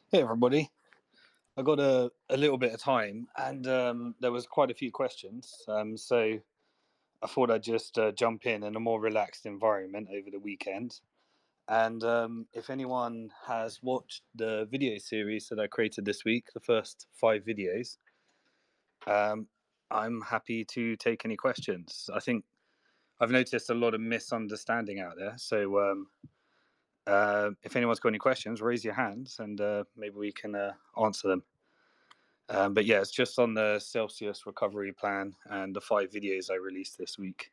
Hey everybody, I got a little bit of time, and there was quite a few questions. So I thought I'd just jump in a more relaxed environment over the weekend. And if anyone has watched the video series that I created this week, the first 5 videos, um, I'm happy to take any questions. I think I've noticed a lot of misunderstanding out there. So if anyone's got any questions, raise your hands, and maybe we can answer them. But yeah, it's just on the Celsius recovery plan and the 5 videos I released this week.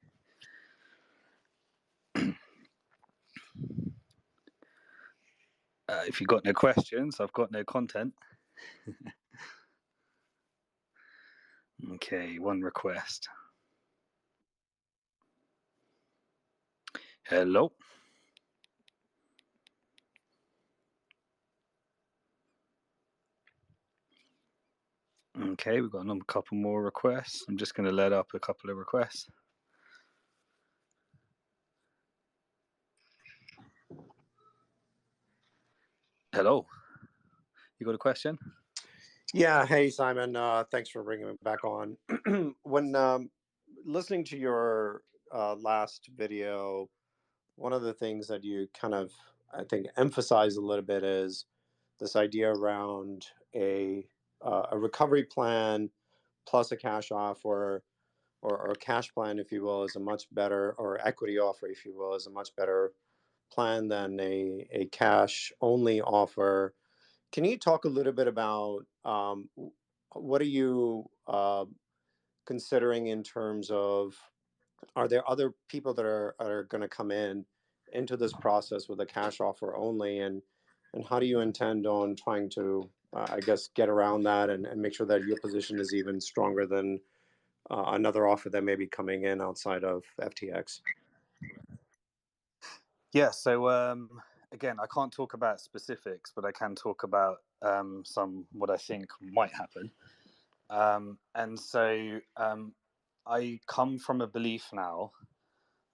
If you've got no questions, I've got no content. Okay, one request. Hello. Okay, we've got a couple more requests. I'm just going to let up a couple of requests. Hello. You got a question? Yeah. Hey, Simon. Thanks for bringing me back on. When listening to your last video, one of the things that you kind of, I think, emphasize a little bit is this idea around a recovery plan plus a cash offer or a cash plan, if you will, is a much better, or equity offer, if you will, is a much better plan than a cash only offer. Can you talk a little bit about what are you considering in terms of, are there other people that are going to come into this process with a cash offer only, and how do you intend on trying to I guess get around that and make sure that your position is even stronger than another offer that may be coming in outside of FTX? Yeah, so again, I can't talk about specifics, but I can talk about some what I think might happen. And so I come from a belief now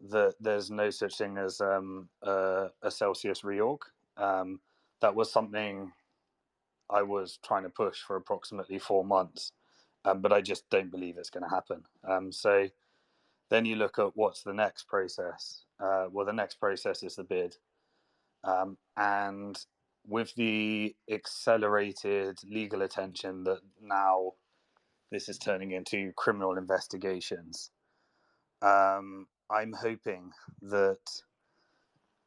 that there's no such thing as a Celsius reorg. That was something I was trying to push for approximately 4 months, but I just don't believe it's going to happen. So then you look at what's the next process. Well, the next process is the bid. And with the accelerated legal attention that now this is turning into criminal investigations, I'm hoping that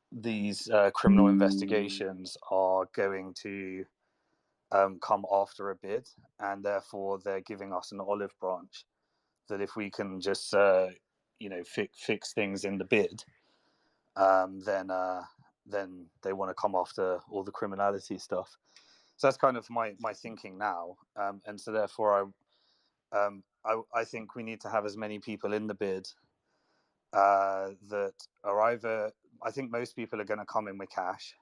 these criminal investigations are going to come after a bid, and therefore they're giving us an olive branch that if we can just fix things in the bid, then they want to come after all the criminality stuff. So that's kind of my thinking now, and so therefore I think we need to have as many people in the bid that are either, I think most people are going to come in with cash.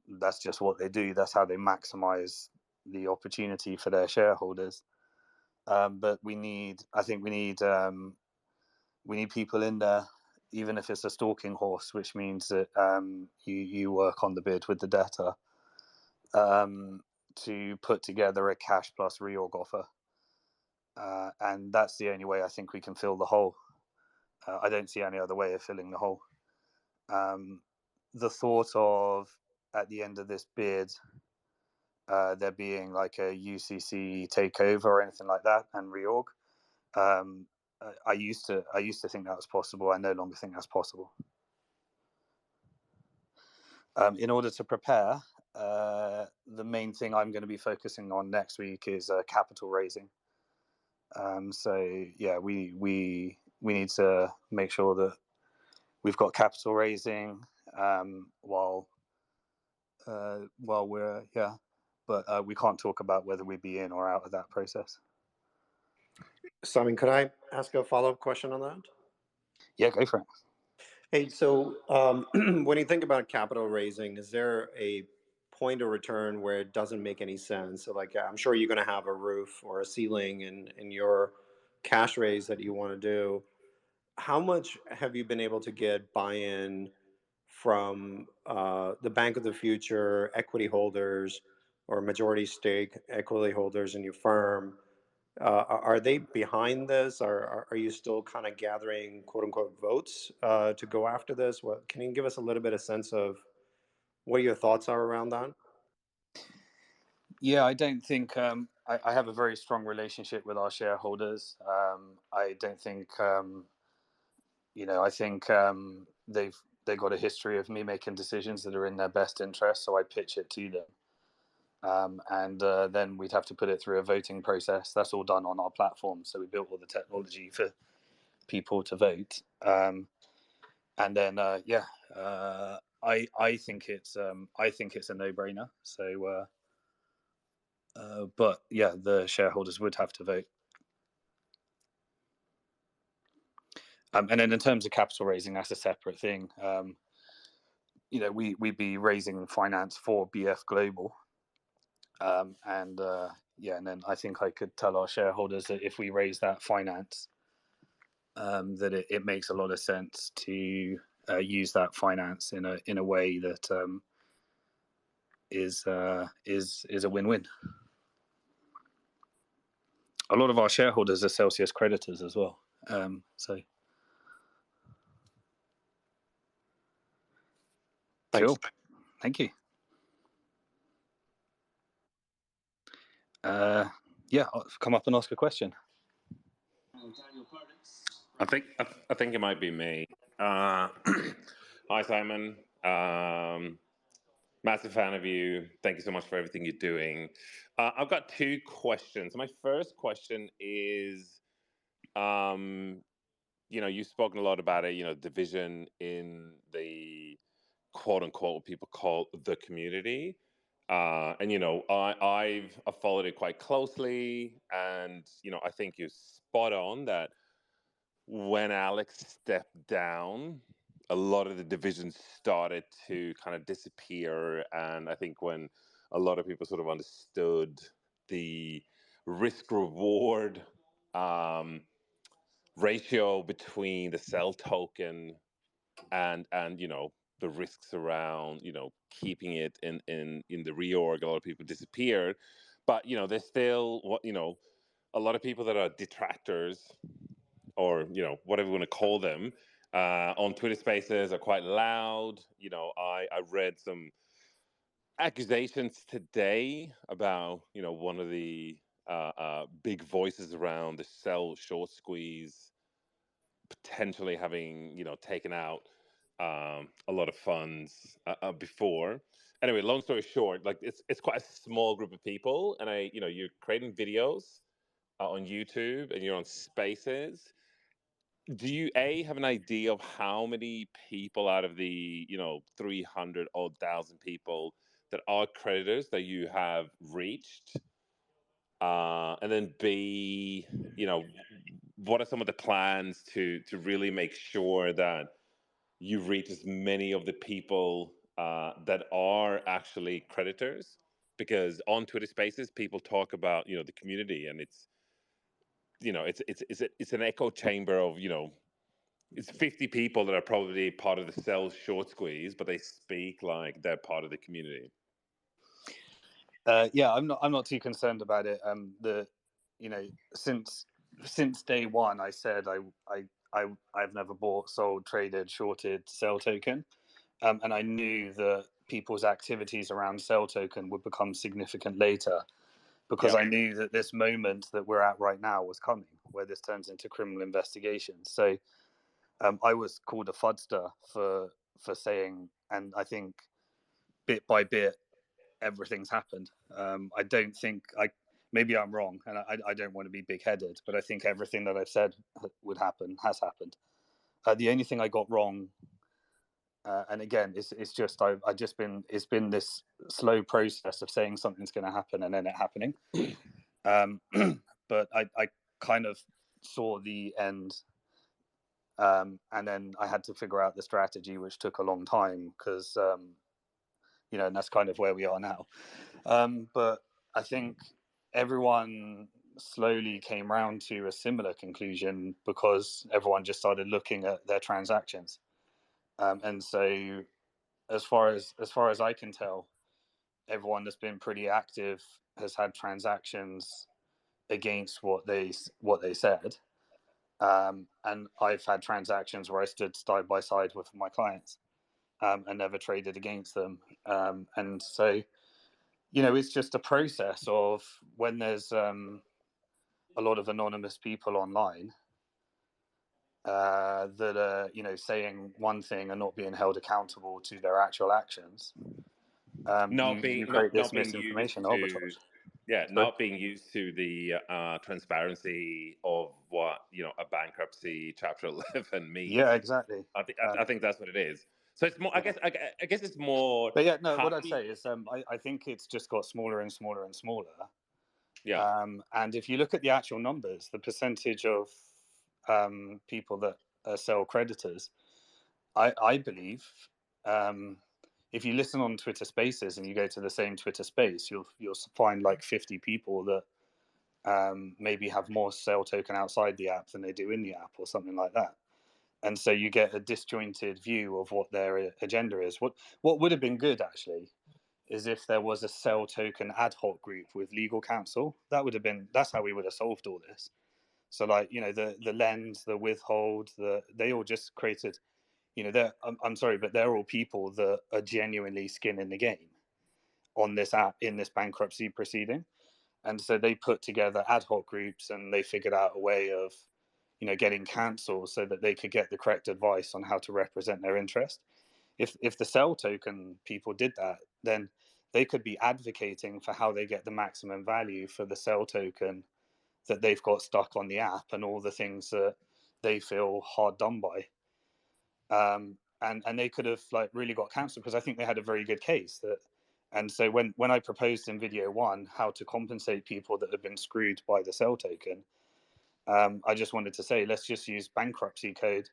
That's just what they do. That's how they maximize the opportunity for their shareholders. But I think we need people in there, even if it's a stalking horse, which means that you work on the bid with the debtor to put together a cash plus reorg offer. And that's the only way I think we can fill the hole. I don't see any other way of filling the hole. The thought of, at the end of this bid, there being like a UCC takeover or anything like that and reorg, I used to think that was possible. I no longer think that's possible. In order to prepare, the main thing I'm going to be focusing on next week is capital raising. So yeah, we need to make sure that we've got capital raising while we're but we can't talk about whether we'd be in or out of that process. Simon, could I ask a follow-up question on that? Yeah, go for it. Hey, so when you think about capital raising, is there a point of return where it doesn't make any sense? So, like, I'm sure you're going to have a roof or a ceiling in your cash raise that you want to do. How much have you been able to get buy-in from the Bank of the Future equity holders or majority stake equity holders in your firm? Are they behind this? Are you still kind of gathering quote unquote votes to go after this? What can you give us a little bit of sense of what your thoughts are around that? Yeah, I don't think I have a very strong relationship with our shareholders. I don't think I think they've got a history of me making decisions that are in their best interest, so I pitch it to them. And then we'd have to put it through a voting process. That's all done on our platform. So we built all the technology for people to vote. And then I think it's a no-brainer. So, but yeah, the shareholders would have to vote. And then in terms of capital raising, that's a separate thing. We'd be raising finance for BF Global. And then I think I could tell our shareholders that if we raise that finance, that it makes a lot of sense to use that finance in a way that is a win-win. A lot of our shareholders are Celsius creditors as well. So Thanks. sure, thank you. I'll come up and ask a question. I think it might be me. Hi, Simon. Massive fan of you. Thank you so much for everything you're doing. I've got two questions. My first question is, you've spoken a lot about it. Division in the quote unquote what people call the community. I've followed it quite closely, and I think you're spot on that when Alex stepped down, a lot of the divisions started to kind of disappear. And I think when a lot of people sort of understood the risk reward ratio between the cell token and the risks around keeping it in the reorg, a lot of people disappeared. But there's still a lot of people that are detractors, or whatever you want to call them, on Twitter Spaces are quite loud. I read some accusations today about one of the big voices around the cell short squeeze potentially having taken out a lot of funds before. Anyway, long story short, like it's quite a small group of people, and you're creating videos on YouTube and you're on Spaces. Do you have an idea of how many people out of the 300 odd thousand people that are creditors that you have reached? And then B, what are some of the plans to really make sure that you reach as many of the people that are actually creditors? Because on Twitter Spaces, people talk about the community, and it's it's an echo chamber of it's 50 people that are probably part of the cell short squeeze, but they speak like they're part of the community. I'm not too concerned about it. Since day one, I said I've never bought, sold, traded, shorted cell token, and I knew that people's activities around cell token would become significant later, because I knew that this moment that we're at right now was coming, where this turns into criminal investigations. So I was called a fudster for saying, and I think bit by bit everything's happened. I don't think maybe I'm wrong, and I don't want to be big-headed, but I think everything that I've said would happen has happened. The only thing I got wrong, and again, it's been this slow process of saying something's going to happen and then it happening. But I kind of saw the end, and then I had to figure out the strategy, which took a long time because and that's kind of where we are now. But I think everyone slowly came around to a similar conclusion because everyone just started looking at their transactions. And so as far as I can tell, everyone that's been pretty active has had transactions against what they said. And I've had transactions where I stood side by side with my clients, and never traded against them. And so, it's just a process of when there's a lot of anonymous people online that are, saying one thing and not being held accountable to their actual actions. You create this Not being used misinformation to, arbitrage. not being used to the transparency of what a bankruptcy Chapter 11 means. Yeah, exactly. I think that's what it is. So it's more. Yeah. I guess it's more. But yeah, no. What I'd say is, I think it's just got smaller and smaller and smaller. Yeah. And if you look at the actual numbers, the percentage of people that sell creditors, I believe, if you listen on Twitter Spaces and you go to the same Twitter space, you'll find like 50 people that maybe have more sell token outside the app than they do in the app, or something like that. And so you get a disjointed view of what their agenda is. What would have been good, actually, is if there was a sell token ad hoc group with legal counsel. That's how we would have solved all this. So, like, the lend, the withhold, they all just created, I'm sorry, but they're all people that are genuinely skin in the game on this app in this bankruptcy proceeding. And so they put together ad hoc groups, and they figured out a way of, getting cancelled so that they could get the correct advice on how to represent their interest. If the sell token people did that, then they could be advocating for how they get the maximum value for the sell token that they've got stuck on the app, and all the things that they feel hard done by. And they could have like really got cancelled, because I think they had a very good case. And so when I proposed in video one how to compensate people that have been screwed by the sell token, I just wanted to say, let's just use bankruptcy code,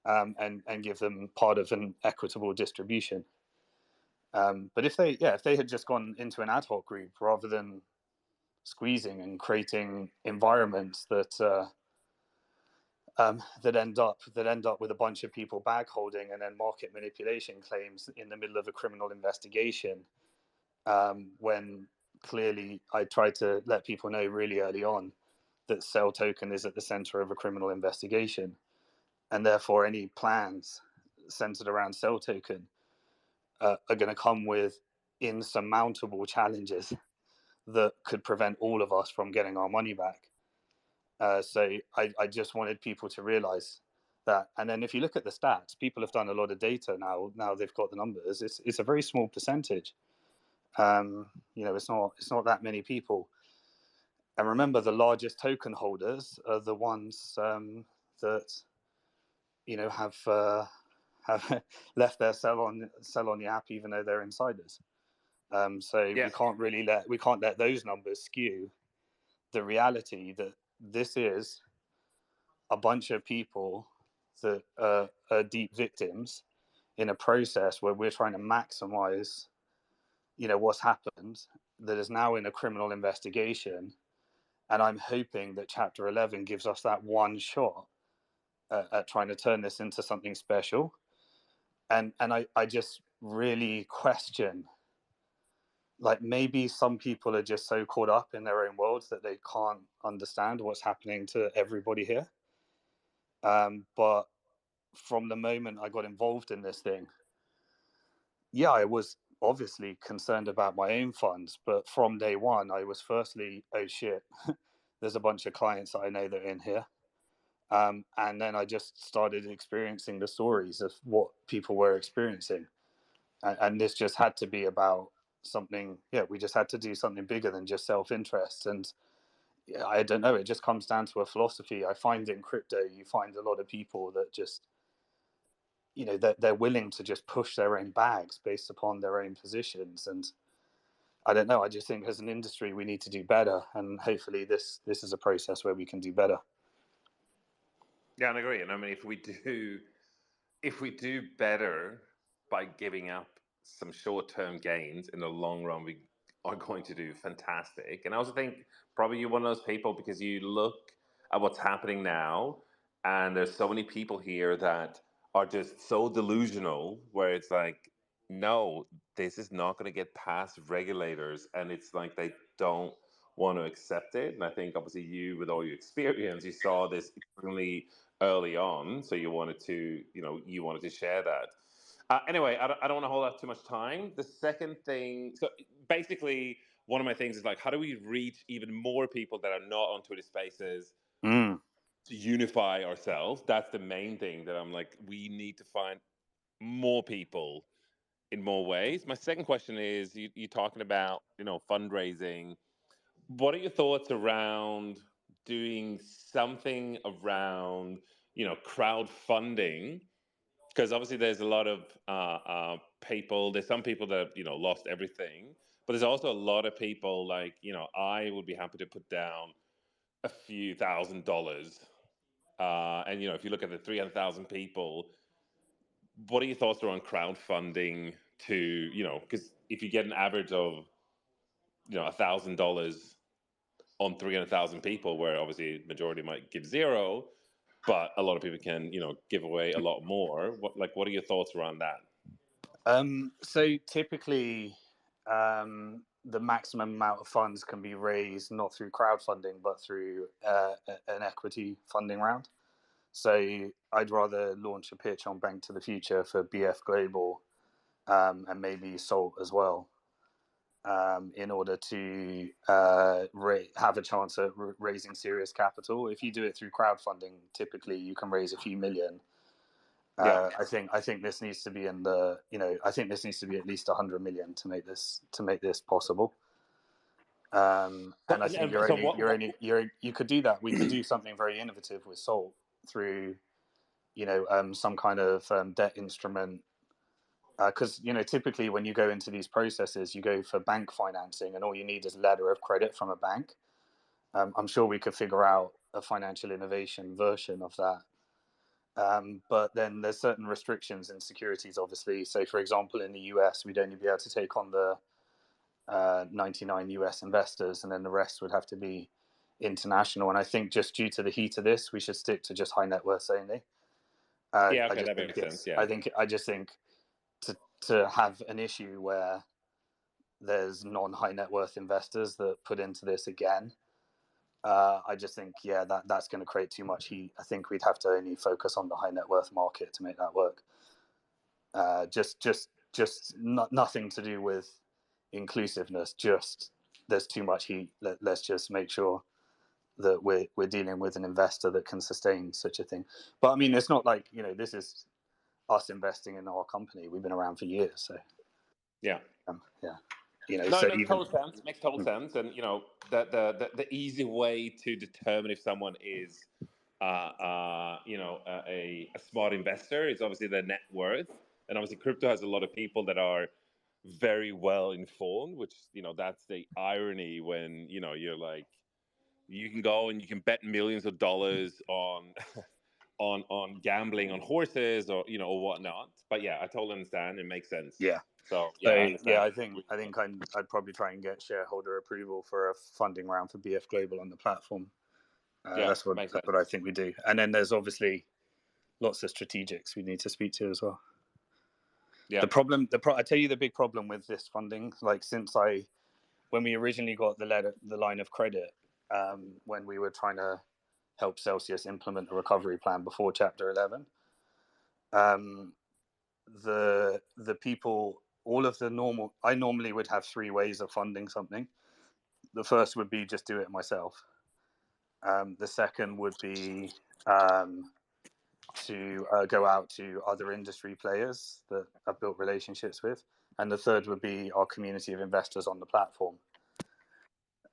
and give them part of an equitable distribution. But if they had just gone into an ad hoc group rather than squeezing and creating environments that end up with a bunch of people bag holding and then market manipulation claims in the middle of a criminal investigation, when clearly I tried to let people know really early on that sell token is at the center of a criminal investigation, and therefore any plans centered around sell token are going to come with insurmountable challenges that could prevent all of us from getting our money back. So I just wanted people to realize that. And then if you look at the stats, people have done a lot of data now. Now they've got the numbers. It's a very small percentage. It's not that many people. And remember, the largest token holders are the ones that have left their sell on the app, even though they're insiders. So Yes. we can't let those numbers skew the reality that this is a bunch of people that are deep victims in a process where we're trying to maximize, what's happened, that is now in a criminal investigation. And I'm hoping that Chapter 11 gives us that one shot at trying to turn this into something special. And I just really question, like, maybe some people are just so caught up in their own worlds that they can't understand what's happening to everybody here. But from the moment I got involved in this thing, yeah, I was obviously concerned about my own funds. But from day one, I was firstly, oh shit, there's a bunch of clients that I know that are in here. And then I just started experiencing the stories of what people were experiencing. And this just had to be about something. Yeah, we just had to do something bigger than just self-interest. And yeah, I don't know, it just comes down to a philosophy. I find in crypto, you find a lot of people that just, they're willing to just push their own bags based upon their own positions. And I don't know, I just think as an industry, we need to do better. And hopefully this is a process where we can do better. Yeah, I agree. And I mean, if we do better by giving up some short-term gains, in the long run, we are going to do fantastic. And I also think probably you're one of those people, because you look at what's happening now, and there's so many people here that are just so delusional, where it's like, no, this is not going to get past regulators, and it's like they don't want to accept it. And I think obviously you, with all your experience, you saw this extremely early on, so you wanted to, you wanted to share that. Anyway, I don't want to hold up too much time. The second thing, so basically, one of my things is like, how do we reach even more people that are not on Twitter Spaces Mm. to unify ourselves? That's the main thing that I'm like, we need to find more people in more ways. My second question is, you're talking about, fundraising. What are your thoughts around doing something around, crowdfunding? Because obviously there's a lot of people. There's some people that have, lost everything, but there's also a lot of people like, I would be happy to put down a few $1,000s. And if you look at the 300,000 people, what are your thoughts around crowdfunding to, because if you get an average of, $1,000 on 300,000 people, where obviously majority might give zero, but a lot of people can, give away a lot more. What are your thoughts around that? So typically, the maximum amount of funds can be raised not through crowdfunding, but through an equity funding round. So I'd rather launch a pitch on Bank to the Future for BF Global, and maybe Salt as well, in order to have a chance at raising serious capital. If you do it through crowdfunding, typically you can raise a few million. Yeah. I think this needs to be in the, I think this needs to be at least 100 million to make this possible. And I think you could do that. We could do something very innovative with Salt through, some kind of debt instrument. Because typically when you go into these processes, you go for bank financing, and all you need is a letter of credit from a bank. I'm sure we could figure out a financial innovation version of that. But then there's certain restrictions in securities, obviously. So, for example, in the US, we'd only be able to take on the 99 US investors, and then the rest would have to be international. And I think just due to the heat of this, we should stick to just high net worth only. Yeah, okay, that makes sense. Yeah, I just think to have an issue where there's non-high net worth investors that put into this again, I just think, that's going to create too much heat. I think we'd have to only focus on the high net worth market to make that work. Nothing to do with inclusiveness. Just there's too much heat. Let's just make sure that we're dealing with an investor that can sustain such a thing. But I mean, it's not like this is us investing in our company. We've been around for years, so yeah. No, it makes total sense. Makes total sense. And the easy way to determine if someone is a smart investor is obviously their net worth. And obviously crypto has a lot of people that are very well informed, which that's the irony when you're like, you can go and you can bet millions of dollars on on gambling on horses or or whatnot. But yeah, I totally understand. It makes sense. Yeah. So I understand. I think I'd probably try and get shareholder approval for a funding round for BF Global on the platform. That's what I think we do. And then there's obviously lots of strategics we need to speak to as well. Yeah. I tell you the big problem with this funding, like when we originally got the line of credit, when we were trying to help Celsius implement a recovery plan before Chapter 11, the people, all of the normal, I normally would have 3 ways of funding something. The first would be just do it myself. The second would be to go out to other industry players that I've built relationships with. And the third would be our community of investors on the platform.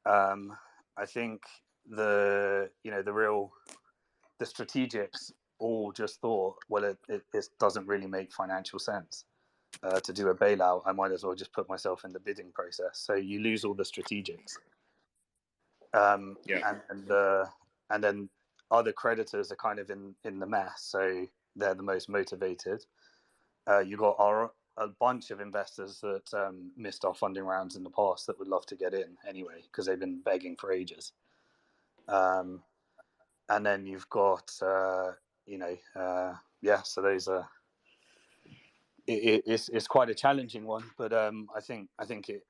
I think the strategics all just thought, well, it doesn't really make financial sense to do a bailout. I might as well just put myself in the bidding process. So you lose all the strategics. And then other creditors are kind of in the mess, so they're the most motivated. You got a bunch of investors that missed our funding rounds in the past that would love to get in anyway because they've been begging for ages. And then you've got so those are it's quite a challenging one, but I think it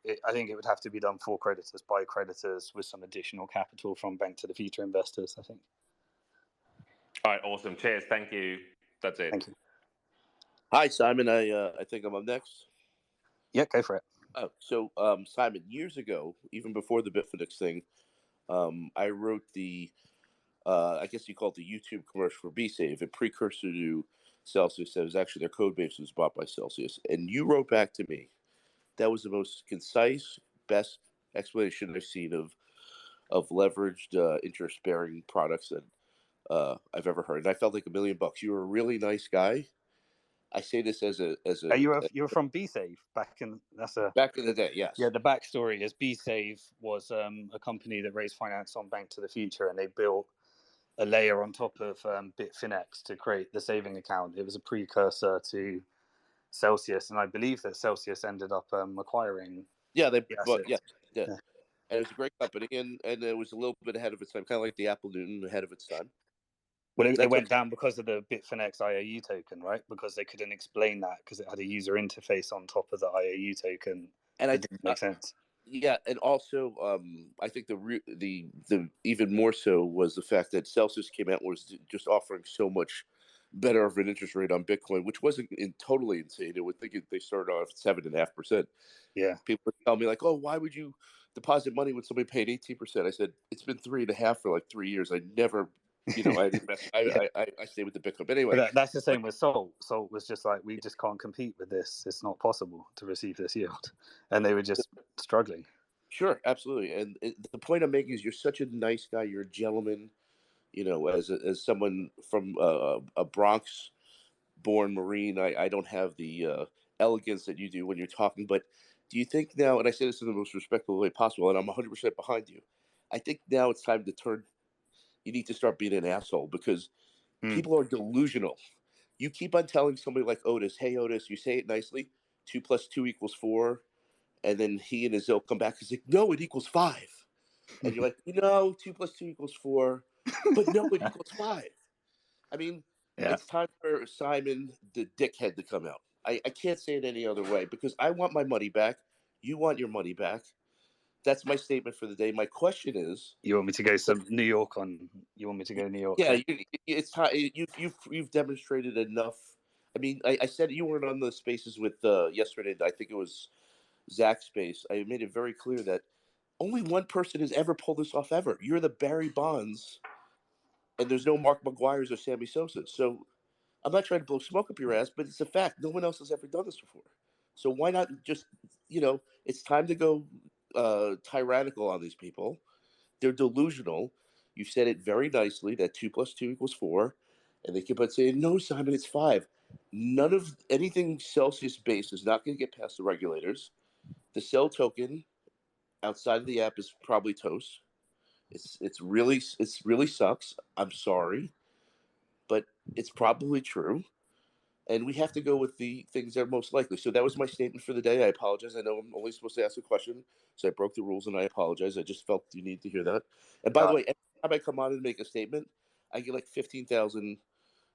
would have to be done for creditors, by creditors, with some additional capital from Bank to the Future investors, I think. All right, awesome. Cheers. Thank you. That's it. Thank you. Hi, Simon. I think I'm up next. Yeah, go for it. Oh, so Simon, years ago, even before the Bitfinex thing, I wrote the, I guess you call it the YouTube commercial for BSave, a precursor to Celsius. That was actually their code base was bought by Celsius, and you wrote back to me. That was the most concise, best explanation I've seen of leveraged interest-bearing products that I've ever heard. And I felt like $1 million. You were a really nice guy. I say this as a You were from BSave back in back in the day, yes. Yeah, the backstory is BSave was a company that raised finance on Bank to the Future, and they built a layer on top of Bitfinex to create the saving account. It was a precursor to Celsius, and I believe that Celsius ended up acquiring. Yeah, the yeah. yeah. And it was a great company, and it was a little bit ahead of its time, kind of like the Apple Newton ahead of its time. Well, it went down because of the Bitfinex IOU token, right? Because they couldn't explain that because it had a user interface on top of the IOU token, and it didn't make sense. Yeah, and also I think the even more so was the fact that Celsius came out and was just offering so much better of an interest rate on Bitcoin, which wasn't totally insane. I would think they started off 7.5%. Yeah, people would tell me like, "Oh, why would you deposit money when somebody paid 18%?" I said, "It's been 3.5 for like 3 years. I never, I invest. yeah. I stay with the Bitcoin." But anyway, But that's the same with Salt. Salt was just like, we just can't compete with this. It's not possible to receive this yield, and they were just struggling. Sure, absolutely. And the point I'm making is, you're such a nice guy. You're a gentleman. As someone from a Bronx-born Marine, I don't have the elegance that you do when you're talking. But do you think now, and I say this in the most respectful way possible, and I'm 100% behind you, I think now it's time to turn. You need to start being an asshole, because people are delusional. You keep on telling somebody like Otis, "Hey, Otis," you say it nicely, 2 + 2 = 4. And then he and his ilk come back. He's like, "No, it equals 5." And you're like, 2 + 2 = 4, but no, it equals 5. I mean, It's time for Simon the dickhead to come out. I can't say it any other way, because I want my money back. You want your money back. That's my statement for the day. My question is, you want me to go New York on? You want me to go New York? Yeah, it's time. You've demonstrated enough. I mean, I said you weren't on the spaces with yesterday. I think it was Zach's space. I made it very clear that only one person has ever pulled this off ever. You're the Barry Bonds, and there's no Mark McGuire's or Sammy Sosa. So I'm not trying to blow smoke up your ass, but it's a fact. No one else has ever done this before. So why not just, it's time to go tyrannical on these people. They're delusional. You said it very nicely that 2 + 2 = 4. And they keep on saying, "No, Simon, it's 5." None of anything Celsius based is not going to get past the regulators. The Cell token outside of the app is probably toast. It's really sucks. I'm sorry, but it's probably true, and we have to go with the things that are most likely. So that was my statement for the day. I apologize. I know I'm only supposed to ask a question, so I broke the rules, and I apologize. I just felt you need to hear that. And by the way, every time I come on and make a statement, I get like 15,000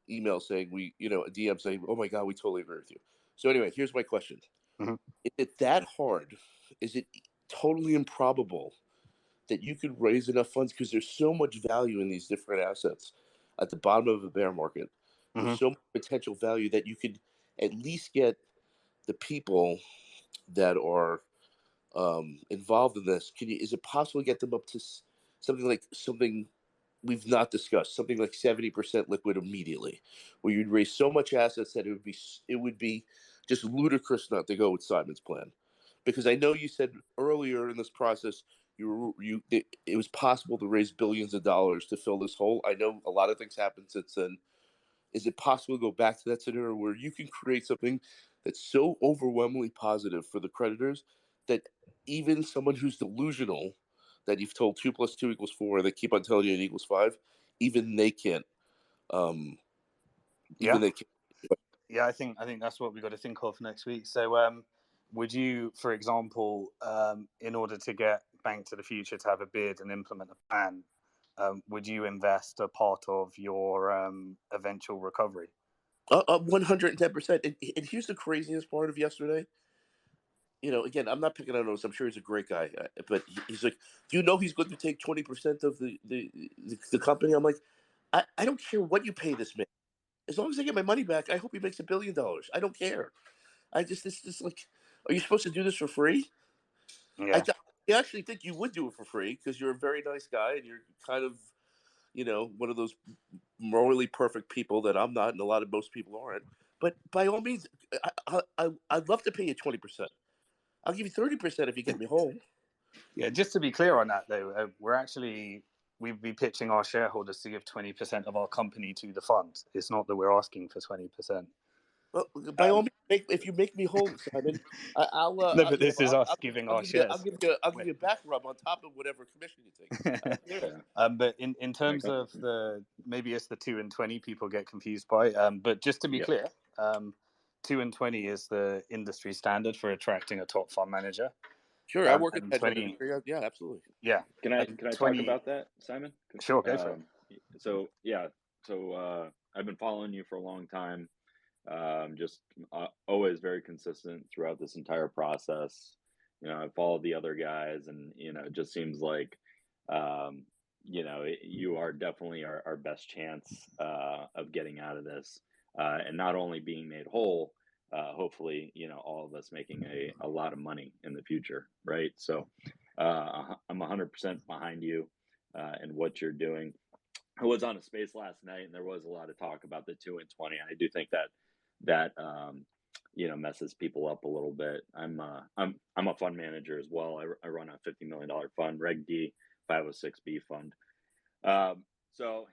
emails saying a DM saying, "Oh my God, we totally agree with you." So anyway, here's my question: Is it that hard? Is it totally improbable that you could raise enough funds, because there's so much value in these different assets at the bottom of a bear market? There's so much potential value that you could at least get the people that are involved in this. Is it possible to get them up to something we've not discussed, something like 70% liquid immediately, where you'd raise so much assets that it would be just ludicrous not to go with Simon's plan? Because I know you said earlier in this process it was possible to raise billions of dollars to fill this hole. I know a lot of things happened since then. Is it possible to go back to that scenario where you can create something that's so overwhelmingly positive for the creditors that even someone who's delusional, that you've told 2 + 2 = 4, they keep on telling you it equals 5, even they can't. Even they can't. Yeah, I think that's what we've got to think of next week. So, would you, for example, in order to get Bank to the Future to have a bid and implement a plan, would you invest a part of your eventual recovery? 110%. And here's the craziest part of yesterday. Again, I'm not picking on him. I'm sure he's a great guy, but he's like, "Do you know he's going to take 20% of the company?" I'm like, I don't care what you pay this man. As long as I get my money back, I hope he makes $1 billion. I don't care. This like, are you supposed to do this for free? Yeah. I actually think you would do it for free because you're a very nice guy and you're kind of, one of those morally perfect people that I'm not, and most people aren't. But by all means, I'd love to pay you 20%. I'll give you 30% if you get me home. Yeah, just to be clear on that, though, we'd be pitching our shareholders to give 20% of our company to the fund. It's not that we're asking for 20%. Well, by all means, if you make me whole, Simon, I'll. No, but this is us giving our shares. I'll give you a back rub on top of whatever commission you take. But in terms of maybe it's the 2 and 20 people get confused by. But just to be clear, 2 and 20 is the industry standard for attracting a top fund manager. Sure, I work in that industry. Yeah, absolutely. Yeah. Can I talk about that, Simon? Sure, go for it. So I've been following you for a long time. Just always very consistent throughout this entire process. I followed the other guys, and it just seems like you are definitely our best chance of getting out of this, and not only being made whole, hopefully all of us making a lot of money in the future, right? So I'm 100% behind you and what you're doing. I was on a space last night, and there was a lot of talk about the 2 and 20. I do think that messes people up a little bit. I'm a fund manager as well. I run a $50 million fund, Reg D 506B fund. So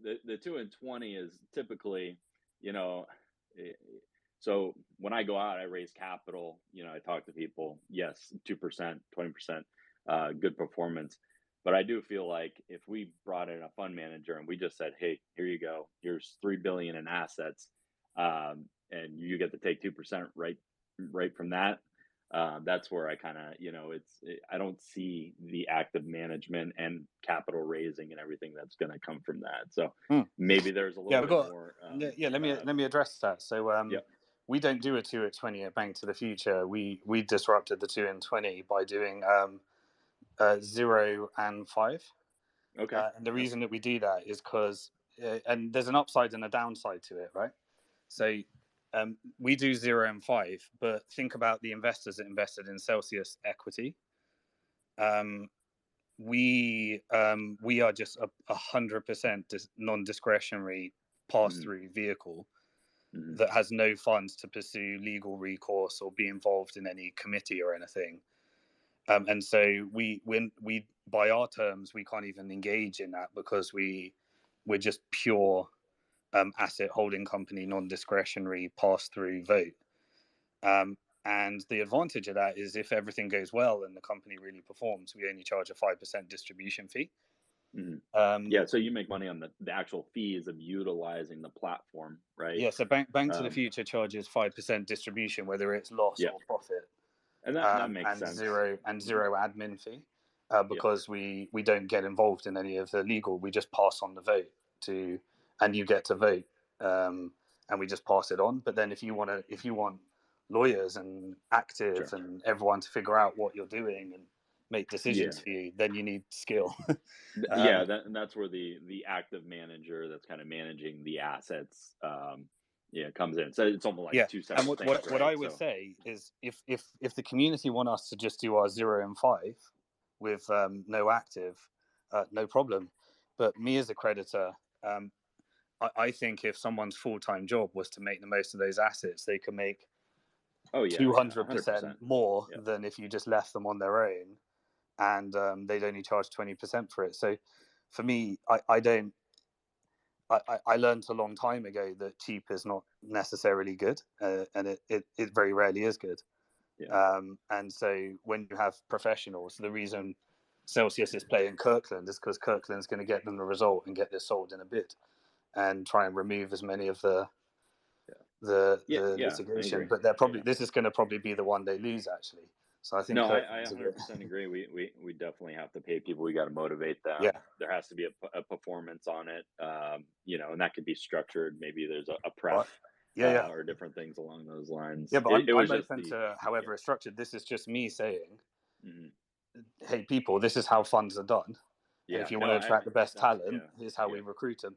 the 2 and 20 is typically, so when I go out, I raise capital, I talk to people, yes, 2%, 20%, good performance. But I do feel like if we brought in a fund manager and we just said, hey, here you go, here's $3 billion in assets, and you get to take 2% right from that. That's where I kind of, I don't see the active management and capital raising and everything that's going to come from that. So maybe there's a little bit more. Let me address that. So we don't do a 2 at 20 at Bank to the Future. We disrupted the 2 and 20 by doing 0 and 5. Okay. And the reason that we do that is because, and there's an upside and a downside to it, right? So we do 0 and 5, but think about the investors that invested in Celsius equity. We are just a 100% non-discretionary pass-through vehicle that has no funds to pursue legal recourse or be involved in any committee or anything. And so we by our terms, we can't even engage in that because we're just pure asset holding company, non-discretionary pass-through vote. And the advantage of that is if everything goes well and the company really performs, we only charge a 5% distribution fee. So you make money on the actual fees of utilizing the platform, right? Yeah, so Bank to the Future charges 5% distribution, whether it's loss or profit. And that makes sense. Zero admin fee, because we don't get involved in any of the legal. We just pass on the vote and you get to vote, and we just pass it on. But then if you want lawyers and active and everyone to figure out what you're doing and make decisions for you, then you need skill. And that's where the active manager that's kind of managing the assets comes in. So it's almost like two separate things. And what I would say is if the community want us to just do our 0 and 5 with no active, no problem. But me as a creditor, I think if someone's full-time job was to make the most of those assets, they can make 200% more than if you just left them on their own, and they'd only charge 20% for it. So for me, I learned a long time ago that cheap is not necessarily good, and it very rarely is good. And so when you have professionals, the reason Celsius is playing Kirkland is because Kirkland's going to get them the result and get this sold in a bid and try and remove as many of the litigation. But they're probably this is going to probably be the one they lose, actually. So I think No, I coaching is a bit. 100% agree. We definitely have to pay people. We got to motivate them. Yeah. There has to be a performance on it. And that could be structured. Maybe there's a prep, What? Yeah. or different things along those lines. Yeah, but It was I'm just open to however it's structured. This is just me saying, Mhm. hey, people, this is how funds are done. Yeah. And if you No, want to attract the best that's- talent, here's how we recruit them.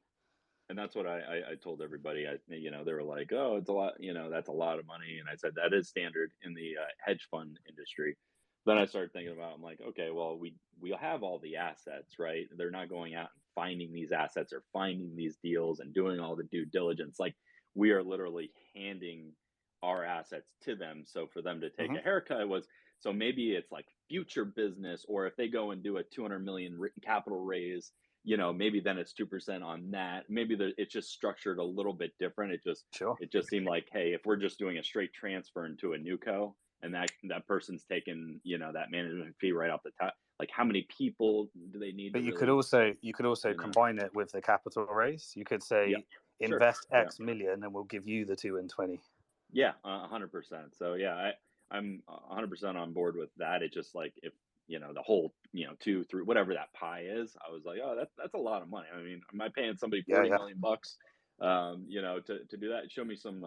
And that's what I told everybody. They were like, "Oh, it's a lot. That's a lot of money." And I said that is standard in the hedge fund industry. Then I started thinking about, I'm like, okay, well, we have all the assets, right? They're not going out and finding these assets or finding these deals and doing all the due diligence. Like, we are literally handing our assets to them. So for them to take a haircut was, so maybe it's like future business, or if they go and do a 200 million capital raise, maybe then it's 2% on that. Maybe it's just structured a little bit different. It just seemed like, hey, if we're just doing a straight transfer into a new co, and that person's taking, that management fee right off the top, like, how many people do they need? But to you really, could also combine it with the capital raise. You could say invest X million, and we'll give you the 2 and 20. Yeah, 100%. So yeah, I'm 100% on board with that. It's just like, if the whole 2, 3, whatever that pie is, I was like, oh, that's a lot of money. I mean, am I paying somebody 40 million bucks, to do that? Show me some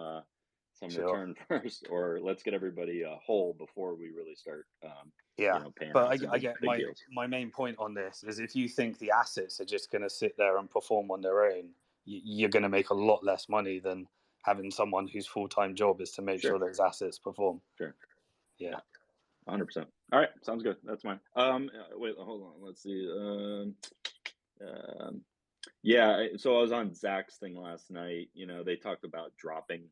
return first, or let's get everybody whole before we really start. Paying but out some I get big deals. my main point on this is, if you think the assets are just going to sit there and perform on their own, you're going to make a lot less money than having someone whose full-time job is to make sure those assets perform. Sure. Yeah. 100%. All right, sounds good. That's mine. Wait, hold on. Let's see. So I was on Zach's thing last night. They talked about dropping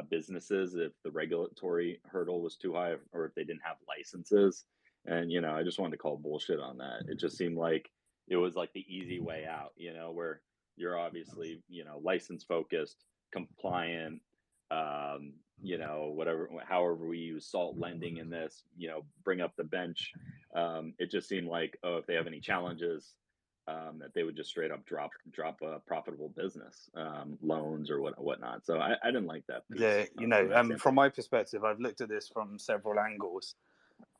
businesses if the regulatory hurdle was too high, or if they didn't have licenses. And I just wanted to call bullshit on that. It just seemed like it was like the easy way out. Where you're obviously license focused, compliant. Whatever, however we use SALT lending in this, bring up the bench. It just seemed like, oh, if they have any challenges, that they would just straight up drop a profitable business, loans or whatnot. So I didn't like that piece. Yeah, from my perspective, I've looked at this from several angles.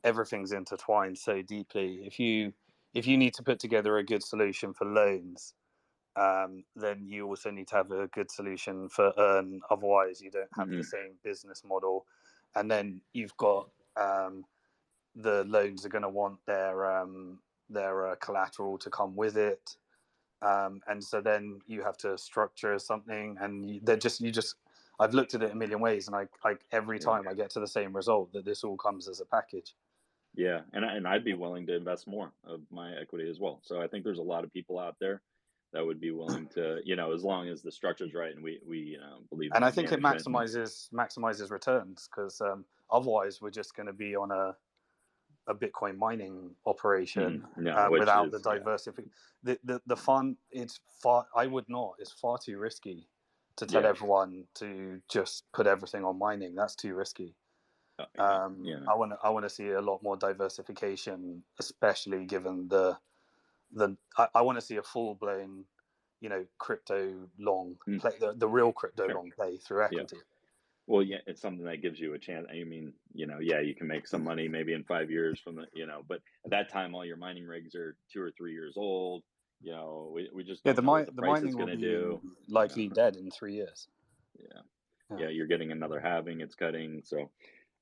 Everything's intertwined so deeply. If you need to put together a good solution for loans, then you also need to have a good solution for earn. Otherwise, you don't have the same business model. And then you've got the loans are going to want their collateral to come with it, and so then you have to structure something. And I've looked at it a million ways, and I every time I get to the same result, that this all comes as a package. Yeah, and I'd be willing to invest more of my equity as well. So I think there's a lot of people out there that would be willing to, as long as the structure's right, and we believe. And I think it maximizes returns, because otherwise we're just going to be on a Bitcoin mining operation without the diversification. The fund, it's far too risky to tell everyone to just put everything on mining. That's too risky. I want to see a lot more diversification, especially given I want to see a full blown, crypto long play, the real crypto long play through equity. Well, yeah, it's something that gives you a chance. I mean, you can make some money maybe in 5 years from but at that time, all your mining rigs are 2 or 3 years old. We just don't know what the price is going to do. Likely dead in 3 years. Yeah, you're getting another halving. It's cutting. So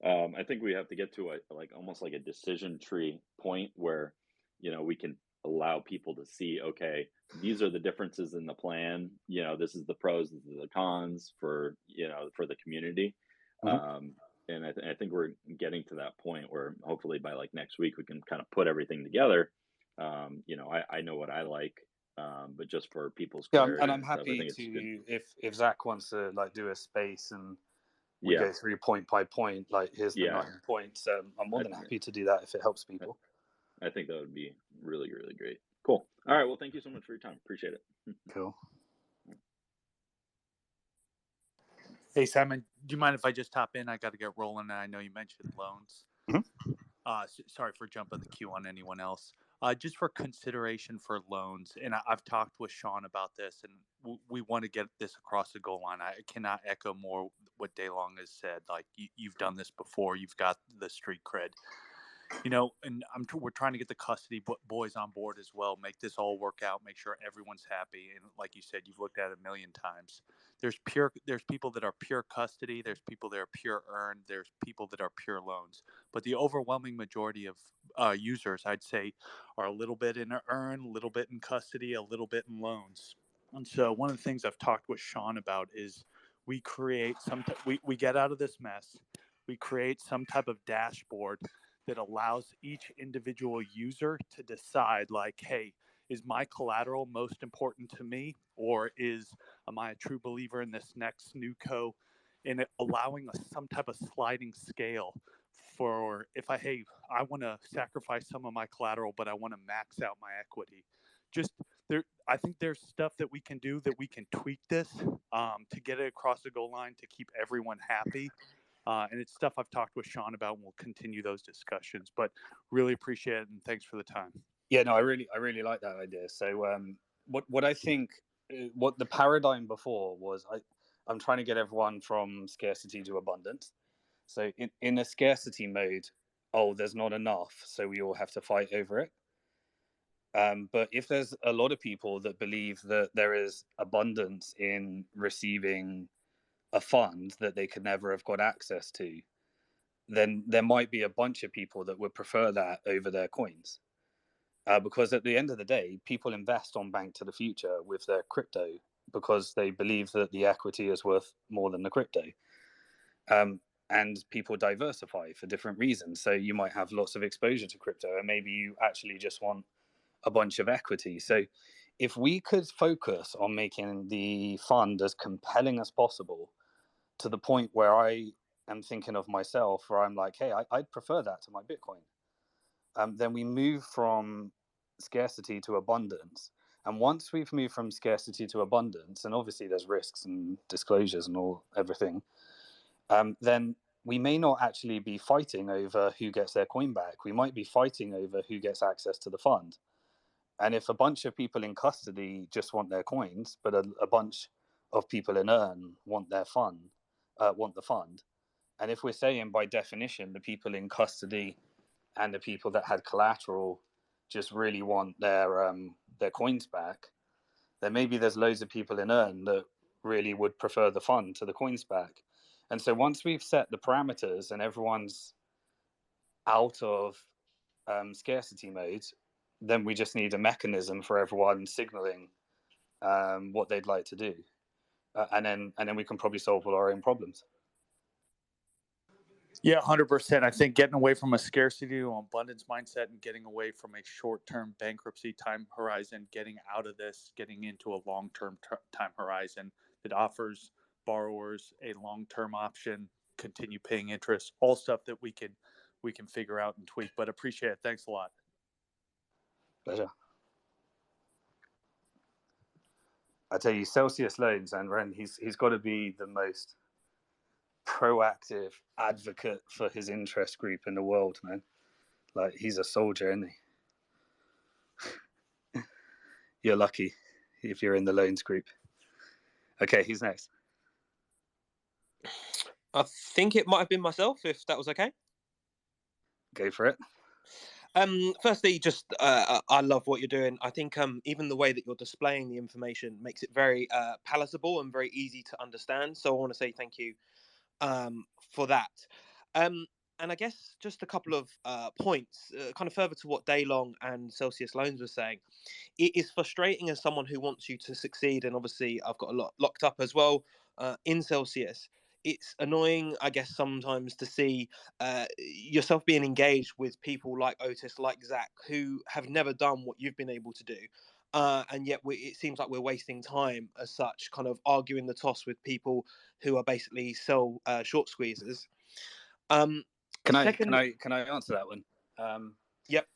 I think we have to get to almost like a decision tree point where we can allow people to see, okay, these are the differences in the plan. This is the pros, this is the cons for the community. And I think we're getting to that point where hopefully by next week we can kind of put everything together. I know what I like, but just for people's clarity, and I'm happy to if Zach wants to do a space and we go through point by point, here's the 9 points. I'm more than happy to do that if it helps people. I think that would be really, really great. Cool. All right. Well, thank you so much for your time. Appreciate it. Cool. Hey, Simon, do you mind if I just hop in? I got to get rolling, and I know you mentioned loans. Sorry for jumping the queue on anyone else. Just for consideration for loans, and I've talked with Sean about this, and we want to get this across the goal line. I cannot echo more what Daylong has said. You've done this before. You've got the street cred. and we're trying to get the custody boys on board as well, make this all work out, make sure everyone's happy. And like you said, you've looked at it a million times. There's people that are pure custody. There's people that are pure earned. There's people that are pure loans. But the overwhelming majority of users, I'd say, are a little bit in earn, a little bit in custody, a little bit in loans. And so one of the things I've talked with Sean about is we create we get out of this mess. We create some type of dashboard that allows each individual user to decide, like, hey, is my collateral most important to me, or am I a true believer in this next new co? And allowing some type of sliding scale for I want to sacrifice some of my collateral, but I want to max out my equity. I think there's stuff that we can do, that we can tweak this to get it across the goal line to keep everyone happy. And it's stuff I've talked with Sean about, and we'll continue those discussions. But really appreciate it, and thanks for the time. Yeah, no, I really like that idea. So what I think, what the paradigm before was, I'm trying to get everyone from scarcity to abundance. So in a scarcity mode, there's not enough, so we all have to fight over it. But if there's a lot of people that believe that there is abundance in receiving a fund that they could never have got access to, then there might be a bunch of people that would prefer that over their coins. Because at the end of the day, people invest on Bank to the Future with their crypto because they believe that the equity is worth more than the crypto. And people diversify for different reasons. So you might have lots of exposure to crypto, and maybe you actually just want a bunch of equity. So if we could focus on making the fund as compelling as possible, to the point where I am thinking of myself, where I'm like, hey, I'd prefer that to my Bitcoin. Then we move from scarcity to abundance. And once we've moved from scarcity to abundance, and obviously there's risks and disclosures and everything, then we may not actually be fighting over who gets their coin back. We might be fighting over who gets access to the fund. And if a bunch of people in custody just want their coins, but a bunch of people in earn want the fund, and if we're saying by definition the people in custody and the people that had collateral just really want their coins back, then maybe there's loads of people in earn that really would prefer the fund to the coins back. And so once we've set the parameters and everyone's out of scarcity mode, then we just need a mechanism for everyone signaling what they'd like to do, and then we can probably solve all our own problems. Yeah, 100%. I think getting away from a scarcity to abundance mindset and getting away from a short-term bankruptcy time horizon, getting out of this, getting into a long-term time horizon that offers borrowers a long-term option, continue paying interest, all stuff that we can figure out and tweak. But appreciate it. Thanks a lot. Pleasure. I tell you, Celsius Loans, and Ren, he's got to be the most proactive advocate for his interest group in the world, man. Like, he's a soldier, isn't he? You're lucky if you're in the loans group. Okay, who's next? I think it might have been myself, if that was okay. Go for it. Firstly, just I love what you're doing. I think even the way that you're displaying the information makes it very palatable and very easy to understand. So I want to say thank you for that. And I guess just a couple of points, kind of further to what Daylong and Celsius Loans were saying. It is frustrating as someone who wants you to succeed, and obviously I've got a lot locked up as well in Celsius. It's annoying, I guess, sometimes to see yourself being engaged with people like Otis, like Zach, who have never done what you've been able to do. And yet it seems like we're wasting time as such, kind of arguing the toss with people who are basically short squeezers. Can I answer that one? Yep.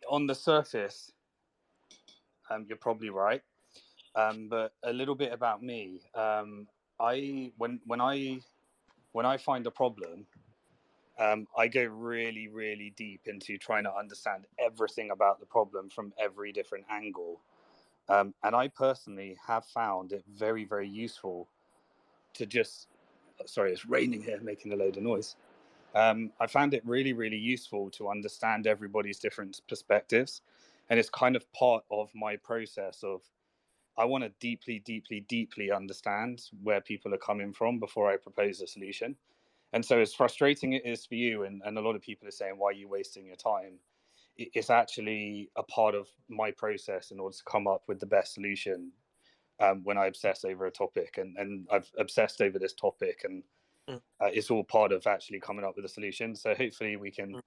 On the surface, you're probably right. But a little bit about me. When I find a problem, I go really, really deep into trying to understand everything about the problem from every different angle. And I personally have found it very, very useful to just... Sorry, it's raining here, making a load of noise. I found it really, really useful to understand everybody's different perspectives. And it's kind of part of my process of, I want to deeply, deeply, deeply understand where people are coming from before I propose a solution. And so as frustrating it is for you, and a lot of people are saying, why are you wasting your time? It's actually a part of my process in order to come up with the best solution when I obsess over a topic. And I've obsessed over this topic, and it's all part of actually coming up with a solution. So hopefully we can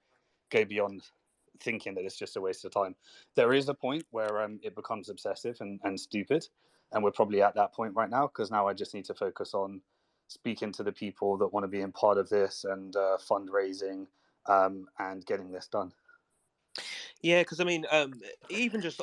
go beyond thinking that it's just a waste of time. There is a point where it becomes obsessive and stupid. And we're probably at that point right now, because now I just need to focus on speaking to the people that want to be in part of this, and fundraising, and getting this done. Yeah, because I mean, even just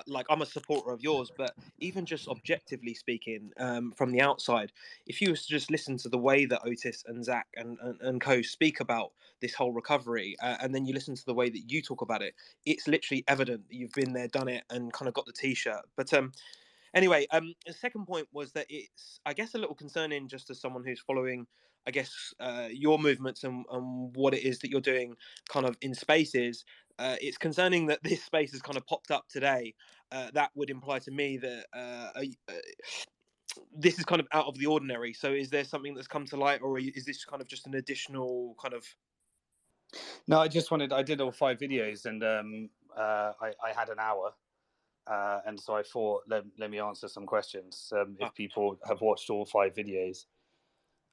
like, I'm a supporter of yours, but even just objectively speaking, from the outside, if you was to just listen to the way that Otis and Zach and co speak about this whole recovery, and then you listen to the way that you talk about it, it's literally evident that you've been there, done it, and kind of got the t-shirt. But anyway, the second point was that it's, I guess, a little concerning, just as someone who's following, I guess, your movements and what it is that you're doing kind of in spaces. It's concerning that this space has kind of popped up today. That would imply to me that this is kind of out of the ordinary. So is there something that's come to light, or is this kind of just an additional kind of... No, I did all 5 videos, and I had an hour. And so I thought, let me answer some questions. If people have watched all 5 videos,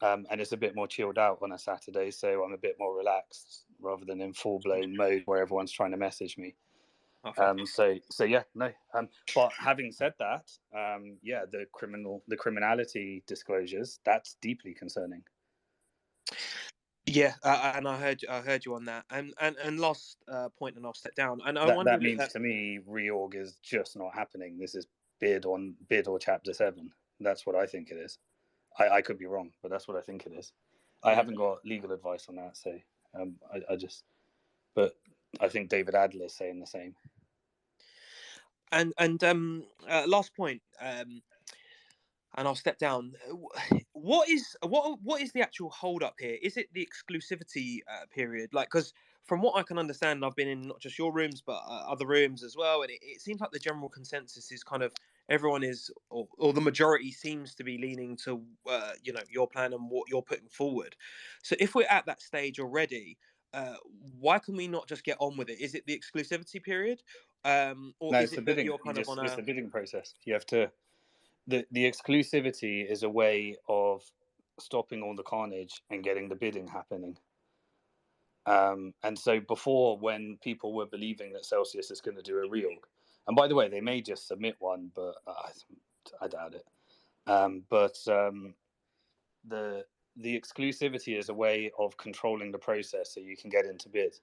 and it's a bit more chilled out on a Saturday, so I'm a bit more relaxed rather than in full-blown mode where everyone's trying to message me. So yeah, no. But having said that, yeah, the criminality disclosures, that's deeply concerning. Yeah, and I heard you on that. And last point, and I'll step down. And I wonder that means to me, reorg is just not happening. This is bid or Chapter 7. That's what I think it is. I could be wrong, but that's what I think it is. I haven't got legal advice on that, so but I think David Adler's saying the same. And last point, and I'll step down. What is the actual hold up here? Is it the exclusivity period? Like, because from what I can understand, I've been in not just your rooms but other rooms as well, and it seems like the general consensus is kind of everyone is, or the majority seems to be leaning to your plan and what you're putting forward. So if we're at that stage already, why can we not just get on with it? Is it the exclusivity period, or No, is it that you're kind of on it's the bidding process. You have to. The exclusivity is a way of stopping all the carnage and getting the bidding happening. And so before, when people were believing that Celsius is going to do a reorg, and by the way, they may just submit one, but I doubt it. The exclusivity is a way of controlling the process so you can get into bid.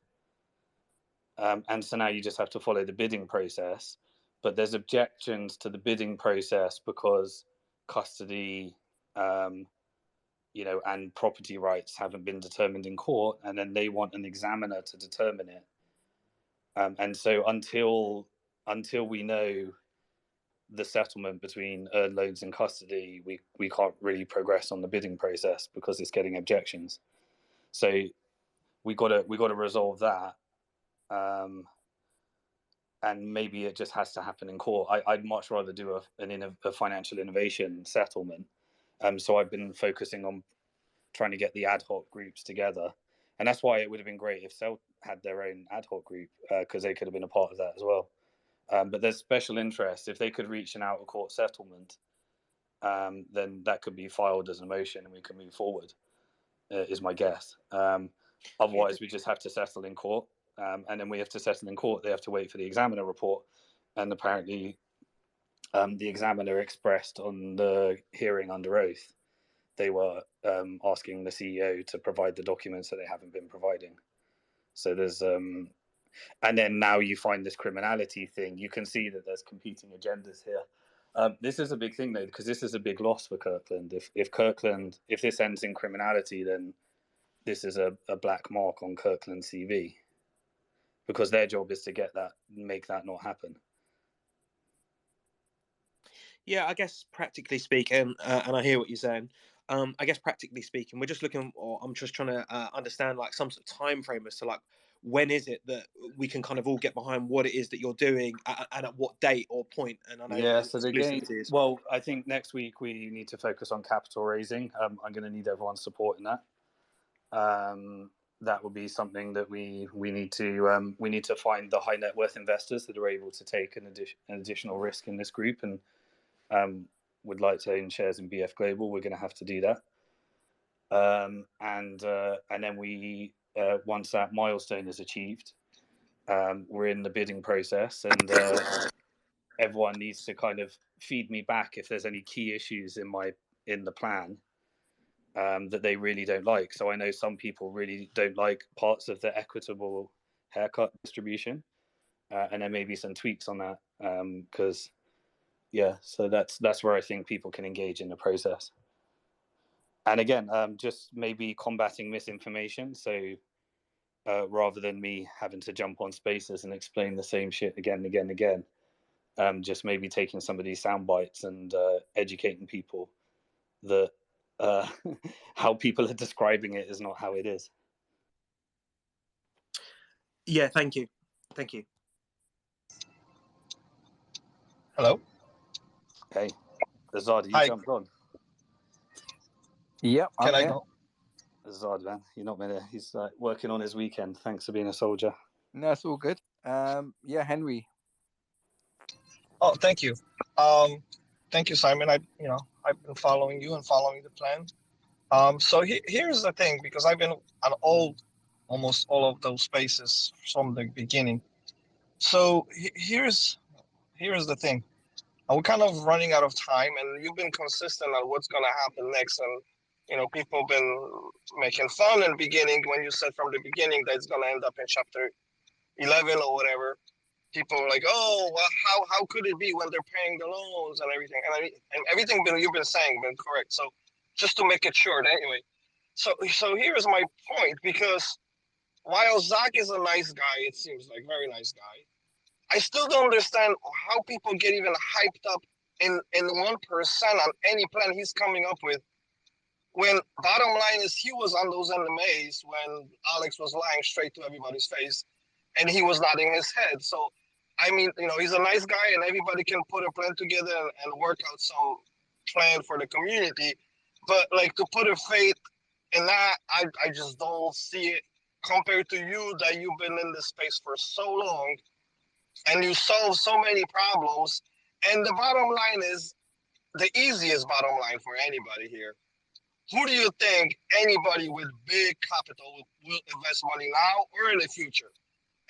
And so now you just have to follow the bidding process. But there's objections to the bidding process because custody, and property rights haven't been determined in court, and then they want an examiner to determine it. And so until we know the settlement between earned loans and custody, we can't really progress on the bidding process because it's getting objections. So we got to resolve that. And maybe it just has to happen in court. I'd much rather do a financial innovation settlement. So I've been focusing on trying to get the Ad-Hoc groups together. And that's why it would have been great if Cell had their own Ad-Hoc group, because they could have been a part of that as well. But there's special interest. If they could reach an out-of-court settlement, then that could be filed as a motion and we can move forward, is my guess. Otherwise, we just have to settle in court. And then we have to settle in court. They have to wait for the examiner report. And apparently, the examiner expressed on the hearing under oath, they were asking the CEO to provide the documents that they haven't been providing. So there's... and then now you find this criminality thing. You can see that there's competing agendas here. This is a big thing, though, because this is a big loss for Kirkland. If this ends in criminality, then this is a black mark on Kirkland's CV, because their job is to make that not happen. Yeah, I guess practically speaking, and I hear what you're saying. I guess practically speaking, we're just looking, or I'm just trying to understand like some sort of time frame as to like when is it that we can kind of all get behind what it is that you're doing and at what date or point. And I know Yeah, so the game. exclusivity is. Well, I think next week we need to focus on capital raising. I'm going to need everyone's support in that. That will be something that we need to find the high net worth investors that are able to take an additional risk in this group and would like to own shares in BF Global. We're going to have to do that, and then we once that milestone is achieved, we're in the bidding process, and everyone needs to kind of feed me back if there's any key issues in the plan that they really don't like. So I know some people really don't like parts of the Equitable haircut distribution, and there may be some tweaks on that because so that's where I think people can engage in the process. And again, just maybe combating misinformation. So rather than me having to jump on spaces and explain the same shit again and again and again, just maybe taking some of these sound bites and educating people that how people are describing it is not how it is. Yeah, thank you. Hello. Hey, Azad, you Hi. jumped on. Yep. Can I go? Azad, man, you're not meant to. He's working on his weekend. Thanks for being a soldier. No, it's all good. Henry. Oh, thank you. Thank you, Simon. I've been following you and following the plan. So here's the thing, because I've been on almost all of those spaces from the beginning. So here's the thing. We're kind of running out of time, and you've been consistent on what's going to happen next. And, people have been making fun in the beginning when you said from the beginning that it's going to end up in chapter 11 or whatever. People are like, oh, well, how could it be when they're paying the loans and everything? And everything you've been saying been correct. So just to make it short, anyway. So here's my point, because while Zach is a nice guy, it seems like very nice guy, I still don't understand how people get even hyped up in 1% on any plan he's coming up with. When bottom line is he was on those NMAs when Alex was lying straight to everybody's face, and he was nodding his head. So, I mean, he's a nice guy, and everybody can put a plan together and work out some plan for the community. But like to put a faith in that, I just don't see it compared to you that you've been in this space for so long, and you solve so many problems. And the bottom line is the easiest bottom line for anybody here. Who do you think anybody with big capital will invest money now or in the future?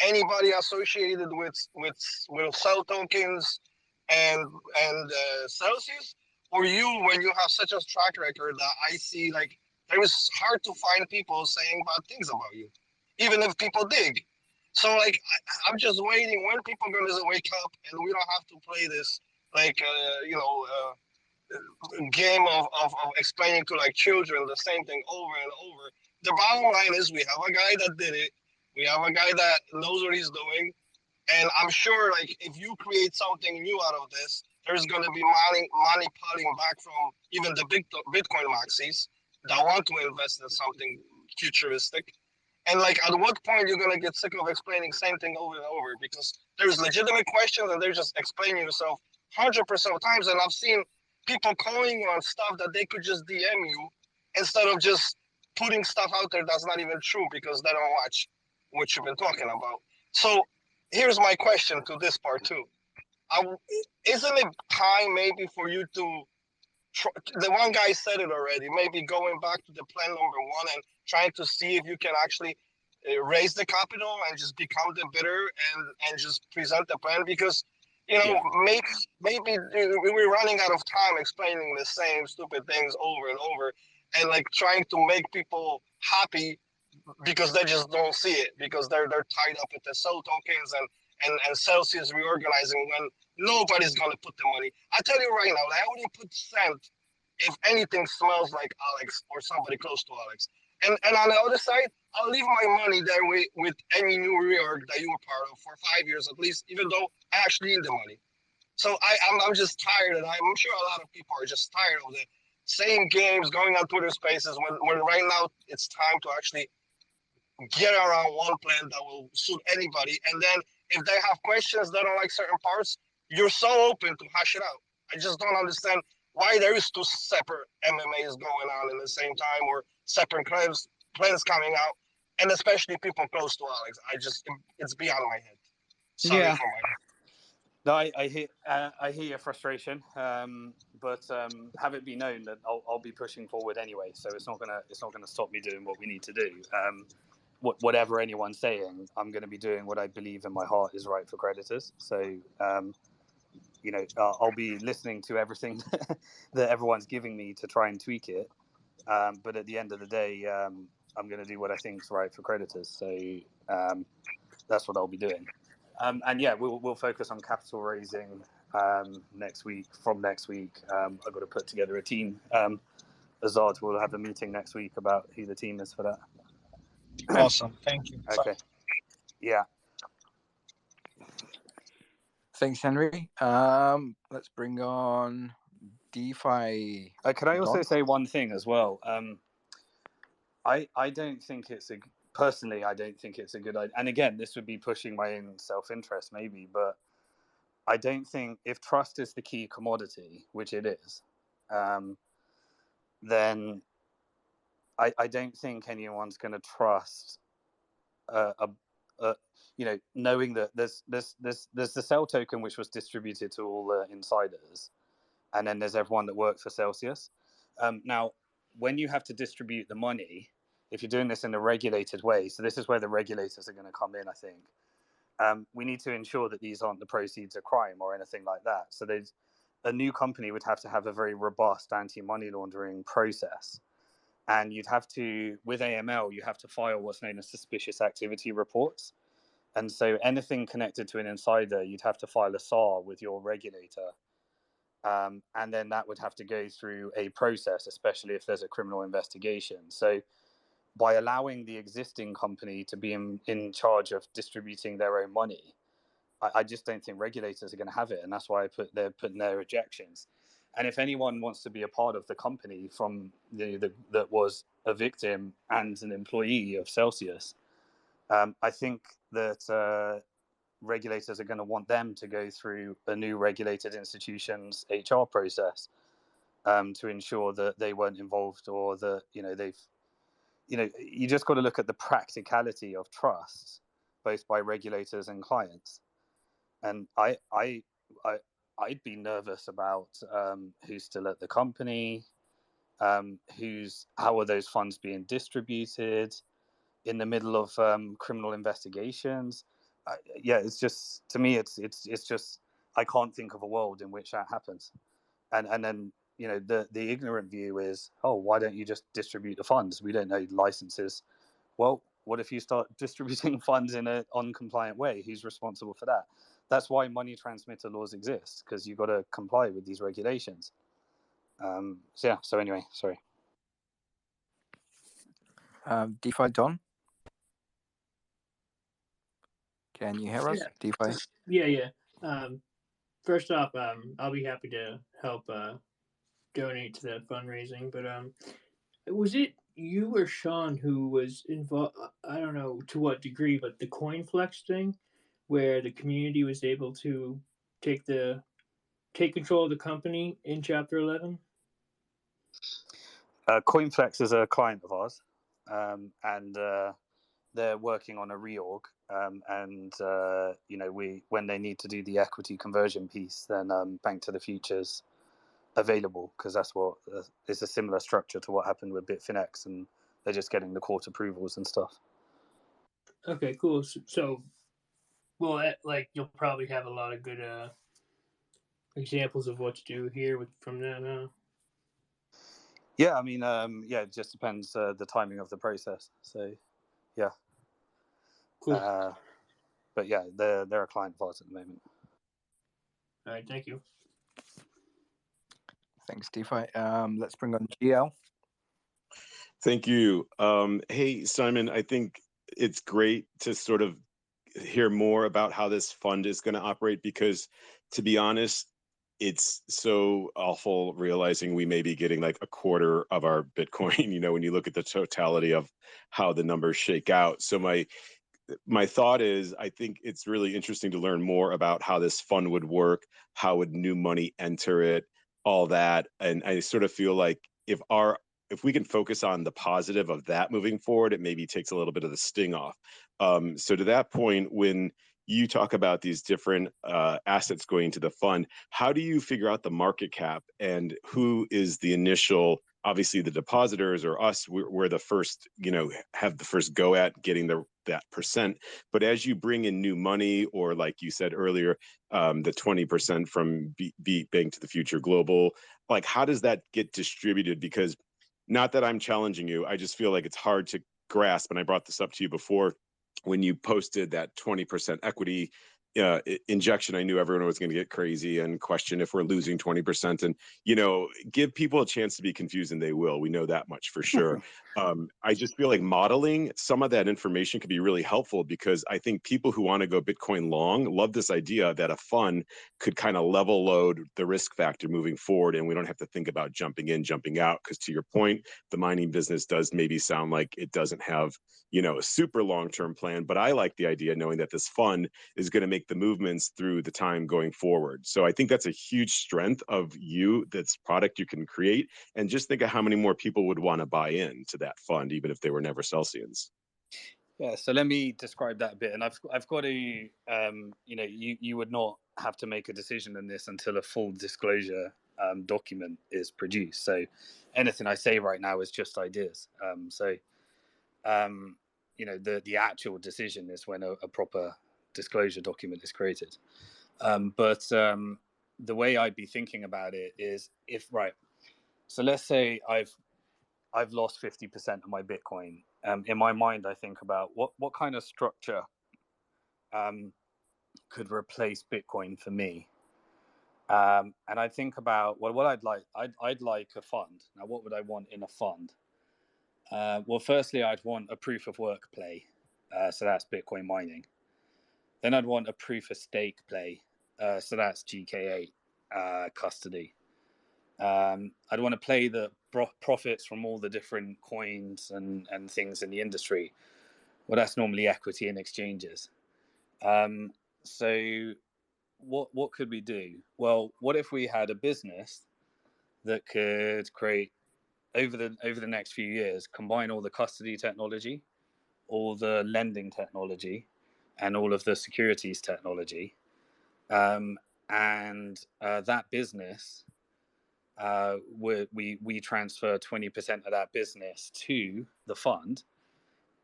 Anybody associated with cell tokens and Celsius, or you, when you have such a track record that I see, like, it was hard to find people saying bad things about you, even if people dig. So like I'm just waiting when people are gonna wake up, and we don't have to play this like game of explaining to like children the same thing over and over. The bottom line is we have a guy that did it. We have a guy that knows what he's doing. And I'm sure like if you create something new out of this, there's going to be money pulling back from even the big Bitcoin maxis that want to invest in something futuristic. And like at what point you're going to get sick of explaining same thing over and over, because there's legitimate questions and they're just explaining yourself 100% of times. And I've seen people calling you on stuff that they could just DM you instead of just putting stuff out there that's not even true because they don't watch what you've been talking about. So here's my question to this part too. Isn't it time maybe for you to, the one guy said it already, maybe going back to the plan number 1 and trying to see if you can actually raise the capital and just become the bidder and just present the plan? Because maybe we're running out of time explaining the same stupid things over and over, and like trying to make people happy because they just don't see it, because they're tied up with the cell tokens and Celsius reorganizing when nobody's gonna put the money. I tell you right now, I only put cent if anything smells like Alex or somebody close to Alex. And on the other side, I'll leave my money there with any new reorg that you were part of for 5 years at least, even though I actually need the money. So I'm just tired, and I'm sure a lot of people are just tired of saying games, going on Twitter Spaces, when right now it's time to actually get around one plan that will suit anybody. And then if they have questions, they don't like certain parts, you're so open to hash it out. I just don't understand why there is two separate MMAs going on in the same time, or separate plans coming out, and especially people close to Alex. It's beyond my head. Sorry Yeah. for my. No, I hear your frustration, but have it be known that I'll be pushing forward anyway. So it's not gonna stop me doing what we need to do. Whatever anyone's saying, I'm going to be doing what I believe in my heart is right for creditors. So I'll be listening to everything that everyone's giving me to try and tweak it. But at the end of the day, I'm going to do what I think is right for creditors. So that's what I'll be doing. And yeah, we'll focus on capital raising next week. From next week, I've got to put together a team. Azad will have a meeting next week about who the team is for that. Awesome, thank you. Okay. Yeah. Thanks, Henry. Let's bring on DeFi. Can I also say one thing as well? I don't think it's personally, I don't think it's a good idea. And again, this would be pushing my own self-interest maybe, but I don't think if trust is the key commodity, which it is, then I don't think anyone's going to trust knowing that there's the Cell token which was distributed to all the insiders, and then there's everyone that works for Celsius. Now, when you have to distribute the money, if you're doing this in a regulated way, so this is where the regulators are going to come in, I think. We need to ensure that these aren't the proceeds of crime or anything like that. So there's a new company would have to have a very robust anti-money laundering process. And you'd have to, with AML, you have to file what's known as suspicious activity reports. And so anything connected to an insider, you'd have to file a SAR with your regulator. And then that would have to go through a process, especially if there's a criminal investigation. So by allowing the existing company to be in charge of distributing their own money, I just don't think regulators are going to have it. And that's why they're putting their objections. And if anyone wants to be a part of the company from that was a victim and an employee of Celsius, I think that regulators are going to want them to go through a new regulated institutions HR process to ensure that they weren't involved, or that you just got to look at the practicality of trust, both by regulators and clients. And I'd be nervous about who's still at the company, how are those funds being distributed in the middle of criminal investigations. It's just, to me, it's just, I can't think of a world in which that happens. And then the ignorant view is, oh, why don't you just distribute the funds? We don't know licenses. Well, what if you start distributing funds in an uncompliant way? Who's responsible for that? That's why money transmitter laws exist, because you've got to comply with these regulations. So anyway, sorry. DeFi Don, can you hear us? Yeah. DeFi. Yeah. First off, I'll be happy to help donate to that fundraising. But was it you or Sean who was involved? I don't know to what degree, but the CoinFlex thing, where the community was able to take control of the company in Chapter 11. CoinFlex is a client of ours, and they're working on a reorg. When they need to do the equity conversion piece, then Bank to the Future's available, because that's what it's a similar structure to what happened with Bitfinex, and they're just getting the court approvals and stuff. Okay, cool. So well, you'll probably have a lot of good examples of what to do here from that, huh? Yeah, I mean, it just depends the timing of the process. So, yeah. Cool. But yeah, they're a client of ours at the moment. All right, thank you. Thanks, DeFi. Let's bring on GL. Thank you. Hey, Simon, I think it's great to sort of hear more about how this fund is going to operate, because, to be honest, it's so awful realizing we may be getting like a quarter of our Bitcoin, you know, when you look at the totality of how the numbers shake out. So my thought is, I think it's really interesting to learn more about how this fund would work, how would new money enter it, all that. And I sort of feel like if we can focus on the positive of that moving forward, it maybe takes a little bit of the sting off. So to that point, when you talk about these different assets going into the fund, how do you figure out the market cap and who is the initial? Obviously, the depositors or us, we're the first, you know, have the first go at getting that percent. But as you bring in new money, or like you said earlier, the 20% from Bank to the Future Global, like how does that get distributed? Because not that I'm challenging you, I just feel like it's hard to grasp. And I brought this up to you before when you posted that 20% equity injection. I knew everyone was going to get crazy and question if we're losing 20%, and, you know, give people a chance to be confused, and they will. We know that much for sure. I just feel like modeling some of that information could be really helpful, because I think people who want to go Bitcoin long love this idea that a fund could kind of level load the risk factor moving forward, and we don't have to think about jumping in, jumping out. Because to your point, the mining business does maybe sound like it doesn't have, you know, a super long-term plan, but I like the idea knowing that this fund is going to make the movements through the time going forward. So I think that's a huge strength of you, that's product you can create. And just think of how many more people would want to buy into that fund, even if they were never Celsians. Yeah, so let me describe that a bit. And I've got to, you know, you would not have to make a decision on this until a full disclosure document is produced. So anything I say right now is just ideas. You know, the actual decision is when a proper disclosure document is created. But the way I'd be thinking about it is, so let's say I've lost 50% of my Bitcoin. In my mind, I think about what kind of structure could replace Bitcoin for me. And I think about, well, what I'd like a fund. Now, what would I want in a fund? Well, firstly, I'd want a proof of work play. So that's Bitcoin mining. Then I'd want a proof of stake play. So that's GK8 custody. I'd want to play the profits from all the different coins and things in the industry. Well, that's normally equity and exchanges. So what could we do? Well, what if we had a business that could create over the next few years, combine all the custody technology, all the lending technology, and all of the securities technology, and that business, we transfer 20% of that business to the fund.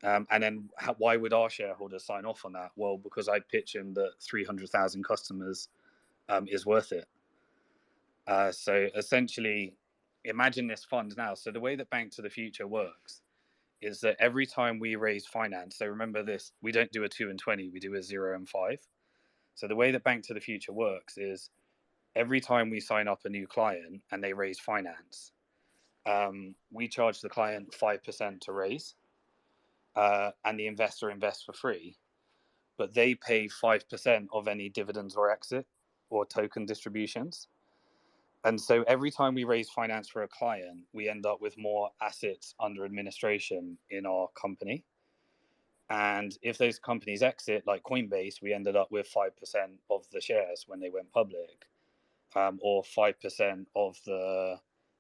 And then why would our shareholders sign off on that? Well, because I pitch them that 300,000 customers is worth it. So essentially, imagine this fund now. So the way that Bank to the Future works is that every time we raise finance, so remember this, we don't do a 2 and 20, we do a 0 and 5. So the way that Bank to the Future works is every time we sign up a new client and they raise finance, we charge the client 5% to raise, and the investor invests for free, but they pay 5% of any dividends or exit or token distributions. And so every time we raise finance for a client, we end up with more assets under administration in our company. And if those companies exit, like Coinbase, we ended up with 5% of the shares when they went public, or 5% of the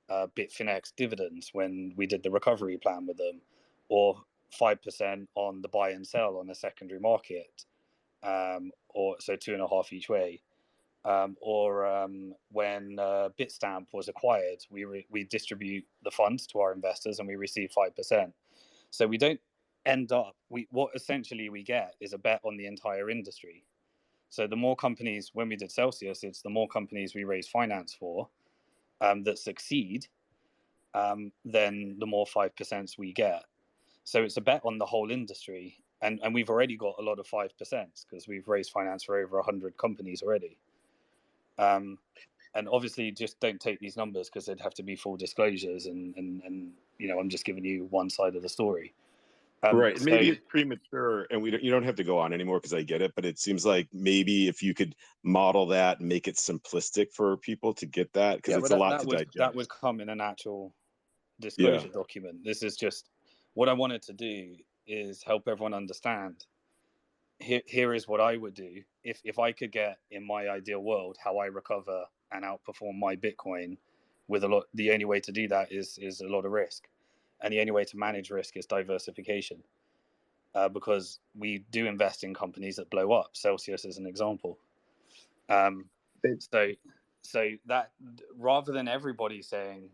Bitfinex dividends when we did the recovery plan with them, or 5% on the buy and sell on the secondary market, or so 2.5 each way. Or when Bitstamp was acquired, we distribute the funds to our investors and we receive 5%. So we don't end up, what essentially we get is a bet on the entire industry. So the more companies, when we did Celsius, it's the more companies we raise finance for that succeed, then the more 5% we get. So it's a bet on the whole industry. And we've already got a lot of 5% because we've raised finance for over 100 companies already. And obviously just don't take these numbers because they'd have to be full disclosures, and you know, I'm just giving you one side of the story. Right. So Maybe it's premature and you don't have to go on anymore because I get it, but it seems like maybe if you could model that and make it simplistic for people to get that, because yeah, it's but a lot to that digest. would come in an actual Yeah. disclosure document. This is just what I wanted to do is help everyone understand. Here is what I would do if I could get in my ideal world how I recover and outperform my Bitcoin with a lot. The only way to do that is a lot of risk, and the only way to manage risk is diversification. Because we do invest in companies that blow up. Celsius is an example. So that rather than everybody saying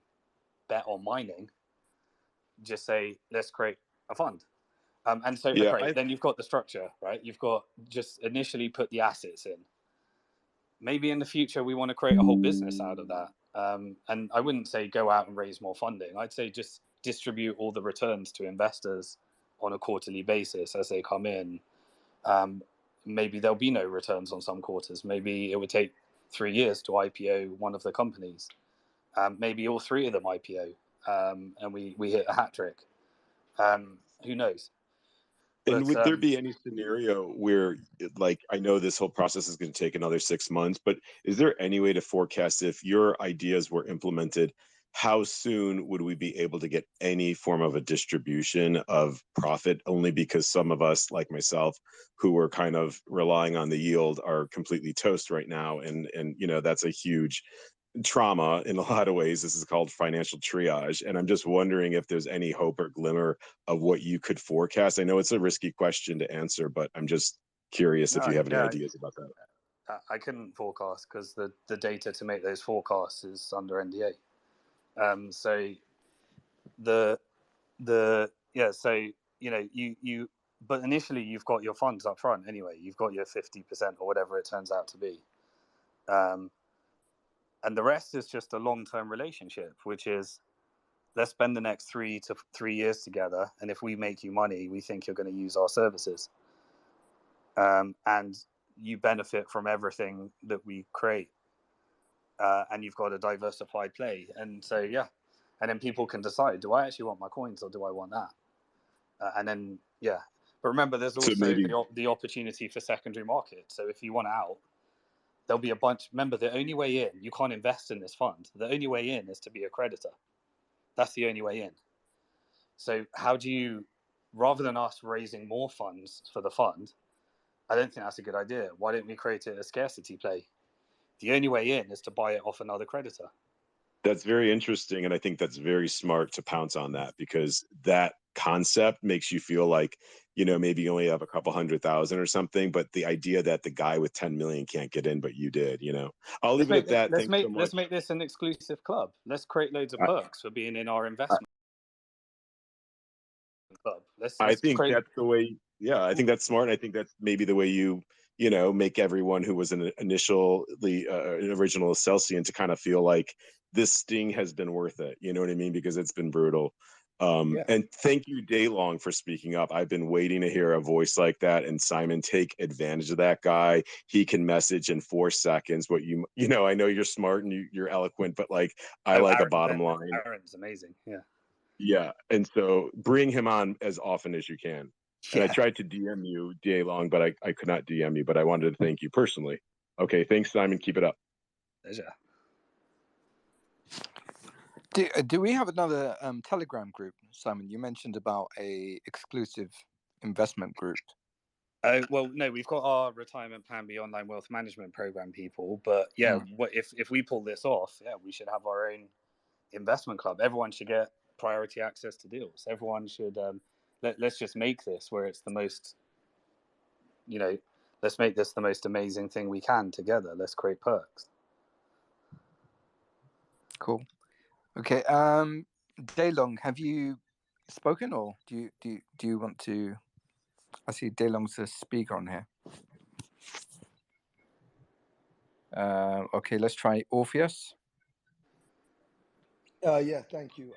bet on mining, just say let's create a fund. And so then you've got the structure, right? You've got just initially put the assets in. Maybe in the future we want to create a whole business out of that. And I wouldn't say go out and raise more funding. I'd say just distribute all the returns to investors on a quarterly basis as they come in. Maybe there'll be no returns on some quarters. Maybe it would take 3 years to IPO one of the companies. Maybe all three of them IPO, and we hit a hat trick. Who knows? And would there be any scenario where, like, I know this whole process is going to take another 6 months, but is there any way to forecast if your ideas were implemented, how soon would we be able to get any form of a distribution of profit? Only because some of us, like myself, who are kind of relying on the yield, are completely toast right now, and that's a huge trauma in a lot of ways. This is called financial triage, and I'm just wondering if there's any hope or glimmer of what you could forecast. I know it's a risky question to answer, but I'm just curious if you have any ideas about that. I couldn't forecast because the data to make those forecasts is under NDA. So but initially you've got your funds up front anyway. You've got your 50% or whatever it turns out to be. And the rest is just a long-term relationship, which is let's spend the next 3 years together. And if we make you money, we think you're going to use our services. And you benefit from everything that we create. And you've got a diversified play. And so, and then people can decide, do I actually want my coins or do I want that? And then, but remember, there's also the opportunity for secondary market. So if you want out, there'll be a bunch. Remember, the only way in, you can't invest in this fund. The only way in is to be a creditor. That's the only way in. So how do you, rather than us raising more funds for the fund, I don't think that's a good idea. Why don't we create a scarcity play? The only way in is to buy it off another creditor. That's very interesting, and I think that's very smart to pounce on that, because that concept makes you feel like, maybe you only have a couple 100,000 or something, but the idea that the guy with 10 million can't get in, but you did, I'll leave it at that. Thanks so much. Let's make this an exclusive club. Let's create loads of perks for being in our investment club. I think that's the way. Yeah, I think that's smart. I think that's maybe the way you make everyone who was an original Celsian to kind of feel like this sting has been worth it. You know what I mean? Because it's been brutal. And thank you, Daylong, for speaking up. I've been waiting to hear a voice like that. And Simon, take advantage of that guy. He can message in 4 seconds what I know you're smart and you're eloquent, but I like a bottom line. Aaron's amazing. Yeah. Yeah. And so bring him on as often as you can. And I tried to DM you, Daylong, but I could not DM you, but I wanted to thank you personally. Okay. Thanks, Simon. Keep it up. Pleasure. Do we have another Telegram group, Simon? You mentioned about a exclusive investment group. Well, no, we've got our retirement plan, the online wealth management program people. But if we pull this off, we should have our own investment club. Everyone should get priority access to deals. Everyone should. Let's just make this where it's the most. Let's make this the most amazing thing we can together. Let's create perks. Cool. Okay. Daylong, have you spoken, or do you want to? I see Daylong's a speaker on here. Okay, let's try Orpheus. Yeah, thank you.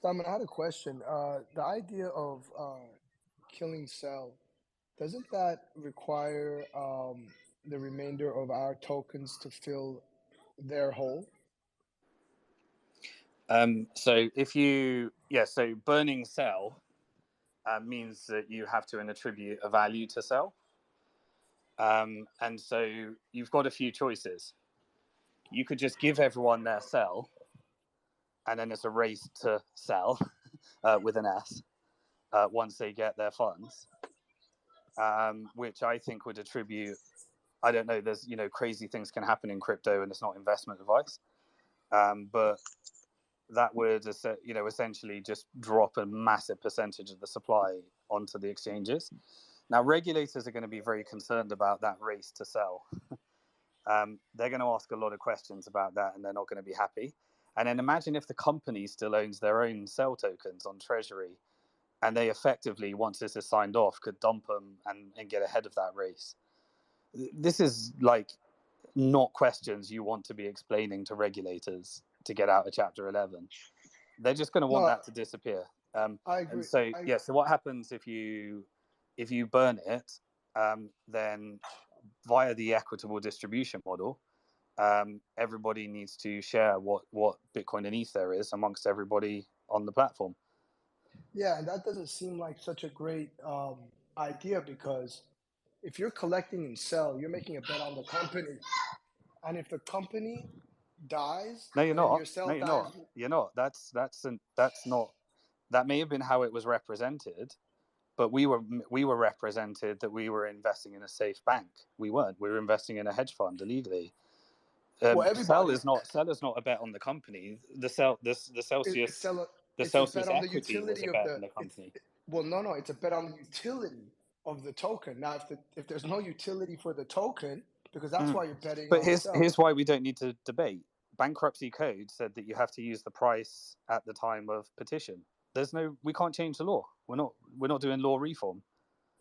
Simon, I had a question. The idea of killing Cell, doesn't that require the remainder of our tokens to fill their hole? So burning Cell means that you have to attribute a value to sell. And so you've got a few choices. You could just give everyone their sell, and then it's a race to sell with an S once they get their funds, which I think would attribute, I don't know, there's, crazy things can happen in crypto and it's not investment advice. But that would, essentially just drop a massive percentage of the supply onto the exchanges. Now, regulators are going to be very concerned about that race to sell. They're going to ask a lot of questions about that, and they're not going to be happy. And then imagine if the company still owns their own sell tokens on Treasury, and they effectively, once this is signed off, could dump them and get ahead of that race. This is like not questions you want to be explaining to regulators to get out of Chapter 11. They're just going to want that to disappear. I agree. And so, so what happens if you burn it, then via the equitable distribution model, everybody needs to share what Bitcoin and ETH there is amongst everybody on the platform. Yeah, and that doesn't seem like such a great idea, because if you're collecting and sell, you're making a bet on the company. And if the company dies, No, you're not. your sell No, you're dies. not. You're not. That's not. That may have been how it was represented, but we were represented that we were investing in a safe bank. We weren't. We were investing in a hedge fund illegally. Sell is not a bet on the company. The Celsius bet equity was a bet on the company. No, it's a bet on the utility of the token. Now, if there's no utility for the token, because that's why you're betting but on here's why we don't need to debate. Bankruptcy code said that you have to use the price at the time of petition. We can't change the law. We're not doing law reform.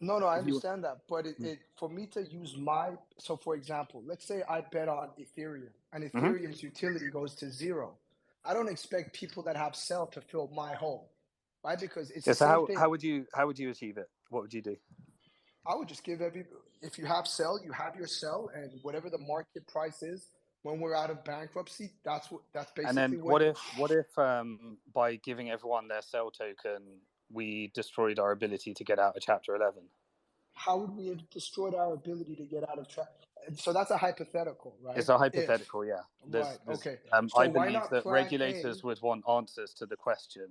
No, I understand that, but for me to use so for example, let's say I bet on Ethereum, and Ethereum's utility goes to 0. I don't expect people that have sell to fill my hole, right? Because it's the same thing. How would you achieve it? What would you do? I would just give if you have sell, you have your sell, and whatever the market price is when we're out of bankruptcy, that's basically. And then what if by giving everyone their sell token, we destroyed our ability to get out of Chapter 11? How would we have destroyed our ability to get out of So that's a hypothetical, right? It's a hypothetical, yeah. Right. Okay. I believe that regulators would want answers to the question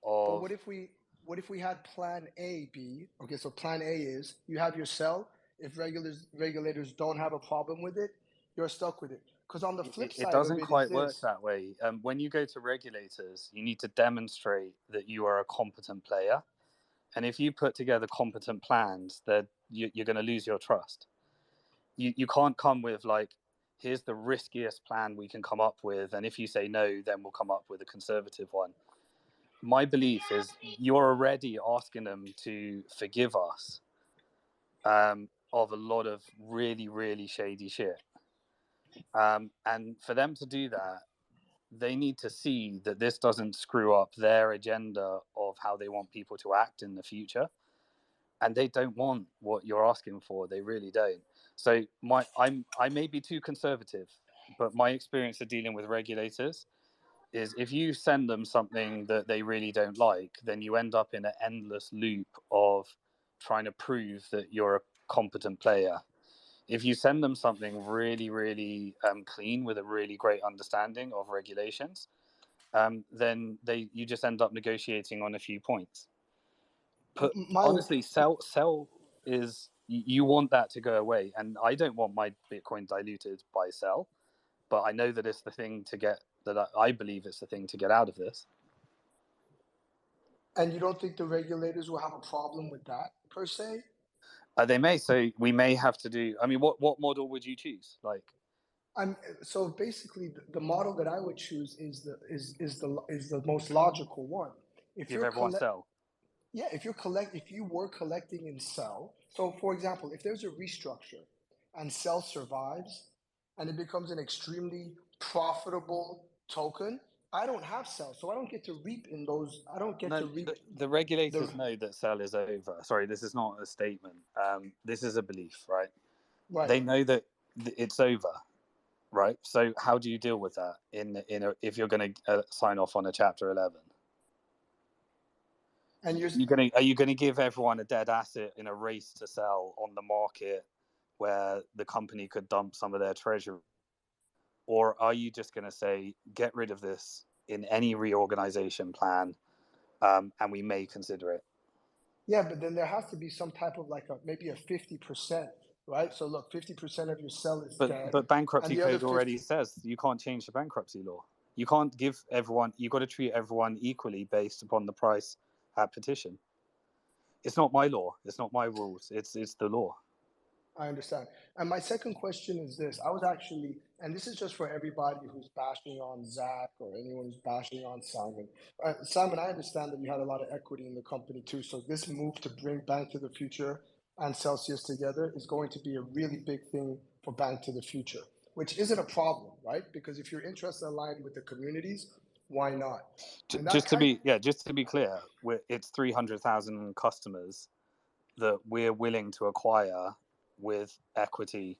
of. But what if we had Plan A, B? Okay, so Plan A is you have your sell. If regulators don't have a problem with it, you're stuck with it. Because on the flip side, it doesn't quite work that way. When you go to regulators, you need to demonstrate that you are a competent player. And if you put together competent plans, that you're going to lose your trust. You can't come with like, here's the riskiest plan we can come up with, and if you say no, then we'll come up with a conservative one. My belief is you're already asking them to forgive us of a lot of really, really shady shit. And for them to do that, they need to see that this doesn't screw up their agenda of how they want people to act in the future. And they don't want what you're asking for. They really don't. So I may be too conservative, but my experience of dealing with regulators is if you send them something that they really don't like, then you end up in an endless loop of trying to prove that you're a competent player. If you send them something really, really clean with a really great understanding of regulations, then you just end up negotiating on a few points. Honestly, sell is, you want that to go away, and I don't want my Bitcoin diluted by sell, but I know that it's the thing to get, that I believe it's the thing to get out of this. And you don't think the regulators will have a problem with that per se? They may. So we may have to do. I mean, what model would you choose? Like, so basically, the model that I would choose is the most logical one. If give everyone sell. Yeah, if you were collecting in sell. So, for example, if there's a restructure and sell survives, and it becomes an extremely profitable token, I don't have sell, so I don't get to reap in those. I don't get to reap. The regulators know that sell is over. Sorry, this is not a statement. This is a belief, right? Right. They know that it's over, right? So how do you deal with that if you're going to sign off on a Chapter 11? And are you gonna give everyone a dead asset in a race to sell on the market where the company could dump some of their treasury? Or are you just going to say, get rid of this in any reorganization plan, and we may consider it? Yeah, but then there has to be some type of like maybe a 50%, right? So look, 50% of your sell is dead. But bankruptcy and the other code already says you can't change the bankruptcy law. You can't give everyone, you've got to treat everyone equally based upon the price at petition. It's not my law. It's not my rules. It's the law. I understand. And my second question is this. I was actually, and this is just for everybody who's bashing on Zach or anyone who's bashing on Simon. Simon, I understand that you had a lot of equity in the company too. So this move to bring Bank to the Future and Celsius together is going to be a really big thing for Bank to the Future, which isn't a problem, right? Because if your interests are aligned with the communities, why not? Just to be clear, it's 300,000 customers that we're willing to acquire with equity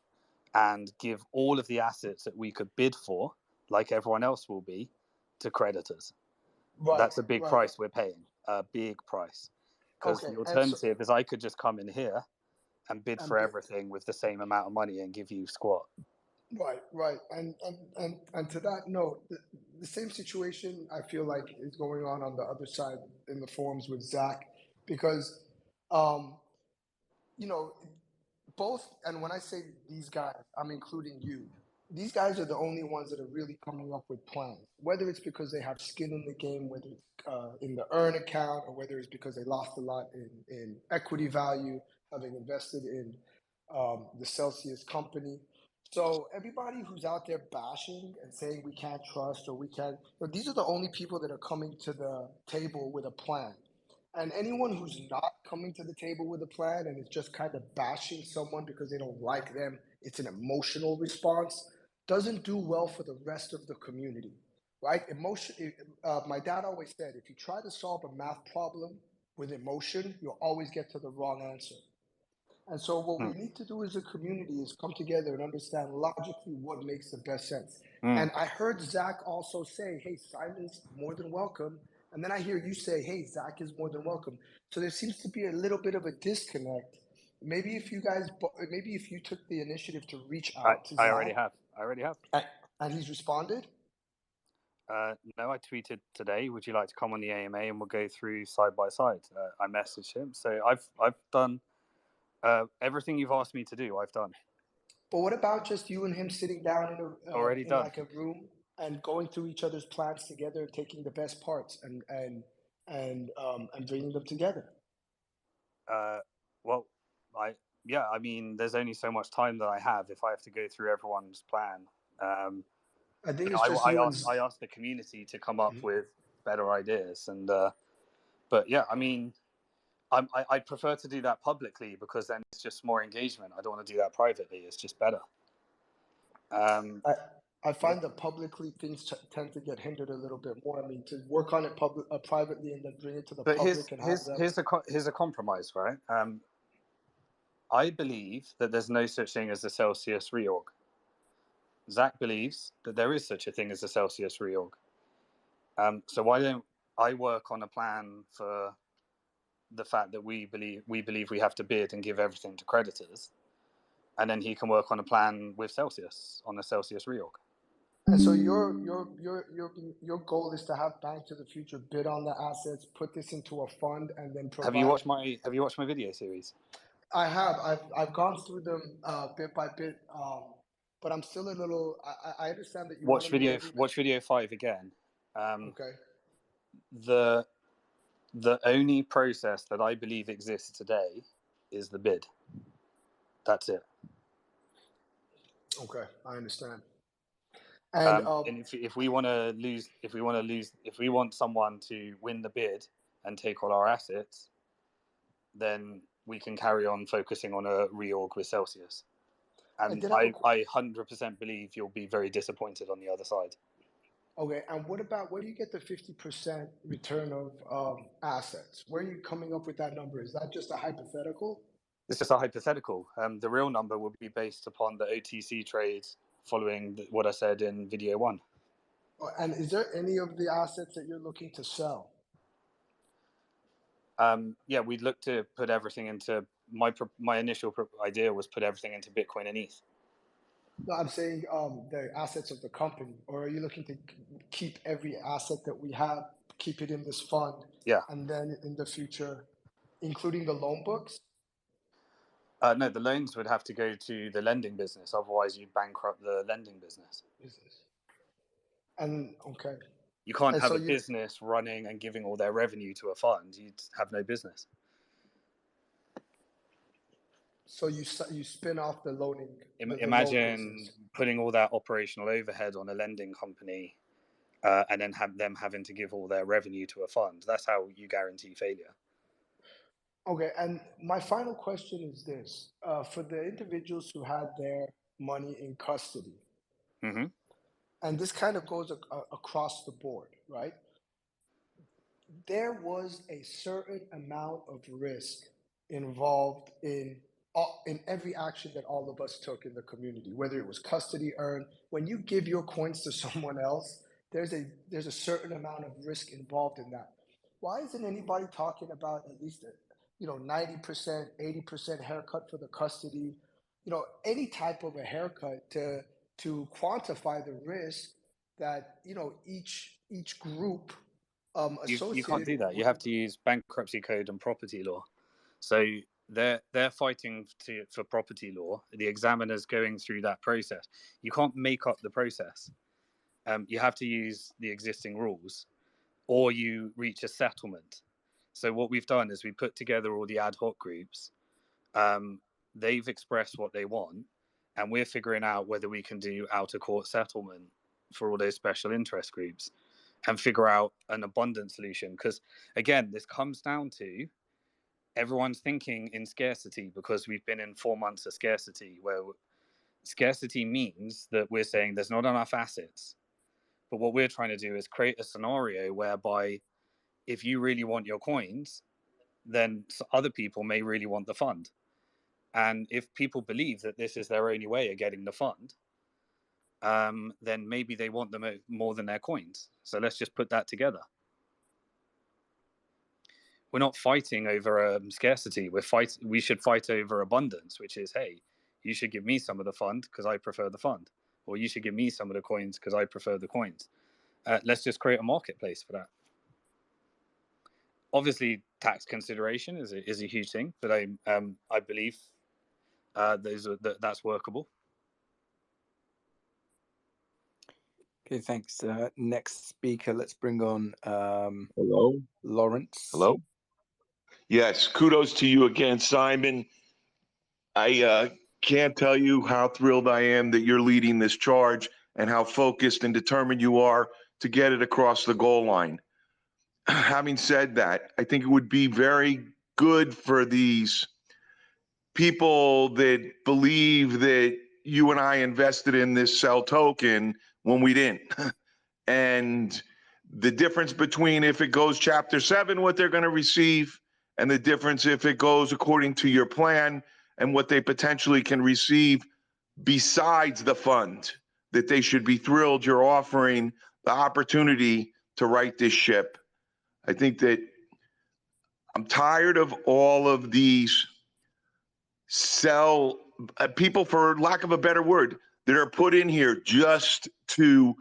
and give all of the assets that we could bid for, like everyone else will be, to creditors. Right, that's a big price we're paying, a big price. Because the alternative is I could just come in here and bid for everything with the same amount of money and give you squat. Right. And to that note, the same situation I feel like is going on the other side in the forums with Zach, because, you know, both, and when I say these guys, I'm including you. These guys are the only ones that are really coming up with plans, whether it's because they have skin in the game, whether it's in the earn account, or whether it's because they lost a lot in equity value, having invested in the Celsius company. So everybody who's out there bashing and saying we can't trust or we can't, these are the only people that are coming to the table with a plan. And anyone who's not coming to the table with a plan and is just kind of bashing someone because they don't like them, it's an emotional response, doesn't do well for the rest of the community, right? My dad always said, if you try to solve a math problem with emotion, you'll always get to the wrong answer. And so what we need to do as a community is come together and understand logically what makes the best sense. And I heard Zach also say, hey, Simon's more than welcome. And then I hear you say, hey, Zach is more than welcome. So there seems to be a little bit of a disconnect. Maybe if you took the initiative to reach out to Zach. I already have. And he's responded? No, I tweeted today, would you like to come on the AMA and we'll go through side by side. I messaged him. So I've done everything you've asked me to do, I've done. But what about just you and him sitting down in like a room and going through each other's plans together and taking the best parts and bringing them together? Well, I mean, there's only so much time that I have if I have to go through everyone's plan. I think it's just I asked the community to come up with better ideas, and but yeah, I mean, I prefer to do that publicly because then it's just more engagement. I don't want to do that privately; it's just better. I find that publicly things tend to get hindered a little bit more. I mean, to work on it privately and then bring it to the public and have them. Here's a compromise, right? I believe that there's no such thing as a Celsius reorg. Zach believes that there is such a thing as a Celsius reorg. So why don't I work on a plan for the fact that we believe we have to bid and give everything to creditors, and then he can work on a plan with Celsius on the Celsius reorg. And so your goal is to have Bank to the Future bid on the assets, put this into a fund, and then provide. Have you watched my video series? I have. I've gone through them bit by bit, but I'm still a little. I understand that you watch video 5 again. Okay. The only process that I believe exists today is the bid. That's it. Okay, I understand. And if we want someone to win the bid and take all our assets, then we can carry on focusing on a reorg with Celsius. And I 100% believe you'll be very disappointed on the other side. Okay, and where do you get the 50% return of assets? Where are you coming up with that number? Is that just a hypothetical? It's just a hypothetical. The real number will be based upon the OTC trades following what I said in video 1. And is there any of the assets that you're looking to sell? Yeah, we'd look to put everything into my initial idea was put everything into Bitcoin and ETH. No, I'm saying the assets of the company, or are you looking to keep every asset that we have, keep it in this fund, Yeah. and then in the future, including the loan books? No, the loans would have to go to the lending business. Otherwise, you bankrupt the lending business. And okay. You can't And have so a business running and giving all their revenue to a fund. You'd have no business. So you spin off the loaning. Imagine putting all that operational overhead on a lending company, and then have them having to give all their revenue to a fund. That's how you guarantee failure. Okay, and my final question is this: for the individuals who had their money in custody, Mm-hmm. and this kind of goes across the board, right? There was a certain amount of risk involved in every action that all of us took in the community, whether it was custody earned. When you give your coins to someone else, there's a certain amount of risk involved in that. Why isn't anybody talking about at least 90%, 80% haircut for the custody? Any type of a haircut to quantify the risk that each group You can't do that. You have to use bankruptcy code and property law. So they're fighting for property law. The examiner's going through that process. You can't make up the process. You have to use the existing rules, or you reach a settlement. So what we've done is we put together all the ad hoc groups. They've expressed what they want, and we're figuring out whether we can do out of court settlement for all those special interest groups and figure out an abundant solution. Because again, this comes down to everyone's thinking in scarcity, because we've been in 4 months of scarcity, where scarcity means that we're saying there's not enough assets. But what we're trying to do is create a scenario whereby if you really want your coins, then other people may really want the fund. And if people believe that this is their only way of getting the fund, then maybe they want them more than their coins. So let's just put that together. We're not fighting over scarcity. We should fight over abundance, which is, hey, you should give me some of the fund because I prefer the fund, or you should give me some of the coins because I prefer the coins. Let's just create a marketplace for that. Obviously, tax consideration is a huge thing, but I believe that's workable. Okay, thanks. Next speaker, let's bring on Hello, Lawrence. Hello. Yes, kudos to you again, Simon. I can't tell you how thrilled I am that you're leading this charge and how focused and determined you are to get it across the goal line. Having said that, I think it would be very good for these people that believe that you and I invested in this cell token when we didn't. And the difference between if it goes chapter 7, what they're going to receive, and the difference if it goes according to your plan and what they potentially can receive besides the fund, that they should be thrilled you're offering the opportunity to right this ship. I think that I'm tired of all of these people, for lack of a better word, that are put in here just to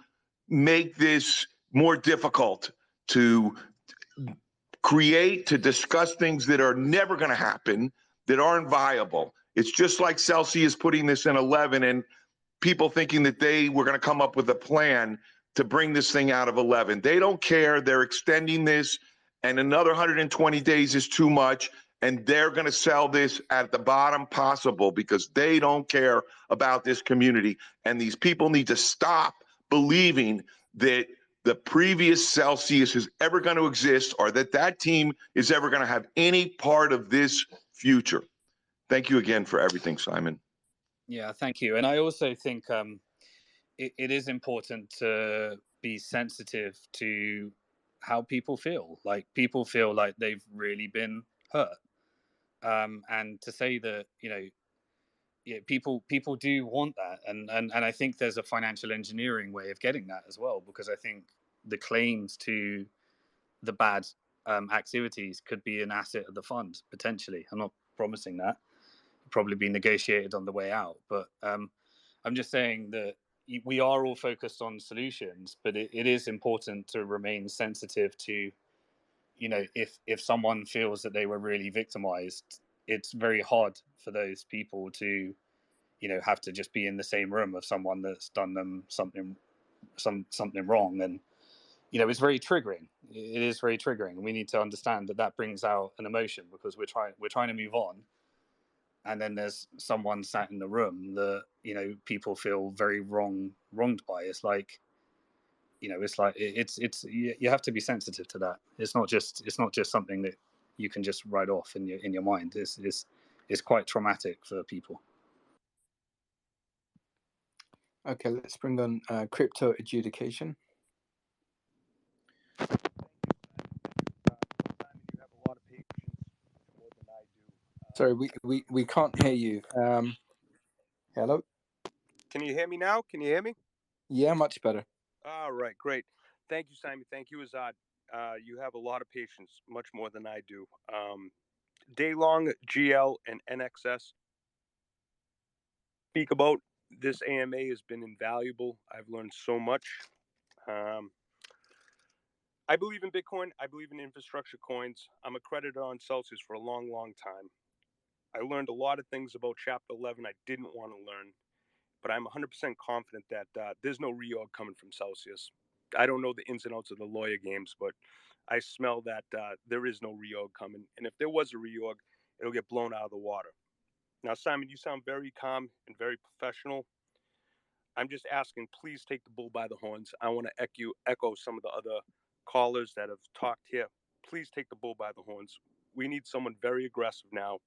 make this more difficult, to discuss things that are never going to happen, that aren't viable. It's just like Celsius putting this in 11 and people thinking that they were going to come up with a plan to bring this thing out of 11. They don't care. They're extending this, and another 120 days is too much, and they're going to sell this at the bottom possible because they don't care about this community. And these people need to stop believing that the previous Celsius is ever going to exist, or that team is ever going to have any part of this future. Thank you again for everything, Simon. Yeah, thank you. And I also think it is important to be sensitive to how people feel. Like, people feel like they've really been hurt. And to say that, people do want that. And I think there's a financial engineering way of getting that as well, because I think the claims to the bad activities could be an asset of the fund potentially. I'm not promising that. It'll probably be negotiated on the way out, but I'm just saying that we are all focused on solutions, but it is important to remain sensitive to, you know, if someone feels that they were really victimized, it's very hard for those people to, you know, have to just be in the same room of someone that's done them something wrong. And, you know, it's very triggering. It is very triggering. We need to understand that brings out an emotion, because we're trying to move on, and then there's someone sat in the room that, you know, people feel very wronged by. It's like, you know, it's like it's you have to be sensitive to that. It's not just something that you can just write off in your mind. It's quite traumatic for people. Okay, let's bring on crypto adjudication. Sorry, we can't hear you. Hello? Can you hear me now? Can you hear me? Yeah, much better. All right, great. Thank you, Simon. Thank you, Azad. You have a lot of patience, much more than I do. Daylong, GL, and NXS speak about this AMA has been invaluable. I've learned so much. I believe in Bitcoin. I believe in infrastructure coins. I'm a creditor on Celsius for a long, long time. I learned a lot of things about Chapter 11 I didn't want to learn, but I'm 100% confident that there's no reorg coming from Celsius. I don't know the ins and outs of the lawyer games, but I smell that there is no reorg coming. And if there was a reorg, it'll get blown out of the water. Now, Simon, you sound very calm and very professional. I'm just asking, please take the bull by the horns. I want to echo some of the other callers that have talked here. Please take the bull by the horns. We need someone very aggressive now,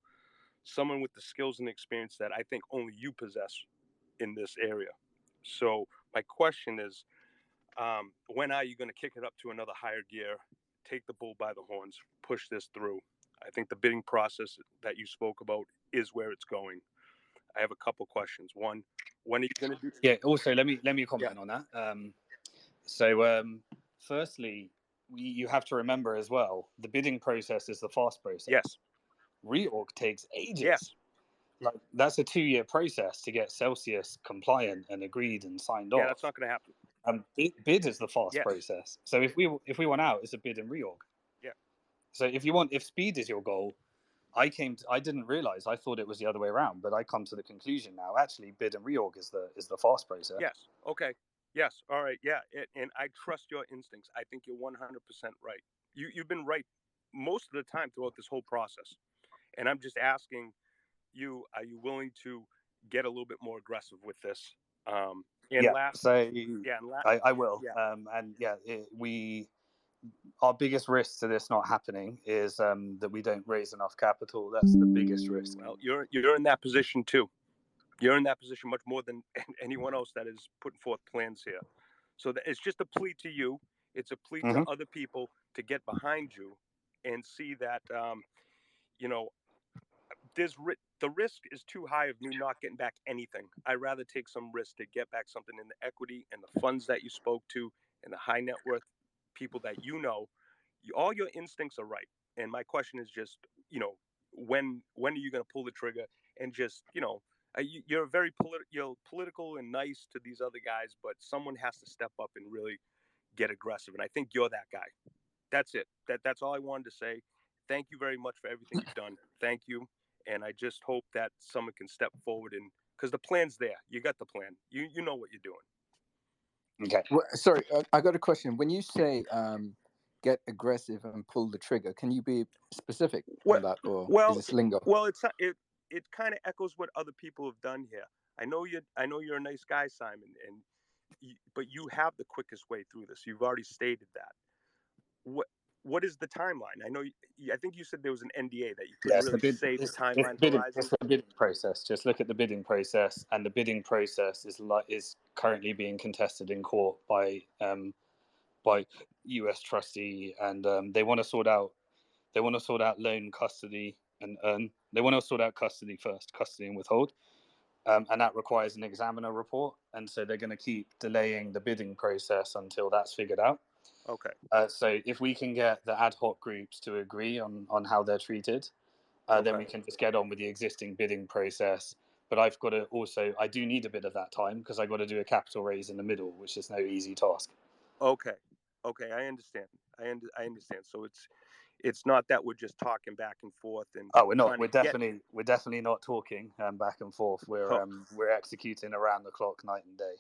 someone with the skills and experience that I think only you possess in this area. So my question is, when are you going to kick it up to another higher gear, take the bull by the horns, push this through? I think the bidding process that you spoke about is where it's going. I have a couple questions. One, when are you going to do? Yeah. Also, let me comment on that. Firstly, you have to remember as well, the bidding process is the fast process. Yes. Reorg takes ages. Yes. Like, that's a 2-year process to get Celsius compliant and agreed and signed off. Yeah, that's not going to happen. Bid is the fast process. So if we want out, it's a bid and reorg. Yeah. So if speed is your goal, I didn't realize. I thought it was the other way around, but I come to the conclusion now. Actually, bid and reorg is the fast process. Yes. Okay. Yes. All right. Yeah. And I trust your instincts. I think you're 100% right. You've been right most of the time throughout this whole process. And I'm just asking you, are you willing to get a little bit more aggressive with this? I will. Yeah. Our biggest risk to this not happening is that we don't raise enough capital. That's the biggest risk. Well, you're in that position too. You're in that position much more than anyone else that is putting forth plans here. So it's just a plea to you. It's a plea to other people to get behind you and see that, the risk is too high of me not getting back anything. I'd rather take some risk to get back something in the equity and the funds that you spoke to and the high net worth people that you know. All your instincts are right. And my question is just, when are you going to pull the trigger and just, you're very political and nice to these other guys, but someone has to step up and really get aggressive. And I think you're that guy. That's it. That's all I wanted to say. Thank you very much for everything you've done. Thank you. And I just hope that someone can step forward, and because the plan's there. You got the plan. You know what you're doing. Okay. Well, sorry, I got a question. When you say get aggressive and pull the trigger, can you be specific on that, or is this lingo? Well, it kind of echoes what other people have done here. I know you're a nice guy, Simon, but you have the quickest way through this. You've already stated that. What is the timeline? I think you said there was an NDA that you couldn't really say the timeline horizon. It's the bidding process. Just look at the bidding process, and the bidding process is currently being contested in court by U.S. trustee, and they want to sort out loan, custody, and earn. They want to sort out custody first, custody and withhold, and that requires an examiner report, and so they're going to keep delaying the bidding process until that's figured out. Okay. So if we can get the ad hoc groups to agree on how they're treated, then we can just get on with the existing bidding process. But I've got to also, I do need a bit of that time because I've got to do a capital raise in the middle, which is no easy task. Okay. I understand. I understand. So it's not that we're just talking back and forth and Oh, we're not. trying We're definitely not talking back and forth. We're executing around the clock, night and day.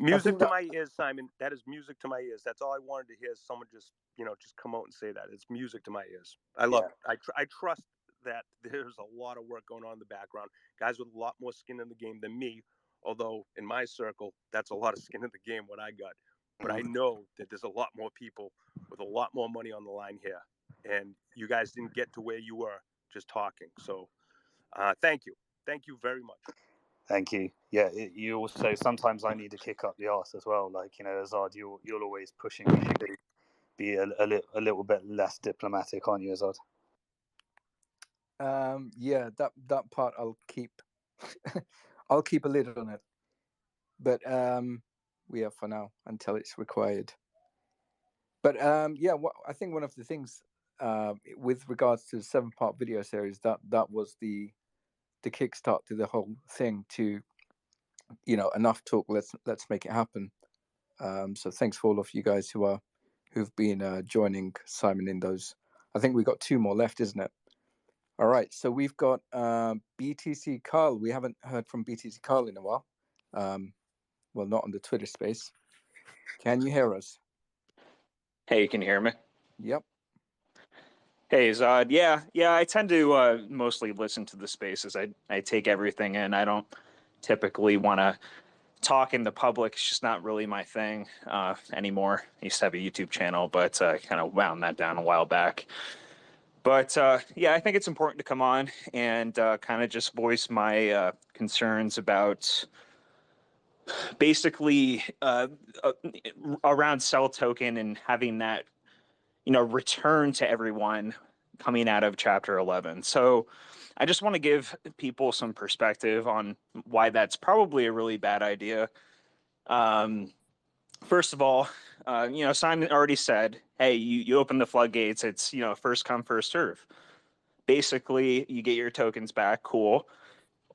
Music to my ears, Simon. That is music to my ears. That's all I wanted to hear. Is someone just come out and say that. It's music to my ears. I love it. I trust that there's a lot of work going on in the background. Guys with a lot more skin in the game than me. Although in my circle, that's a lot of skin in the game what I got. But I know that there's a lot more people with a lot more money on the line here, and you guys didn't get to where you were just talking. So, thank you very much. Thank you. Yeah, you also sometimes I need to kick up the arse as well. Like Azad, you're always pushing me to be a little bit less diplomatic, aren't you, Azad? Yeah, that part I'll keep. I'll keep a lid on it, but we have for now until it's required. But yeah, I think one of the things with regards to the 7-part video series that was the kickstart to the whole thing. To enough talk. Let's make it happen. So thanks for all of you guys who've been joining Simon in those. I think we've got 2 more left, isn't it? All right. So we've got BTC Carl. We haven't heard from BTC Carl in a while. Well, not on the Twitter space. Can you hear us? Hey, you can hear me? Yep. Hey, Zod. Yeah, I tend to mostly listen to the spaces. I take everything in. I don't typically want to talk in the public. It's just not really my thing anymore. I used to have a YouTube channel, but I kind of wound that down a while back. But yeah, I think it's important to come on and kind of just voice my concerns about basically around Cell Token and having that return to everyone coming out of Chapter 11. So I just want to give people some perspective on why that's probably a really bad idea. First of all, Simon already said, hey, you open the floodgates, it's, first come, first serve. Basically, you get your tokens back, cool.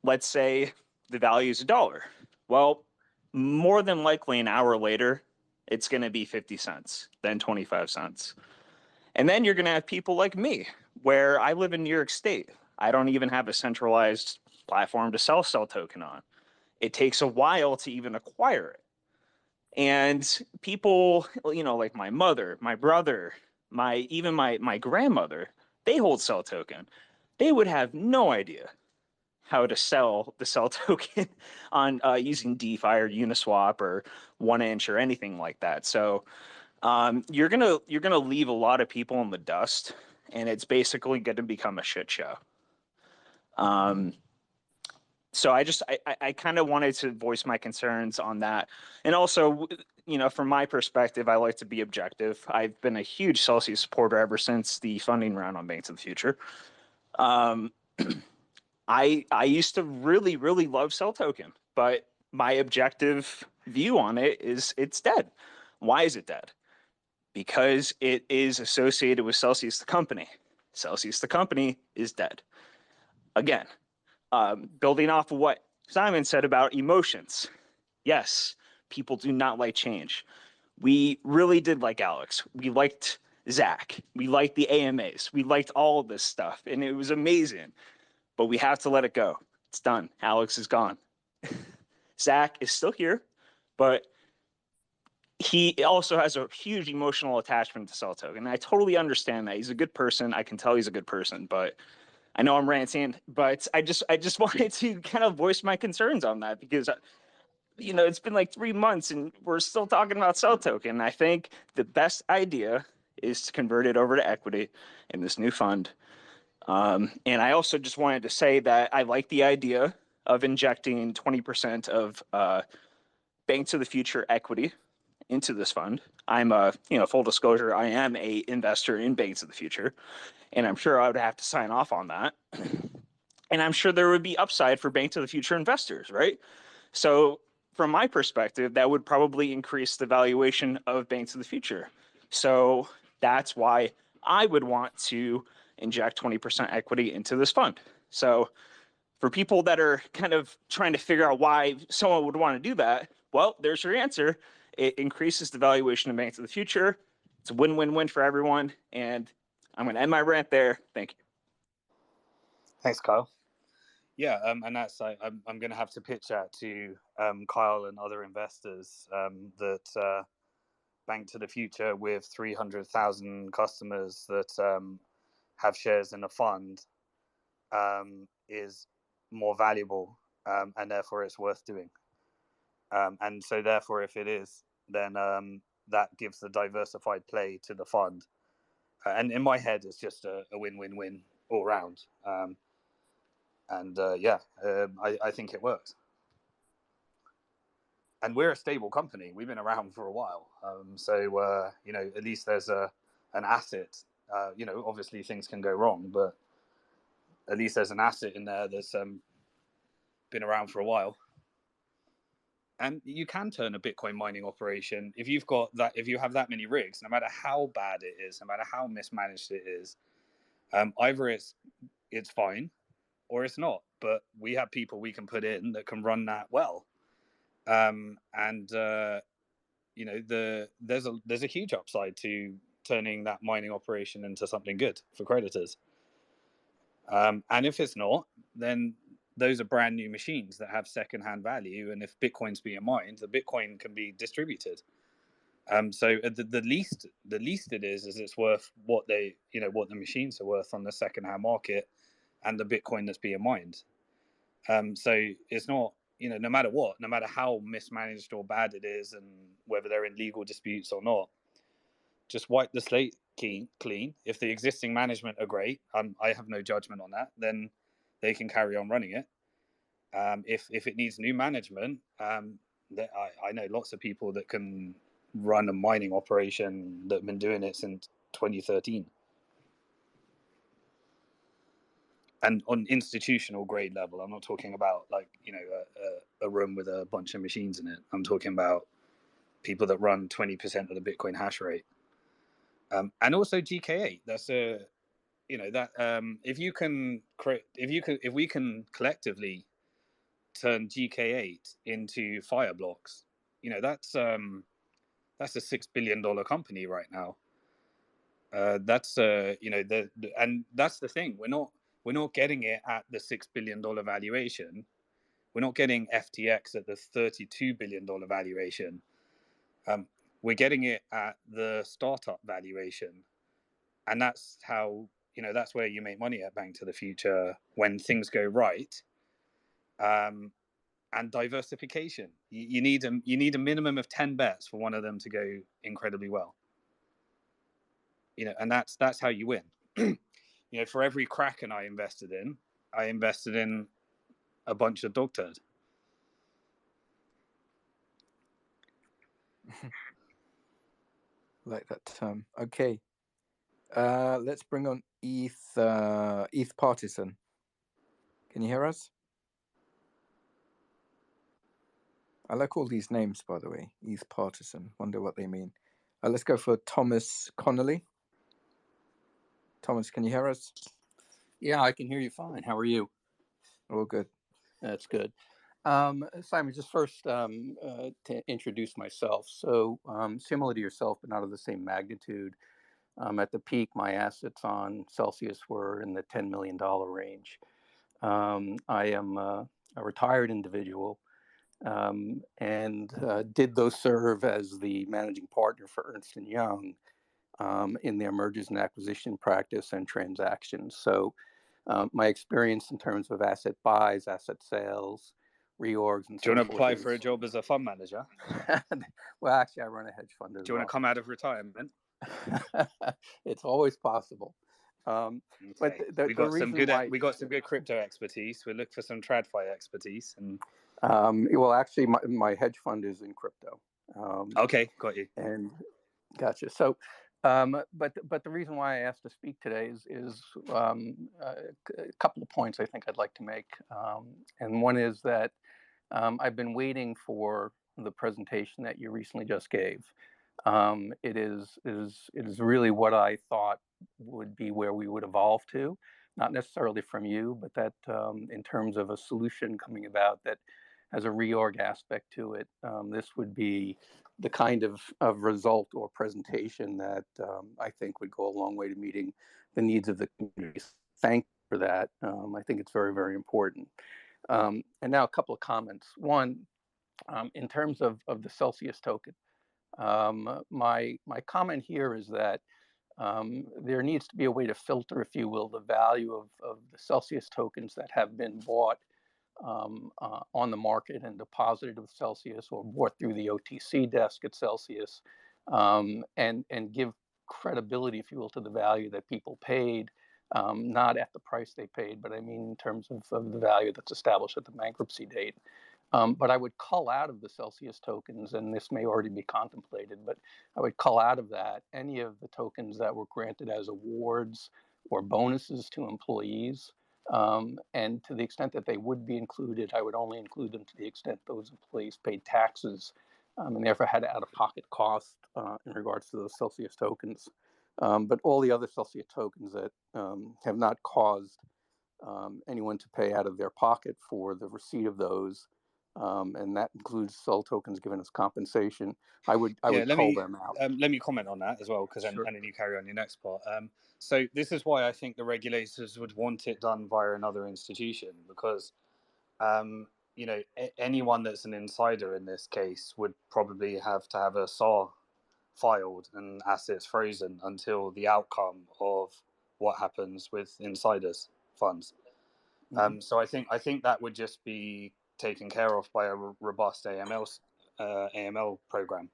Let's say the value is $1. Well, more than likely an hour later, it's going to be 50 cents, then 25 cents. And then you're going to have people like me, where I live in New York State. I don't even have a centralized platform to sell Cell Token on. It takes a while to even acquire it. And people, like my mother, my brother, even my grandmother, they hold Cell Token. They would have no idea how to sell the Cell Token on using DeFi or Uniswap or 1inch or anything like that. So you're gonna leave a lot of people in the dust, and it's basically going to become a shit show. So I kind of wanted to voice my concerns on that, and also, from my perspective, I like to be objective. I've been a huge Celsius supporter ever since the funding round on Banks of the Future. I used to really, really love Cell Token, but my objective view on it is it's dead. Why is it dead? Because it is associated with Celsius the company. Celsius the company is dead. Again, building off of what Simon said about emotions. Yes, people do not like change. We really did like Alex. We liked Zach. We liked the AMAs. We liked all of this stuff, and it was amazing. But we have to let it go. It's done. Alex is gone. Zach is still here, but he also has a huge emotional attachment to Cell Token. And I totally understand that. He's a good person. I can tell he's a good person, but I know I'm ranting, but I just wanted to kind of voice my concerns on that because, it's been like 3 months and we're still talking about Cell Token. I think the best idea is to convert it over to equity in this new fund. And I also just wanted to say that I like the idea of injecting 20% of Banks of the Future equity into this fund. I'm full disclosure, I am a investor in Banks of the Future, and I'm sure I would have to sign off on that. And I'm sure there would be upside for Banks of the Future investors, right? So from my perspective, that would probably increase the valuation of Banks of the Future. So that's why I would want to inject 20% equity into this fund. So for people that are kind of trying to figure out why someone would want to do that, well, there's your answer. It increases the valuation of banks of the future. It's a win-win-win for everyone. And I'm going to end my rant there. Thank you. Thanks, Kyle. Yeah, and that's I'm going to have to pitch that to Kyle and other investors that Bank to the Future with 300,000 customers that have shares in a fund is more valuable, and therefore it's worth doing. And so therefore, if it is, then that gives the diversified play to the fund. And in my head, it's just a win-win-win all round. I think it works. And we're a stable company. We've been around for a while. At least there's an asset. Obviously things can go wrong, but at least there's an asset in there that's been around for a while. And you can turn a Bitcoin mining operation if you have that many rigs, no matter how bad it is, no matter how mismanaged it is. Either it's fine or it's not. But we have people we can put in that can run that well. There's a huge upside to turning that mining operation into something good for creditors. And if it's not, then those are brand new machines that have secondhand value. And if Bitcoin's being mined, the Bitcoin can be distributed. So the least it is it's worth what the machines are worth on the secondhand market and the Bitcoin that's being mined. So it's not, no matter what, no matter how mismanaged or bad it is, and whether they're in legal disputes or not, just wipe the slate clean. If the existing management are great, I have no judgment on that, then they can carry on running it. If it needs new management, I know lots of people that can run a mining operation that have been doing it since 2013. And on institutional grade level, I'm not talking about a room with a bunch of machines in it. I'm talking about people that run 20% of the Bitcoin hash rate. And also GK8. That's if we can collectively turn GK8 into Fireblocks, that's a $6 billion company right now. And that's the thing. We're not getting it at the $6 billion valuation. We're not getting FTX at the $32 billion valuation. We're getting it at the startup valuation. And that's how, that's where you make money at Bank to the Future when things go right. And diversification. You need a minimum of 10 bets for one of them to go incredibly well. And that's how you win. For every Kraken I invested in a bunch of dog turd. Like that term. Okay. Let's bring on ETH Partisan. Can you hear us? I like all these names, by the way. ETH Partisan. Wonder what they mean. Let's go for Thomas Connolly. Thomas, can you hear us? Yeah, I can hear you fine. How are you? All good. That's good. Simon, just first to introduce myself. So similar to yourself, but not of the same magnitude. At the peak, my assets on Celsius were in the $10 million range. I am a retired individual and did those serve as the managing partner for Ernst & Young in their mergers and acquisition practice and transactions. So my experience in terms of asset buys, asset sales, reorgs, and do you want to apply for a job as a fund manager? Well, actually, I run a hedge fund as well. Do you want to come out of retirement? It's always possible. Okay. But we got some good crypto expertise. We look for some TradFi expertise. And well, actually, my hedge fund is in crypto. Okay, got you. And gotcha. So, but the reason why I asked to speak today is a couple of points I think I'd like to make. And one is that I've been waiting for the presentation that you recently just gave. it is really what I thought would be where we would evolve to, not necessarily from you, but that in terms of a solution coming about that has a reorg aspect to it, this would be the kind of result or presentation that I think would go a long way to meeting the needs of the community. Thank you for that. I think it's very, very important. And now a couple of comments. One, in terms of the Celsius token, my comment here is that there needs to be a way to filter, if you will, the value of the Celsius tokens that have been bought on the market and deposited with Celsius or bought through the OTC desk at Celsius, and give credibility, if you will, to the value that people paid, not at the price they paid, but I mean in terms of the value that's established at the bankruptcy date. But I would cull out of the Celsius tokens, and this may already be contemplated, but I would cull out of that any of the tokens that were granted as awards or bonuses to employees. And to the extent that they would be included, I would only include them to the extent those employees paid taxes and therefore had out-of-pocket cost in regards to those Celsius tokens. But all the other Celsius tokens that have not caused anyone to pay out of their pocket for the receipt of those, and that includes Cell tokens given as compensation, I would cull them out. Let me comment on that as well, because Sure. and then you carry on your next part. So this is why I think the regulators would want it done via another institution, because anyone that's an insider in this case would probably have to have a SAR filed and assets frozen until the outcome of what happens with insiders funds. So I think that would just be taken care of by a robust AML program.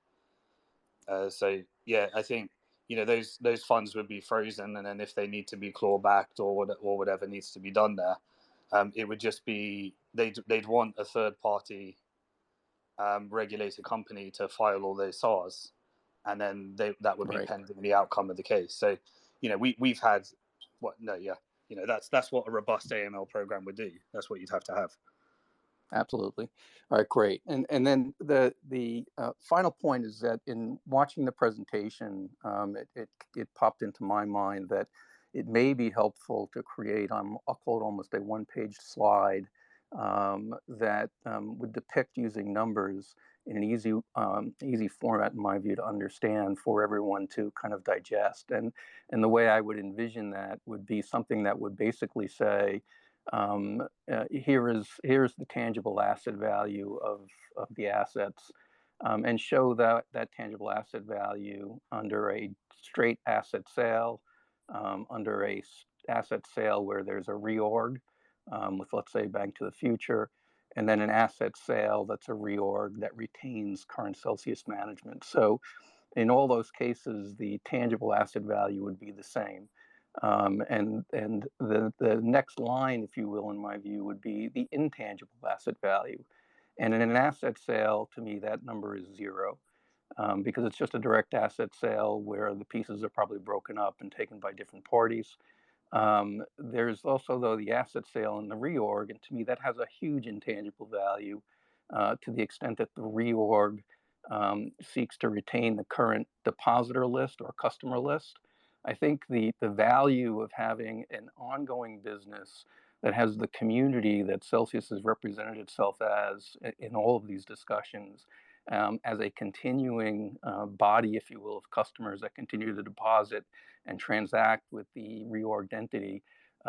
So yeah, I think those funds would be frozen, and then if they need to be clawbacked or whatever needs to be done there, it would just be they'd want a third party regulated company to file all those SARs, and then that would be pending the outcome of the case. So we've had that's what a robust AML program would do. That's what you'd have to have. Absolutely. All right, great. And then the final point is that in watching the presentation, it popped into my mind that it may be helpful to create, I'll call it almost a one-page slide that would depict using numbers in an easy format, in my view, to understand for everyone to kind of digest. And the way I would envision that would be something that would basically say, here's the tangible asset value of the assets, and show that tangible asset value under a straight asset sale, under a asset sale where there's a reorg with, let's say, Bank to the Future, and then an asset sale that's a reorg that retains current Celsius management. So in all those cases, the tangible asset value would be the same. And the next line, if you will, in my view, would be the intangible asset value. And in an asset sale, to me, that number is zero, because it's just a direct asset sale where the pieces are probably broken up and taken by different parties. There's also, though, the asset sale and the reorg, and to me, that has a huge intangible value to the extent that the reorg seeks to retain the current depositor list or customer list. I think the value of having an ongoing business that has the community that Celsius has represented itself as in all of these discussions, as a continuing body, if you will, of customers that continue to deposit and transact with the reorged entity,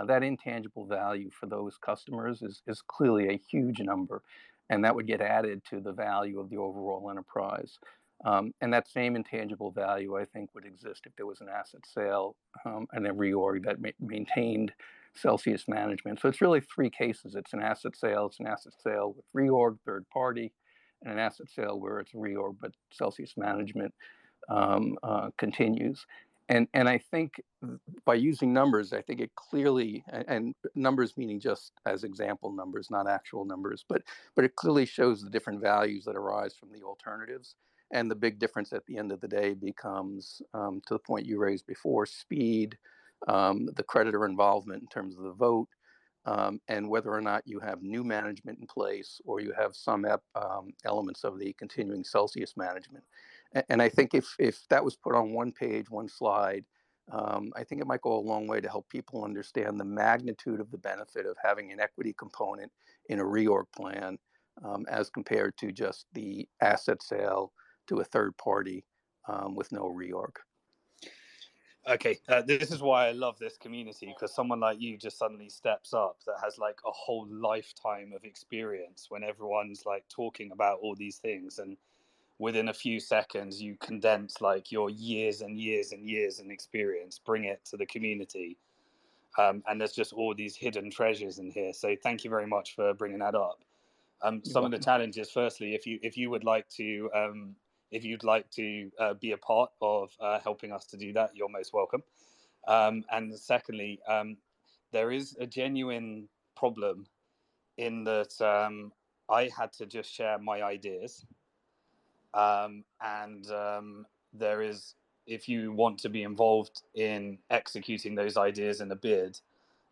that intangible value for those customers is clearly a huge number, and that would get added to the value of the overall enterprise. And that same intangible value, I think, would exist if there was an asset sale and a reorg that maintained Celsius management. So it's really three cases. It's an asset sale with reorg, third party, and an asset sale where it's reorg but Celsius management continues. And I think by using numbers, I think it clearly, and numbers meaning just as example numbers, not actual numbers, but it clearly shows the different values that arise from the alternatives. And the big difference at the end of the day becomes, to the point you raised before, speed, the creditor involvement in terms of the vote, and whether or not you have new management in place or you have some elements of the continuing Celsius management. And I think if that was put on one page, one slide, I think it might go a long way to help people understand the magnitude of the benefit of having an equity component in a reorg plan as compared to just the asset sale to a third party with no reorg. Okay, this is why I love this community, because someone like you just suddenly steps up that has like a whole lifetime of experience when everyone's like talking about all these things, and within a few seconds you condense like your years and years and years in experience, bring it to the community, and there's just all these hidden treasures in here. So thank you very much for bringing that up. Some of the challenges, firstly, if you would like to if you'd like to be a part of helping us to do that, you're most welcome. And secondly, there is a genuine problem in that I had to just share my ideas, and there is, if you want to be involved in executing those ideas in a bid,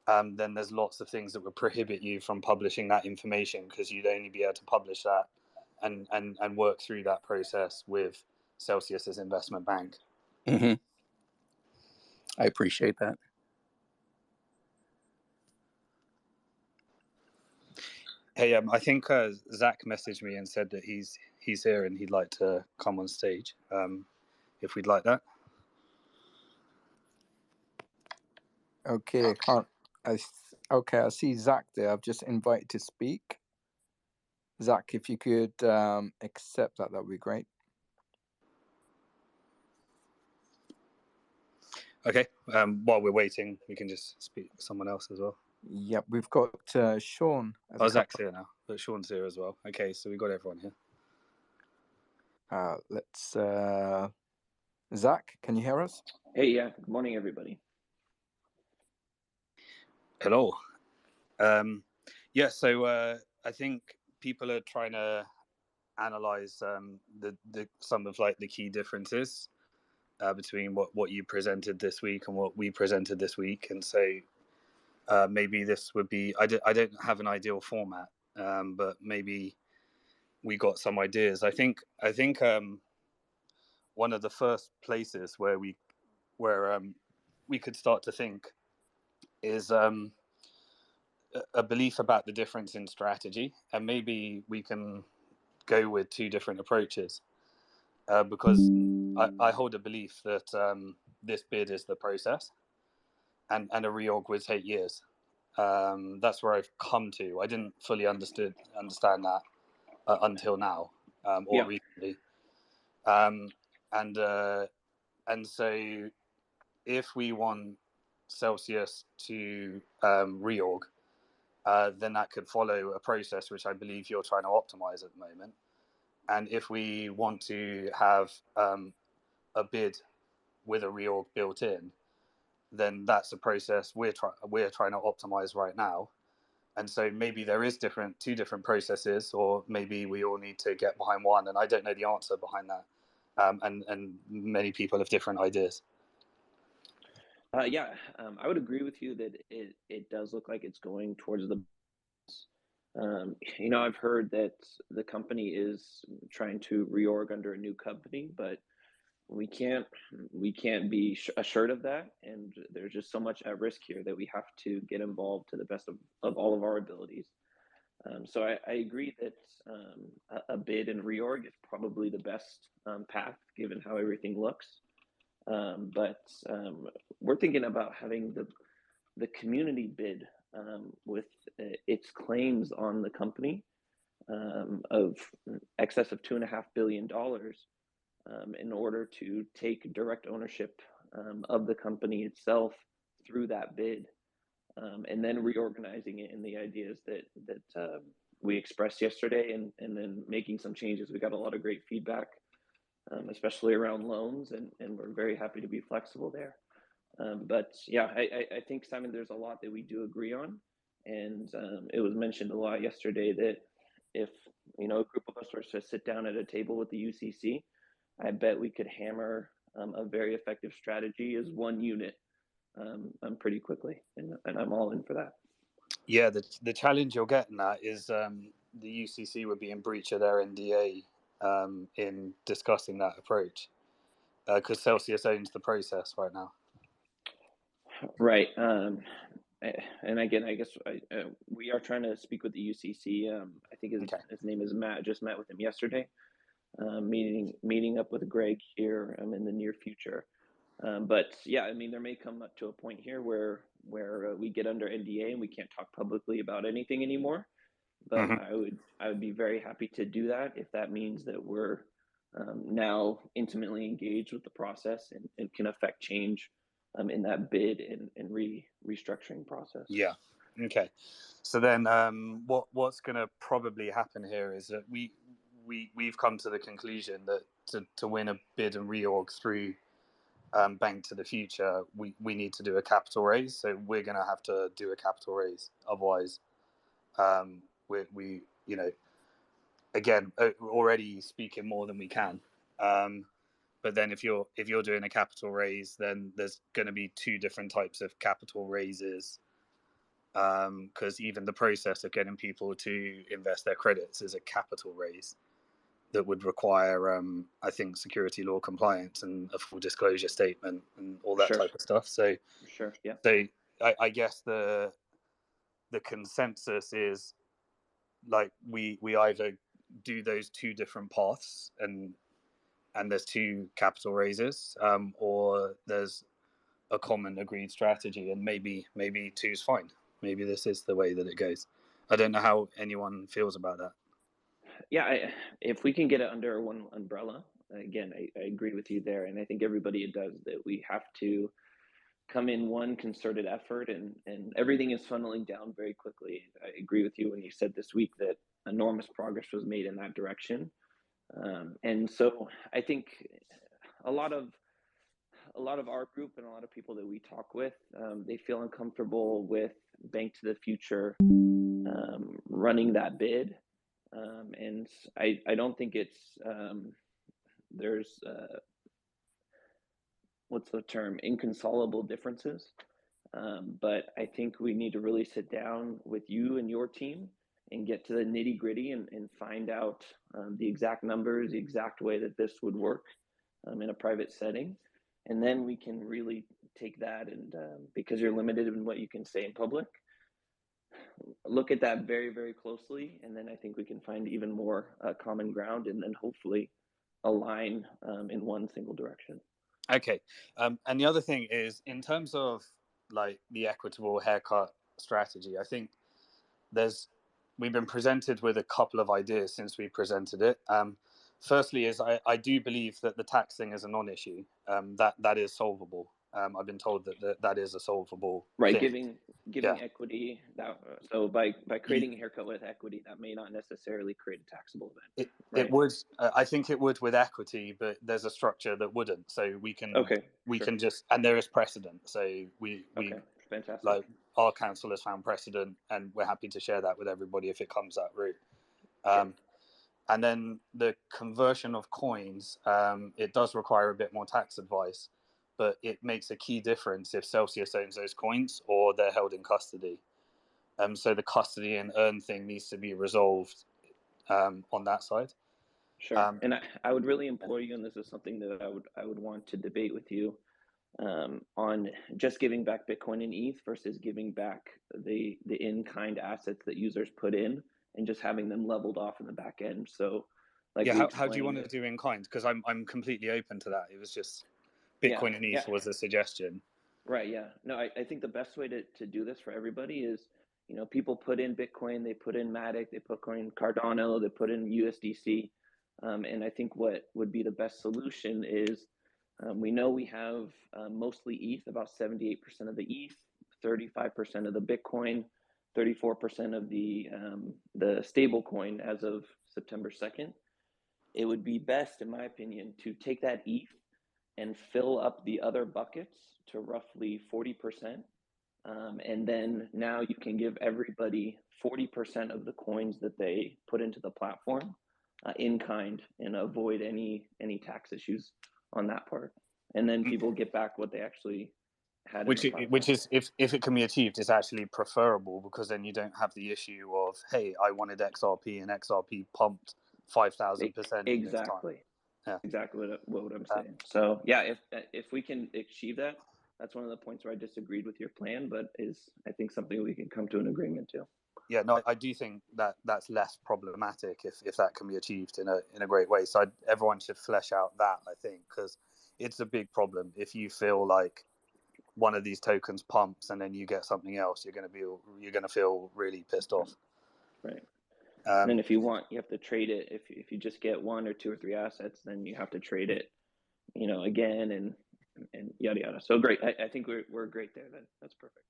then there's lots of things that would prohibit you from publishing that information, because you'd only be able to publish that and work through that process with Celsius's investment bank. Mm-hmm. I appreciate that. Hey, I think Zach messaged me and said that he's here and he'd like to come on stage. If we'd like that. Okay, I see Zach there. I've just invited to speak. Zach, if you could accept that would be great. Okay. While we're waiting, we can just speak to someone else as well. Yep, we've got Sean. Zach's here now, but Sean's here as well. Okay, so we've got everyone here. Let's. Zach, can you hear us? Hey, yeah. Good morning, everybody. Hello. Yeah, so I think people are trying to analyze the some of like the key differences between what you presented this week and what we presented this week, and so maybe this would be, I don't have an ideal format, but maybe we got some ideas. I think one of the first places where we could start to think is a belief about the difference in strategy, and maybe we can go with two different approaches, because I hold a belief that this bid is the process, and a reorg would take years. That's where I've come to. I didn't fully understand that until now, or recently. And so if we want Celsius to reorg, then that could follow a process which I believe you're trying to optimize at the moment. And if we want to have a bid with a reorg built in, then that's a process we're trying to optimize right now. And so maybe there is two different processes, or maybe we all need to get behind one, and I don't know the answer behind that. And many people have different ideas. I would agree with you that it does look like it's going towards the. I've heard that the company is trying to reorg under a new company, but we can't be assured of that, and there's just so much at risk here that we have to get involved to the best of all of our abilities. So I agree that a bid and reorg is probably the best path given how everything looks. But we're thinking about having the community bid with its claims on the company of excess of $2.5 billion in order to take direct ownership of the company itself through that bid, and then reorganizing it in the ideas that we expressed yesterday, and then making some changes. We got a lot of great feedback, especially around loans, and we're very happy to be flexible there. But yeah, I think, Simon, there's a lot that we do agree on, and it was mentioned a lot yesterday that if a group of us were to sit down at a table with the UCC, I bet we could hammer a very effective strategy as one unit pretty quickly, and I'm all in for that. Yeah, the challenge you're getting at is the UCC would be in breach of their NDA in discussing that approach, because Celsius owns the process right now. Right. And again, I guess we are trying to speak with the UCC. I think his name is Matt. I just met with him yesterday. Meeting up with Greg here in the near future. But yeah, I mean, there may come up to a point here where we get under NDA and we can't talk publicly about anything anymore. But I would be very happy to do that if that means that we're now intimately engaged with the process and can affect change in that bid and restructuring process. Yeah. Okay. So then, what's going to probably happen here is that we've come to the conclusion that to win a bid and reorg through Bank to the Future, we need to do a capital raise. So we're going to have to do a capital raise. Otherwise, we again already speaking more than we can. But then if you're doing a capital raise, then there's going to be two different types of capital raises. Because even the process of getting people to invest their credits is a capital raise that would require, I think, security law compliance and a full disclosure statement and all that type of stuff. So, yeah. So I guess the consensus is like we either do those two different paths and there's two capital raises, or there's a common agreed strategy, and maybe two's fine. Maybe this is the way that it goes. I don't know how anyone feels about that. Yeah, if we can get it under one umbrella, again, I agree with you there, and I think everybody does that. We have to come in one concerted effort, and everything is funneling down very quickly. I agree with you when you said this week that enormous progress was made in that direction, and so I think a lot of our group and a lot of people that we talk with, they feel uncomfortable with Bank to the Future running that bid. And I don't think it's there's what's the term, inconsolable differences, but I think we need to really sit down with you and your team and get to the nitty gritty and find out the exact numbers, the exact way that this would work in a private setting, and then we can really take that and because you're limited in what you can say in public, look at that very, very closely, and then I think we can find even more common ground, and then hopefully align in one single direction. Okay, and the other thing is in terms of like the equitable haircut strategy, I think we've been presented with a couple of ideas since we presented it. Firstly, is I do believe that the tax thing is a non-issue. That is solvable. I've been told that is a solvable right thing. Giving equity that, so by creating a haircut with equity, that may not necessarily create a taxable event. It would. I think it would with equity, but there's a structure that wouldn't. So we can can just, and there is precedent. So we fantastic. Like our council has found precedent, and we're happy to share that with everybody if it comes that route. And then the conversion of coins, it does require a bit more tax advice, but it makes a key difference if Celsius owns those coins or they're held in custody. So the custody and earn thing needs to be resolved on that side. Sure. And I would really implore you, and this is something that I would want to debate with you, on just giving back Bitcoin and ETH versus giving back the in-kind assets that users put in and just having them leveled off in the back end. So, like, how do you want to do in kind? Because I'm completely open to that. It was just Bitcoin and ETH was a suggestion. Right. Yeah. No, I think the best way to do this for everybody is, people put in Bitcoin, they put in Matic, they put in Cardano, they put in USDC. And I think what would be the best solution is, we know we have mostly ETH, about 78% of the ETH, 35% of the Bitcoin, 34% of the stable coin as of September 2nd. It would be best, in my opinion, to take that ETH and fill up the other buckets to roughly 40%. And then now you can give everybody 40% of the coins that they put into the platform in kind, and avoid any tax issues on that part. And then people get back what they actually had. Which is, if it can be achieved, is actually preferable, because then you don't have the issue of, hey, I wanted XRP and XRP pumped 5,000% next time. Exactly. Yeah. Exactly what I'm saying. So yeah, if we can achieve that, that's one of the points where I disagreed with your plan, but is I think something we can come to an agreement to. Yeah, no, I do think that that's less problematic if that can be achieved in a great way. So everyone should flesh out that, I think, because it's a big problem. If you feel like one of these tokens pumps and then you get something else, you're going to feel really pissed off. Right. And then if you want, you have to trade it. If you just get one or two or three assets, then you have to trade it, again and yada yada. So great. I think we're great there. That's perfect.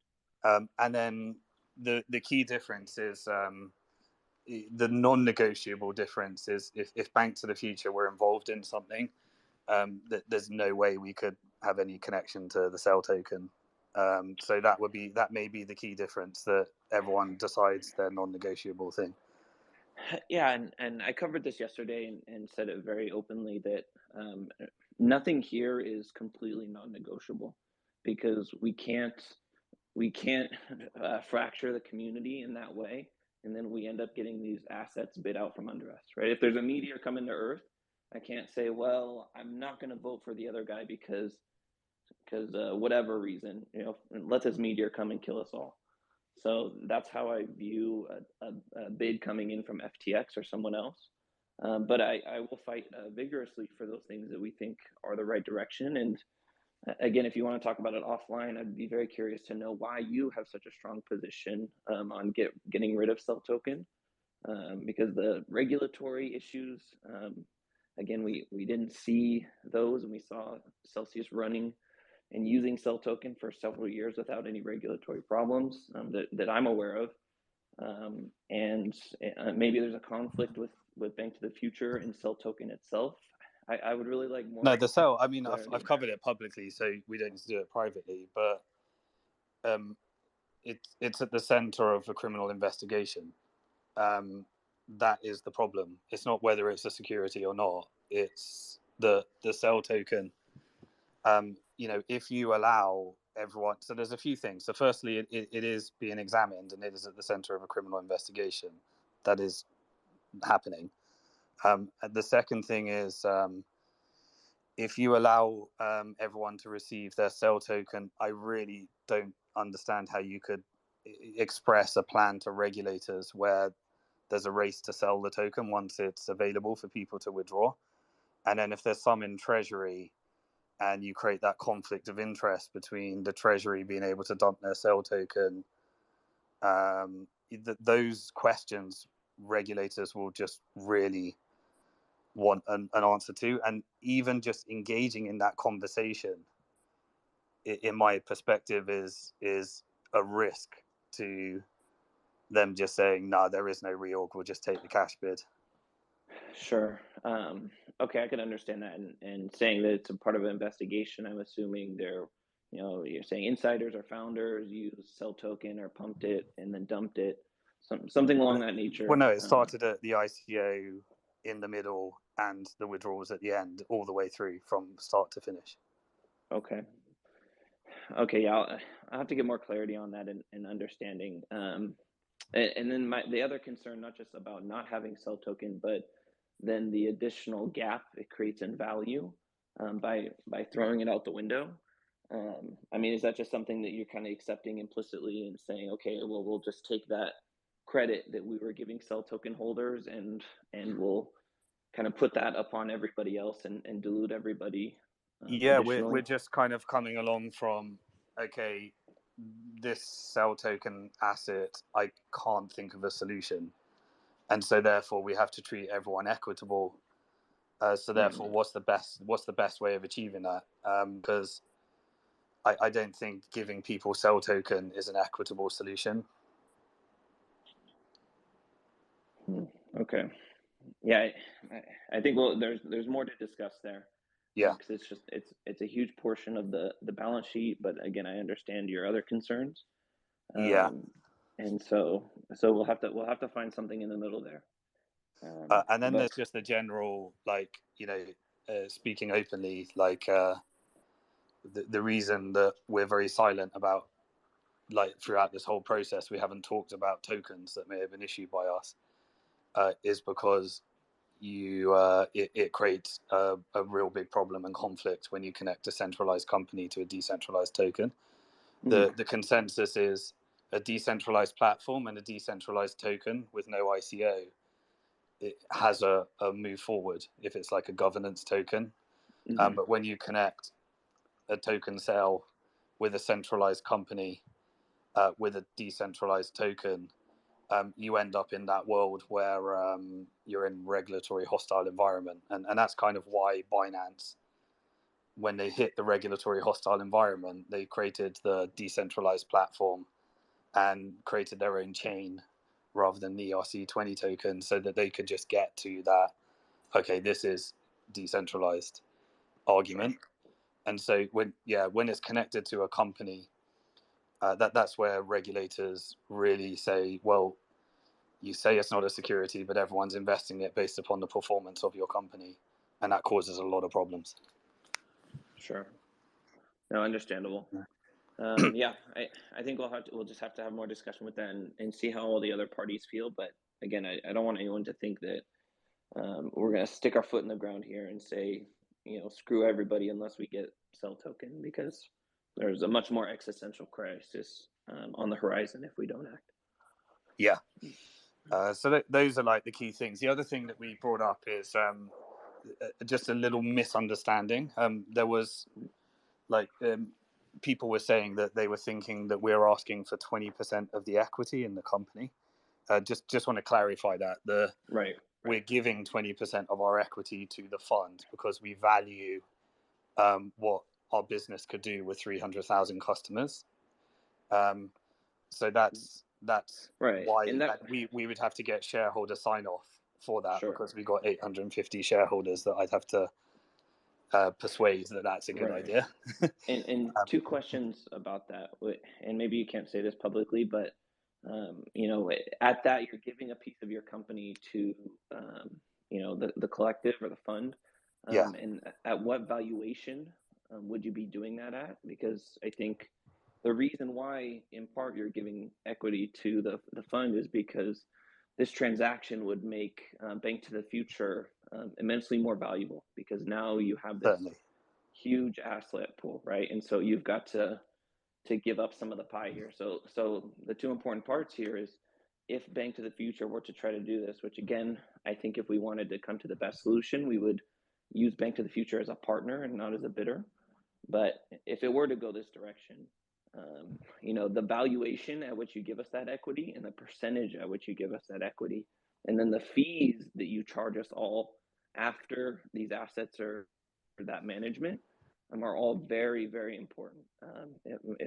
And then the key difference is the non-negotiable difference is if Bank to the Future were involved in something, that there's no way we could have any connection to the Cell token. So that may be the key difference, that everyone decides their non-negotiable thing. Yeah, and I covered this yesterday and said it very openly that nothing here is completely non-negotiable, because we can't fracture the community in that way, and then we end up getting these assets bid out from under us, right? If there's a meteor coming to Earth, I can't say, well, I'm not going to vote for the other guy because whatever reason, let this meteor come and kill us all. So that's how I view a bid coming in from FTX or someone else. But I will fight vigorously for those things that we think are the right direction. And again, if you want to talk about it offline, I'd be very curious to know why you have such a strong position on getting rid of Cell token, because the regulatory issues, again, we didn't see those, and we saw Celsius running and using Cell token for several years without any regulatory problems that I'm aware of. And maybe there's a conflict with Bank to the Future and Cell token itself. I would really like more. No, the Cell, I mean, I've covered it publicly, so we don't need to do it privately, but it's at the center of a criminal investigation. That is the problem. It's not whether it's a security or not. It's the Cell token. If you allow everyone, so there's a few things. So firstly, it is being examined, and it is at the center of a criminal investigation that is happening. The second thing is, if you allow everyone to receive their Cell token, I really don't understand how you could express a plan to regulators where there's a race to sell the token once it's available for people to withdraw. And then if there's some in Treasury, and you create that conflict of interest between the Treasury being able to dump their Cell token, those questions regulators will just really want an answer to. And even just engaging in that conversation, in my perspective, is a risk to them just saying, no, there is no reorg, we'll just take the cash bid. Sure. Okay, I can understand that. And saying that it's a part of an investigation, I'm assuming you're saying insiders or founders use Cell token or pumped it and then dumped it, something along that nature. Well, no, it started at the ICO in the middle and the withdrawals at the end, all the way through from start to finish. Okay, yeah, I'll have to get more clarity on that and understanding. And then the other concern, not just about not having Cell token, but then the additional gap it creates in value by throwing it out the window. I mean, is that just something that you're kind of accepting implicitly and saying, okay, well, we'll just take that credit that we were giving Cell token holders and we'll kind of put that upon everybody else and dilute everybody? Yeah, we're just kind of coming along from, okay, this Cell token asset, I can't think of a solution. And so therefore we have to treat everyone equitable. So therefore, what's the best way of achieving that? Because I don't think giving people Cell token is an equitable solution. Okay. Yeah, I think there's more to discuss there. Yeah, because it's a huge portion of the balance sheet. But again, I understand your other concerns. Yeah. And so we'll have to find something in the middle there. And then there's just the general, speaking openly, the reason that we're very silent about, throughout this whole process, we haven't talked about tokens that may have been issued by us, is because, it creates a real big problem and conflict when you connect a centralized company to a decentralized token. The consensus is a decentralized platform and a decentralized token with no ICO. It has a move forward if it's like a governance token. But when you connect a token sale with a centralized company with a decentralized token, you end up in that world where you're in regulatory hostile environment. And that's kind of why Binance, when they hit the regulatory hostile environment, they created the decentralized platform and created their own chain rather than the ERC20 token, so that they could just get to that, okay, this is decentralized argument. And so when it's connected to a company, that's where regulators really say, well, you say it's not a security, but everyone's investing it based upon the performance of your company, and that causes a lot of problems. Sure. No, understandable. I think we'll just have to have more discussion with that and see how all the other parties feel. But again, I don't want anyone to think that we're going to stick our foot in the ground here and say, screw everybody unless we get Cell Token, because there's a much more existential crisis on the horizon if we don't act. Yeah. So those are like the key things. The other thing that we brought up is just a little misunderstanding. There was people were saying that they were thinking that we're asking for 20% of the equity in the company. Just want to clarify that. We're giving 20% of our equity to the fund because we value what our business could do with 300,000 customers. So that's why we would have to get shareholder sign off for that, because we got 850 shareholders that I'd have to persuade that that's a good idea. and two questions about that, and maybe you can't say this publicly, but at that you're giving a piece of your company to the collective or the fund, and at what valuation would you be doing that at? Because I think the reason why, in part, you're giving equity to the fund is because this transaction would make Bank to the Future immensely more valuable, because now you have this huge asset pool, right? And so you've got to give up some of the pie here. So the two important parts here is, if Bank to the Future were to try to do this, which again, I think if we wanted to come to the best solution, we would use Bank to the Future as a partner and not as a bidder. But if it were to go this direction, the valuation at which you give us that equity and the percentage at which you give us that equity, and then the fees that you charge us all after these assets are for that management, are all very, very important,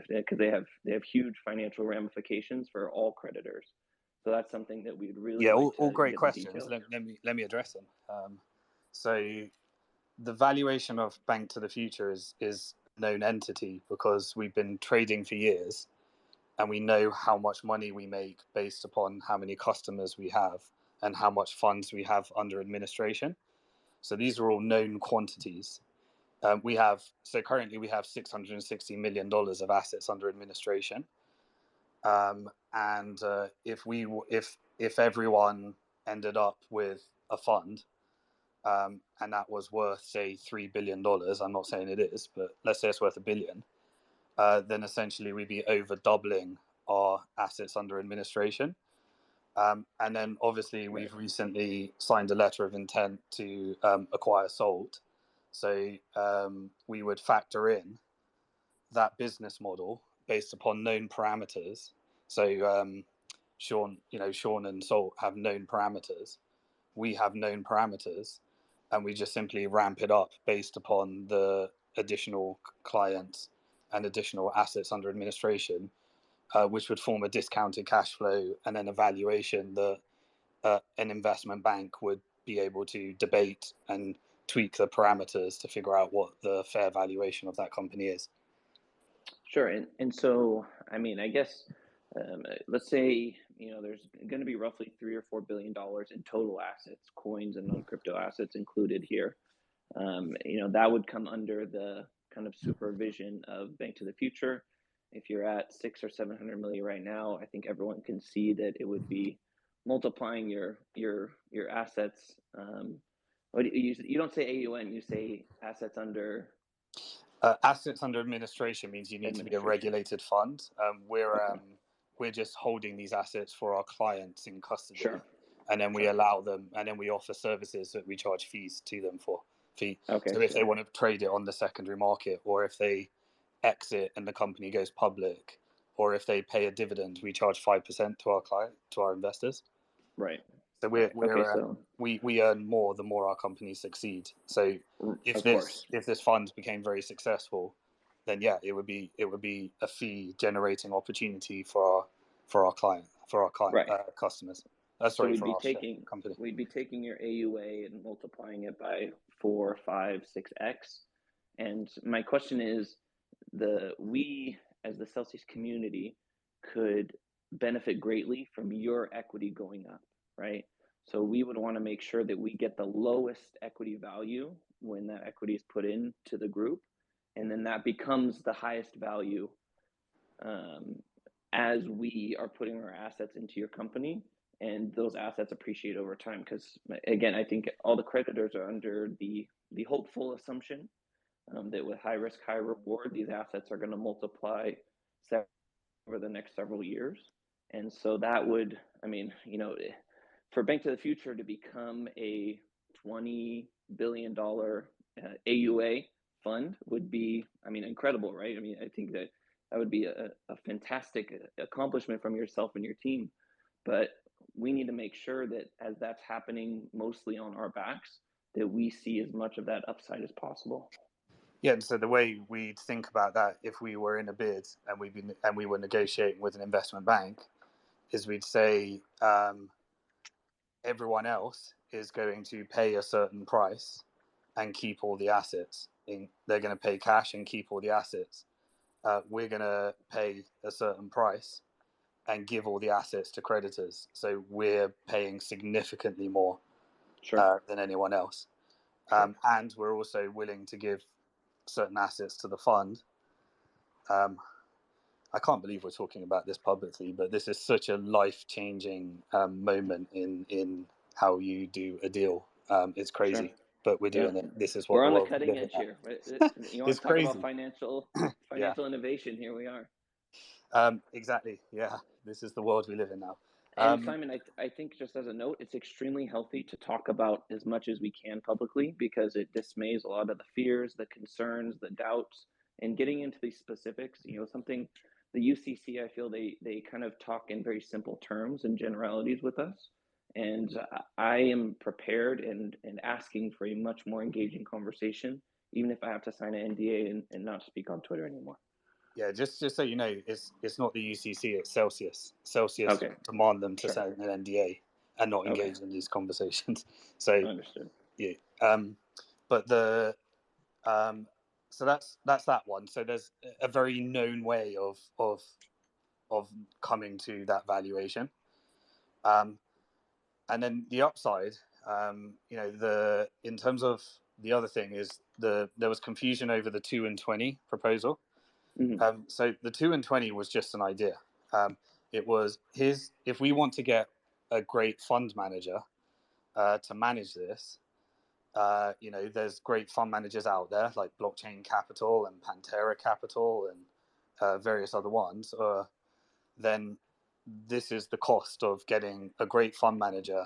because they have huge financial ramifications for all creditors. So that's something that we'd really all great questions. Let me address them. So the valuation of Bank to the Future is a known entity, because we've been trading for years and we know how much money we make based upon how many customers we have and how much funds we have under administration. So these are all known quantities. Currently we have $660 million of assets under administration. And if everyone ended up with a fund, and that was worth, say, $3 billion, I'm not saying it is, but let's say it's worth $1 billion, then essentially we'd be over doubling our assets under administration. And then obviously we've recently signed a letter of intent to acquire Salt. So we would factor in that business model based upon known parameters. So Sean and Salt have known parameters. We have known parameters, and we just simply ramp it up based upon the additional clients and additional assets under administration, which would form a discounted cash flow and then a valuation that an investment bank would be able to debate and tweak the parameters to figure out what the fair valuation of that company is. Sure. And so, I mean, I guess, let's say, there's going to be roughly $3 or $4 billion in total assets, coins and non-crypto assets included here. That would come under the kind of supervision of Bank to the Future. If you're at 600 or 700 million right now, I think everyone can see that it would be multiplying your assets What do you don't say AUM, you say assets under Assets under administration means you need to be a administration. regulated fund. We're just holding these assets for our clients in custody, Sure. and then we Sure. allow them, and then we offer services that we charge fees to them for fee. Okay. So if they So want to trade it on the secondary market, or if they exit and the company goes public, or if they pay a dividend, we charge 5% to our investors. right. So Right. Okay. So we earn more the more our companies succeed. So if of course. this fund became very successful, then yeah, it would be a fee generating opportunity for our Right. customers. So Sorry, we'd for be our taking company. your AUA and multiplying it by 4, 5, 6x. And my question is, we as the Celsius community could benefit greatly from your equity going up, right? So we would want to make sure that we get the lowest equity value when that equity is put into the group, and then that becomes the highest value as we are putting our assets into your company, and those assets appreciate over time. Because again, I think all the creditors are under the hopeful assumption that with high risk, high reward, these assets are going to multiply over the next several years. And so that would, I mean, for Bank to the Future to become a $20 billion AUA fund would be, incredible, right? I think that would be a fantastic accomplishment from yourself and your team. But we need to make sure that as that's happening mostly on our backs, that we see as much of that upside as possible. Yeah, and so the way we'd think about that if we were in a bid and we were negotiating with an investment bank is we'd say everyone else is going to pay a certain price and keep all the assets. They're going to pay cash and keep all the assets. We're going to pay a certain price and give all the assets to creditors. So we're paying significantly more than anyone else. And we're also willing to give certain assets to the fund. I can't believe we're talking about this publicly, but this is such a life-changing moment in how you do a deal. It's crazy, but we're doing it. This is what we're on the world cutting edge here. You want it's to talk crazy. about financial innovation? Here we are. Exactly. Yeah, this is the world we live in now. And Simon, I think just as a note, it's extremely healthy to talk about as much as we can publicly because it dismays a lot of the fears, the concerns, the doubts, and getting into these specifics. Something the UCC, I feel they kind of talk in very simple terms and generalities with us. And I am prepared and asking for a much more engaging conversation, even if I have to sign an NDA and not speak on Twitter anymore. Yeah, just so you know, it's not the UCC, it's Celsius. Celsius demand them to sign an NDA and not engage in these conversations. So understood. Yeah, but so that's that one. So there's a very known way of coming to that valuation, and then the upside. In terms of the other thing is there was confusion over the 2 and 20 proposal. Mm-hmm. So the 2 and 20 was just an idea. It was if we want to get a great fund manager to manage this, there's great fund managers out there like Blockchain Capital and Pantera Capital and various other ones. Then this is the cost of getting a great fund manager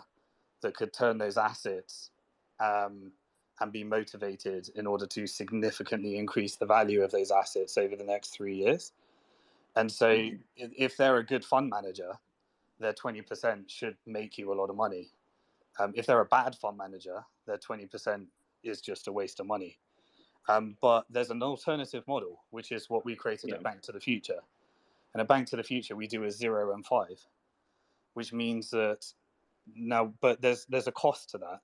that could turn those assets and be motivated in order to significantly increase the value of those assets over the next 3 years. And so if they're a good fund manager, their 20% should make you a lot of money. If they're a bad fund manager, their 20% is just a waste of money. But there's an alternative model, which is what we created at Bank to the Future. And at Bank to the Future, we do a 0 and 5, which means that but there's a cost to that.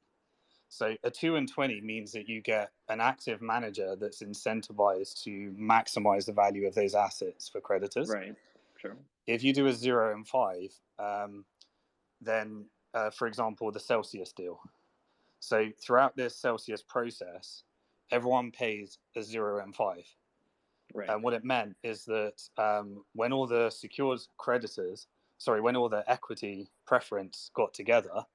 So a 2 and 20 means that you get an active manager that's incentivized to maximize the value of those assets for creditors. Right. Sure. If you do a 0 and 5, then, for example, the Celsius deal. So throughout this Celsius process, everyone pays a 0 and 5. Right. And what it meant is that when all the when all the equity preference got together,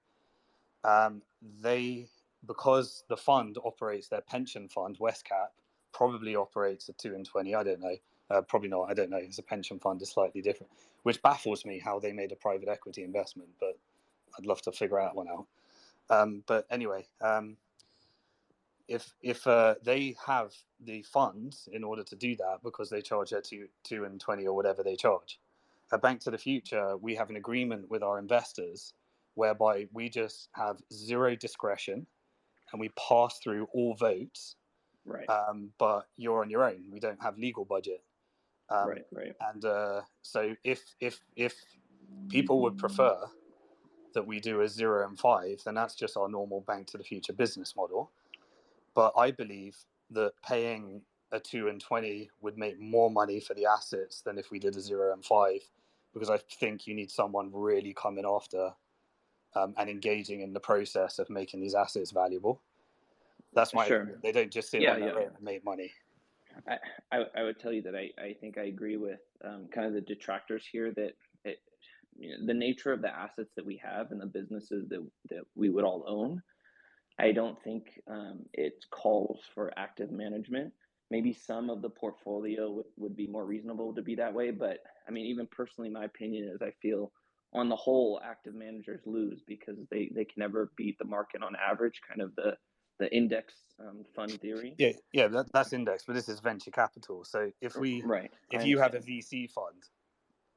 they because the fund operates, their pension fund, Westcap, probably operates at 2 and 20. I don't know. Probably not. I don't know. It's a pension fund. It's slightly different, which baffles me how they made a private equity investment, but I'd love to figure that one out. But anyway, if they have the funds in order to do that because they charge at 2 and 20 or whatever they charge, at Bank to the Future, we have an agreement with our investors whereby we just have zero discretion and we pass through all votes. Right. But you're on your own. We don't have legal budget. Right. And so if people would prefer that we do a 0 and 5, then that's just our normal Bank to the Future business model. But I believe that paying a 2 and 20 would make more money for the assets than if we did a 0 and 5, because I think you need someone really coming after and engaging in the process of making these assets valuable. That's my opinion. They don't just sit on their own and make money. I would tell you that I think I agree with kind of the detractors here that the nature of the assets that we have and the businesses that we would all own, I don't think it calls for active management. Maybe some of the portfolio would be more reasonable to be that way. But I mean, even personally, my opinion is I feel on the whole, active managers lose because they can never beat the market on average, kind of the index fund theory. Yeah, that's index, but this is venture capital. So if you have a VC fund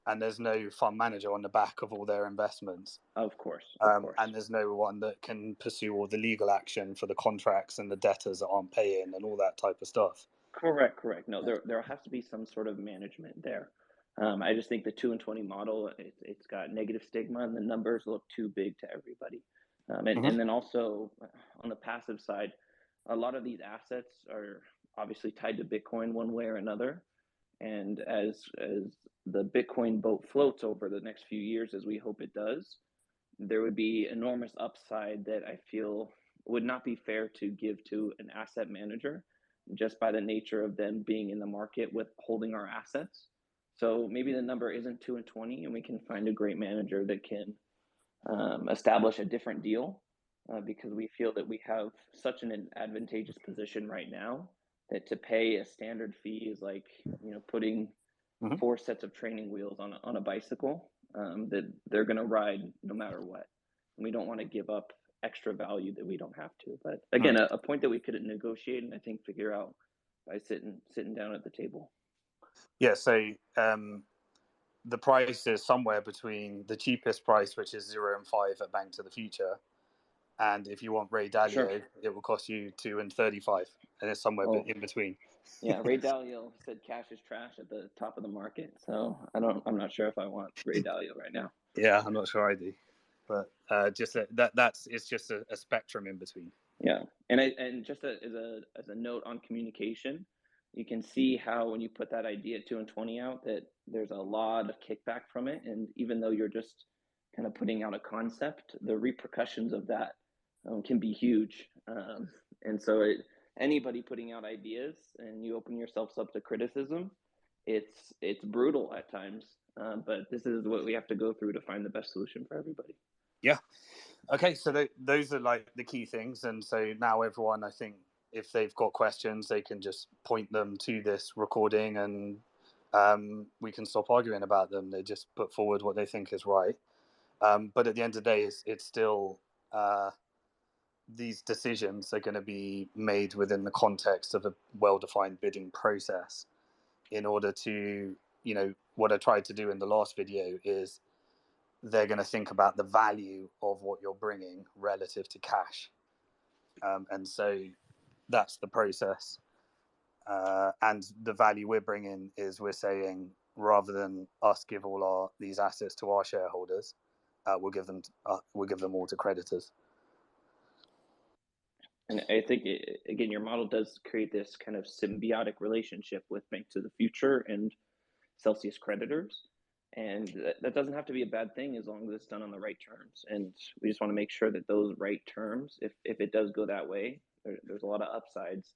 and there's no fund manager on the back of all their investments, of course. And there's no one that can pursue all the legal action for the contracts and the debtors that aren't paying and all that type of stuff. Correct. No, there has to be some sort of management there. I just think the 2 and 20 model, it's got negative stigma and the numbers look too big to everybody. And then also on the passive side, a lot of these assets are obviously tied to Bitcoin one way or another. And as the Bitcoin boat floats over the next few years, as we hope it does, there would be enormous upside that I feel would not be fair to give to an asset manager just by the nature of them being in the market with holding our assets. So maybe the number isn't 2 and 20 and we can find a great manager that can establish a different deal because we feel that we have such an advantageous position right now that to pay a standard fee is like, putting 4 sets of training wheels on a bicycle that they're going to ride no matter what. And we don't want to give up extra value that we don't have to. But again, a point that we could negotiate and I think figure out by sitting down at the table. Yeah, so the price is somewhere between the cheapest price, which is 0 and 5 at Bank to the Future, and if you want Ray Dalio, it will cost you 2 and 35, and it's somewhere in between. Yeah, Ray Dalio said cash is trash at the top of the market, so I'm not sure if I want Ray Dalio right now. Yeah, I'm not sure I do, but just it's just a spectrum in between. Yeah, and just as a note on communication, you can see how when you put that idea 2 and 20 out, that there's a lot of kickback from it, and even though you're just kind of putting out a concept, the repercussions of that can be huge, and so anybody putting out ideas and you open yourselves up to criticism, it's brutal at times, but this is what we have to go through to find the best solution for everybody. Yeah. Okay, so those are like the key things, and so now everyone, I think, if they've got questions, they can just point them to this recording, and we can stop arguing about them. They just put forward what they think is right. But at the end of the day, it's still these decisions are going to be made within the context of a well-defined bidding process. In order to, what I tried to do in the last video is they're going to think about the value of what you're bringing relative to cash. And so that's the process. And the value we're bringing is we're saying, rather than us give all these assets to our shareholders, we'll give them all to creditors. And I think, again, your model does create this kind of symbiotic relationship with Bank to the Future and Celsius Creditors. And that doesn't have to be a bad thing as long as it's done on the right terms. And we just want to make sure that those right terms, if it does go that way, there's a lot of upsides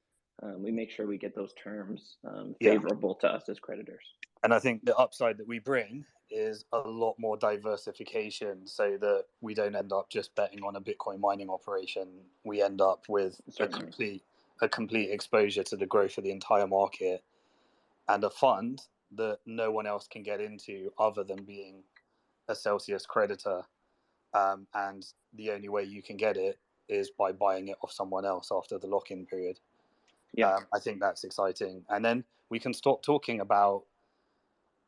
we make sure we get those terms Yeah. favorable to us as creditors. And I think the upside that we bring is a lot more diversification, so that we don't end up just betting on a Bitcoin mining operation. We end up with Certainly. a complete exposure to the growth of the entire market, and a fund that no one else can get into other than being a Celsius creditor. And the only way you can get it is by buying it off someone else after the lock-in period. Yeah. I think that's exciting. And then we can stop talking about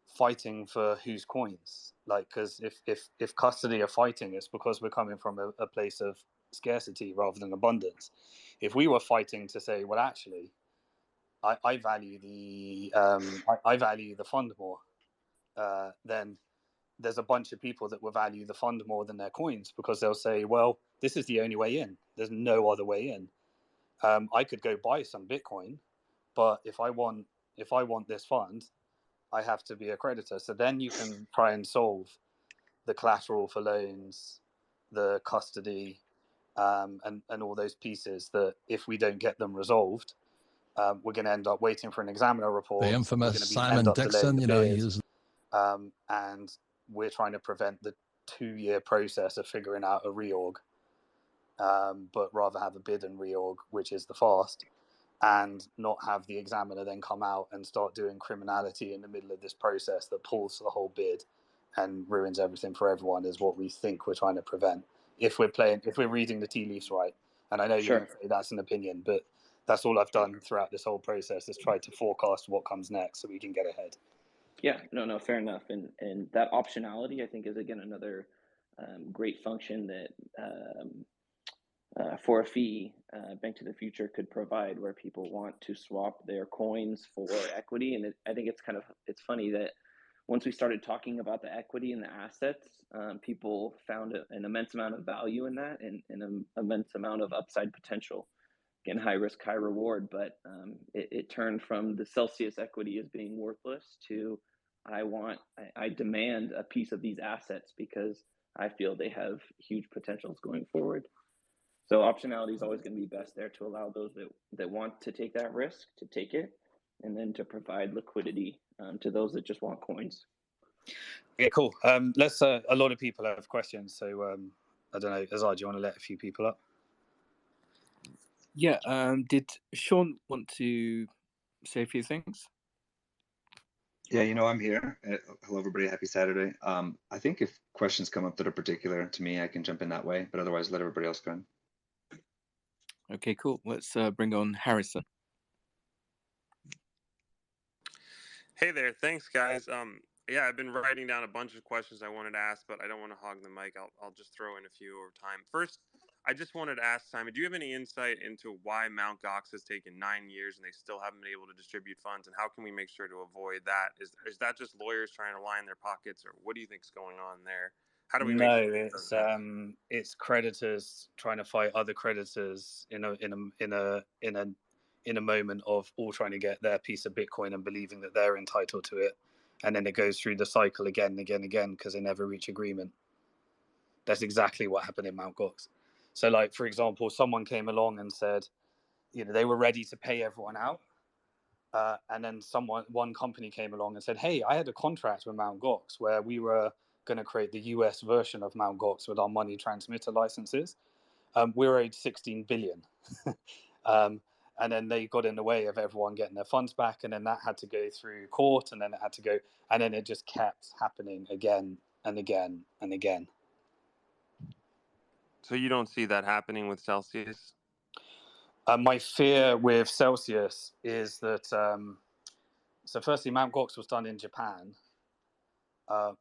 fighting for whose coins. Like, because if custody are fighting, it's because we're coming from a place of scarcity rather than abundance. If we were fighting to say, well, actually, I value I value the fund more, then there's a bunch of people that will value the fund more than their coins, because they'll say, well, this is the only way in. There's no other way in. I could go buy some Bitcoin, but if I want this fund, I have to be a creditor. So then you can try and solve the collateral for loans, the custody, and all those pieces that if we don't get them resolved, we're going to end up waiting for an examiner report. The infamous Simon end up Dixon, delaying the bid, and we're trying to prevent the 2-year process of figuring out a reorg, but rather have a bid and reorg, which is the fast, and not have the examiner then come out and start doing criminality in the middle of this process that pulls the whole bid and ruins everything for everyone, is what we think we're trying to prevent. If we're reading the tea leaves right. And I know you're going to say that's an opinion, but that's all I've done throughout this whole process, is try to forecast what comes next so we can get ahead. Yeah, no, fair enough. And that optionality, I think, is again another great function that for a fee, Bank to the Future could provide, where people want to swap their coins for equity. And I think it's funny that once we started talking about the equity and the assets, people found an immense amount of value in that, and an immense amount of upside potential. Again, high risk, high reward, but it turned from the Celsius equity as being worthless to I demand a piece of these assets because I feel they have huge potentials going forward. So optionality is always going to be best there, to allow those that want to take that risk to take it, and then to provide liquidity to those that just want coins. Okay, cool. Let's. A lot of people have questions, so I don't know. Azar, do you want to let a few people up? Yeah. Did Sean want to say a few things? Yeah, I'm here. Hello, everybody. Happy Saturday. I think if questions come up that are particular to me, I can jump in that way, but otherwise, let everybody else go in. Okay, cool. Let's bring on Harrison. Hey there. Thanks, guys. Yeah, I've been writing down a bunch of questions I wanted to ask, but I don't want to hog the mic. I'll just throw in a few over time. First, I just wanted to ask Simon, do you have any insight into why Mt. Gox has taken 9 years and they still haven't been able to distribute funds, and how can we make sure to avoid that? Is that just lawyers trying to line their pockets, or what do you think's going on there? How do we make sure it doesn't happen? It's creditors trying to fight other creditors in a moment of all trying to get their piece of Bitcoin and believing that they're entitled to it, and then it goes through the cycle again and again and again because they never reach agreement. That's exactly what happened in Mt. Gox. So, like, for example, someone came along and said, they were ready to pay everyone out. And then one company came along and said, hey, I had a contract with Mt. Gox where we were going to create the US version of Mt. Gox with our money transmitter licenses. We're owed 16 billion. And then they got in the way of everyone getting their funds back. And then that had to go through court, and then it just kept happening again and again and again. So you don't see that happening with Celsius? My fear with Celsius is that, so firstly, Mt. Gox was done in Japan.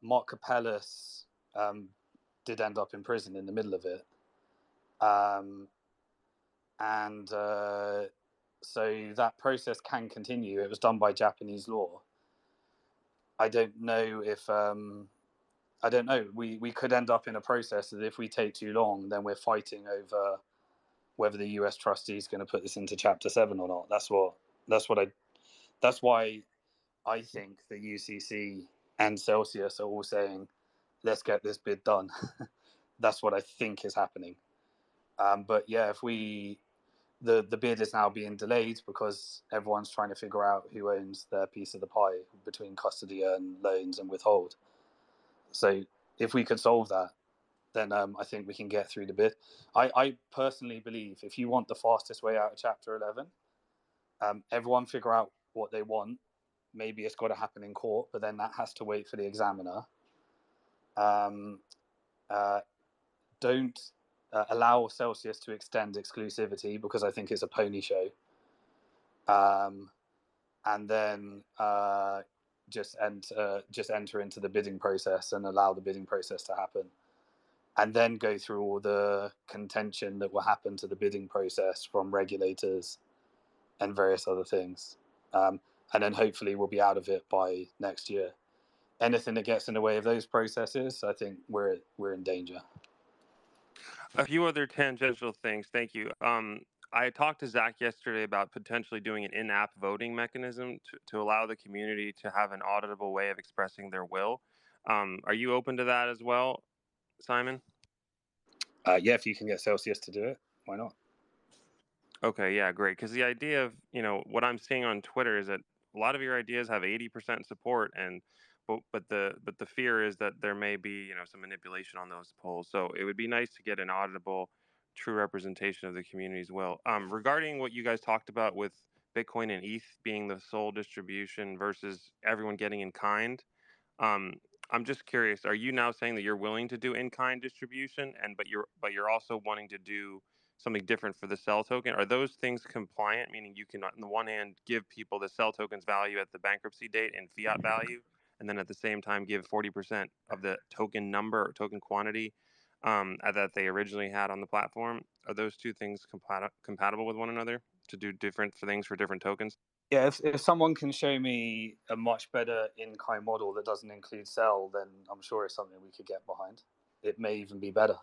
Mark Capellas did end up in prison in the middle of it. So that process can continue. It was done by Japanese law. I don't know if... I don't know. We could end up in a process that if we take too long, then we're fighting over whether the US trustee is going to put this into Chapter 7 or not. That's why I think the UCC and Celsius are all saying, let's get this bid done. That's what I think is happening. But yeah, if we the bid is now being delayed because everyone's trying to figure out who owns their piece of the pie between custody and loans and withhold. So if we could solve that, then I think we can get through the bid. I personally believe if you want the fastest way out of Chapter 11, everyone figure out what they want. Maybe it's got to happen in court, but then that has to wait for the examiner. Don't allow Celsius to extend exclusivity because I think it's a pony show. And then just enter into the bidding process and allow the bidding process to happen. And then go through all the contention that will happen to the bidding process from regulators and various other things. And then hopefully we'll be out of it by next year. Anything that gets in the way of those processes, I think we're in danger. A few other tangential things. Thank you. I talked to Zach yesterday about potentially doing an in-app voting mechanism to allow the community to have an auditable way of expressing their will. Are you open to that as well, Simon? Yeah, if you can get Celsius to do it, why not? Okay, yeah, great. Because the idea of, what I'm seeing on Twitter is that a lot of your ideas have 80% support, but the fear is that there may be, some manipulation on those polls. So it would be nice to get an auditable, true representation of the community as well. Regarding what you guys talked about with Bitcoin and ETH being the sole distribution versus everyone getting in kind, I'm just curious, are you now saying that you're willing to do in-kind distribution but you're also wanting to do something different for the cell token? Are those things compliant, meaning you can on the one hand give people the cell token's value at the bankruptcy date in fiat value, and then at the same time give 40% of the token number or token quantity that they originally had on the platform? Are those two things compatible with one another to do different things for different tokens? Yeah, if someone can show me a much better in-kind model that doesn't include cell, then I'm sure it's something we could get behind. It may even be better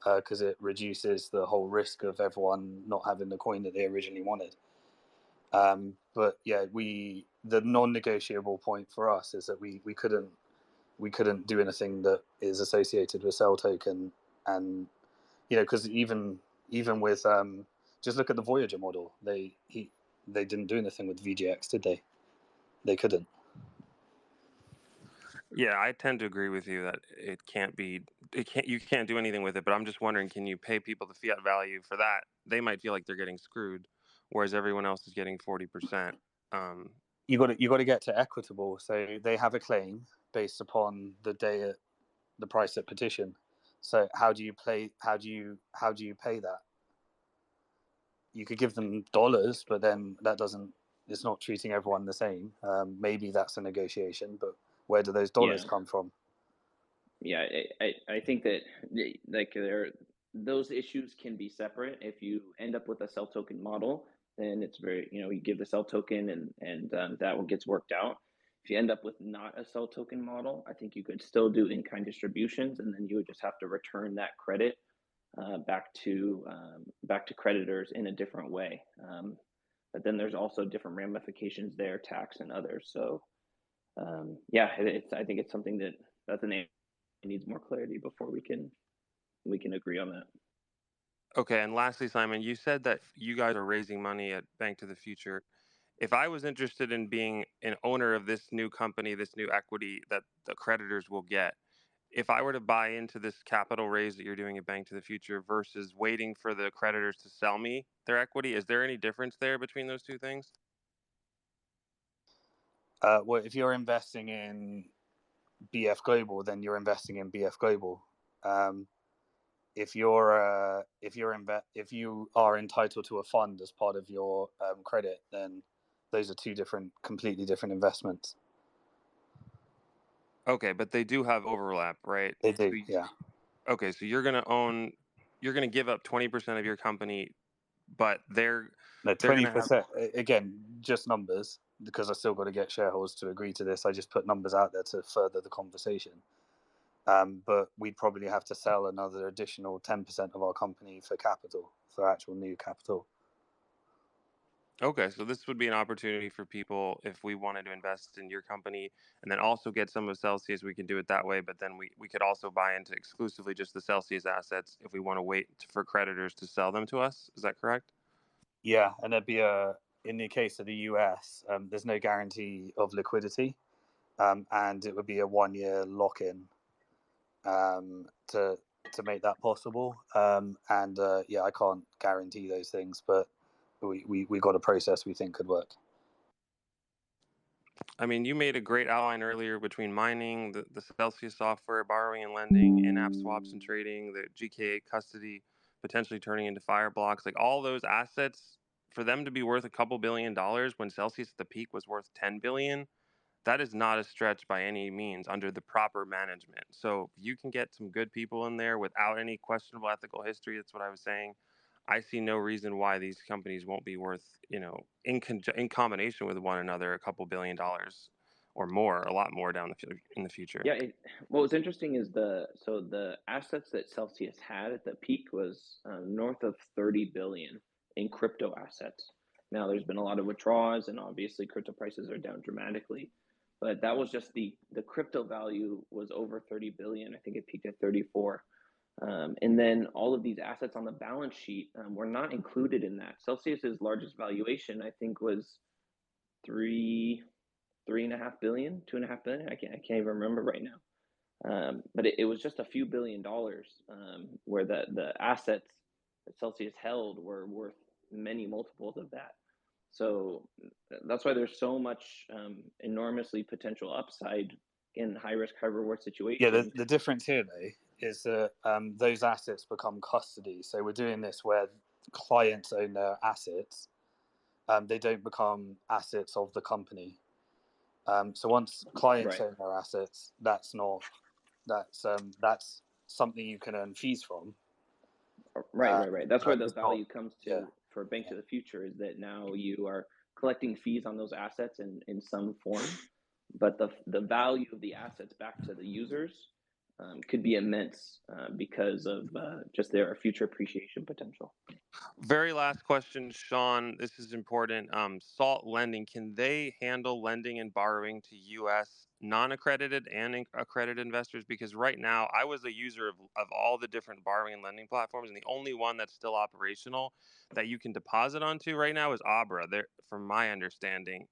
because it reduces the whole risk of everyone not having the coin that they originally wanted. But yeah, the non-negotiable point for us is that we couldn't do anything that is associated with cell token, and because even with just look at the Voyager model, they didn't do anything with VGX, did they? They couldn't. Yeah, I tend to agree with you that you can't do anything with it, but I'm just wondering, can you pay people the fiat value for that? They might feel like they're getting screwed, whereas everyone else is getting 40%. You got to get to Equitable, so they have a claim based upon the price at petition. So how do you pay that? You could give them dollars, but then it's not treating everyone the same. Maybe that's a negotiation, but where do those dollars come from? Yeah, I think that those issues can be separate. If you end up with a cell token model, then it's very, you give the cell token and that one gets worked out. If you end up with not a cell token model, I think you could still do in-kind distributions, and then you would just have to return that credit back to creditors in a different way. But then there's also different ramifications there, tax and others. So yeah, I think it's something that's an it needs more clarity before we can agree on that. Okay, and lastly, Simon, you said that you guys are raising money at Bank to the Future. If I was interested in being an owner of this new company, this new equity that the creditors will get, if I were to buy into this capital raise that you're doing at Bank to the Future versus waiting for the creditors to sell me their equity, is there any difference there between those two things? Well, if you're investing in BF Global, then you're investing in BF Global. If you are entitled to a fund as part of your credit, then those are two completely different investments. Okay, but they do have overlap, right? They do, yeah. Okay, so you're going to give up 20% of your company, but they're 20%. Again, just numbers, because I still got to get shareholders to agree to this. I just put numbers out there to further the conversation. But we'd probably have to sell another additional 10% of our company for capital, for actual new capital. Okay, so this would be an opportunity for people if we wanted to invest in your company and then also get some of Celsius. We can do it that way, but then we could also buy into exclusively just the Celsius assets if we want to wait for creditors to sell them to us. Is that correct? Yeah, and there'd be in the case of the US, there's no guarantee of liquidity, and it would be a 1-year lock-in to make that possible. Yeah, I can't guarantee those things, but we got a process we think could work. I mean, you made a great outline earlier between mining, the Celsius software, borrowing and lending, in-app swaps and trading, the GK8 custody, potentially turning into Fireblocks. Like all those assets, for them to be worth a couple $1 billion when Celsius at the peak was worth 10 billion, that is not a stretch by any means under the proper management. So you can get some good people in there without any questionable ethical history. That's what I was saying. I see no reason why these companies won't be worth, in combination with one another, a couple $1 billion or more, a lot more in the future. Yeah, what was interesting is the assets that Celsius had at the peak was north of 30 billion in crypto assets. Now there's been a lot of withdrawals, and obviously crypto prices are down dramatically, but that was just the crypto value was over 30 billion. I think it peaked at 34. And then all of these assets on the balance sheet were not included in that. Celsius's largest valuation, I think, was 3.5 billion, 2.5 billion. I can't even remember right now. But it was just a few $1 billion, where the assets that Celsius held were worth many multiples of that. So that's why there's so much enormously potential upside in high risk, high reward situations. Yeah, the difference here though is that those assets become custody. So we're doing this where clients own their assets. They don't become assets of the company. So once clients own their assets, that's something you can earn fees from. Right. That's where the value comes to for Banks of the Future, is that now you are collecting fees on those assets in some form, but the value of the assets back to the users could be immense because of just their future appreciation potential. Very last question, Sean. This is important. SALT Lending, can they handle lending and borrowing to U.S. non-accredited and accredited investors? Because right now, I was a user of all the different borrowing and lending platforms, and the only one that's still operational that you can deposit onto right now is Abra, from my understanding.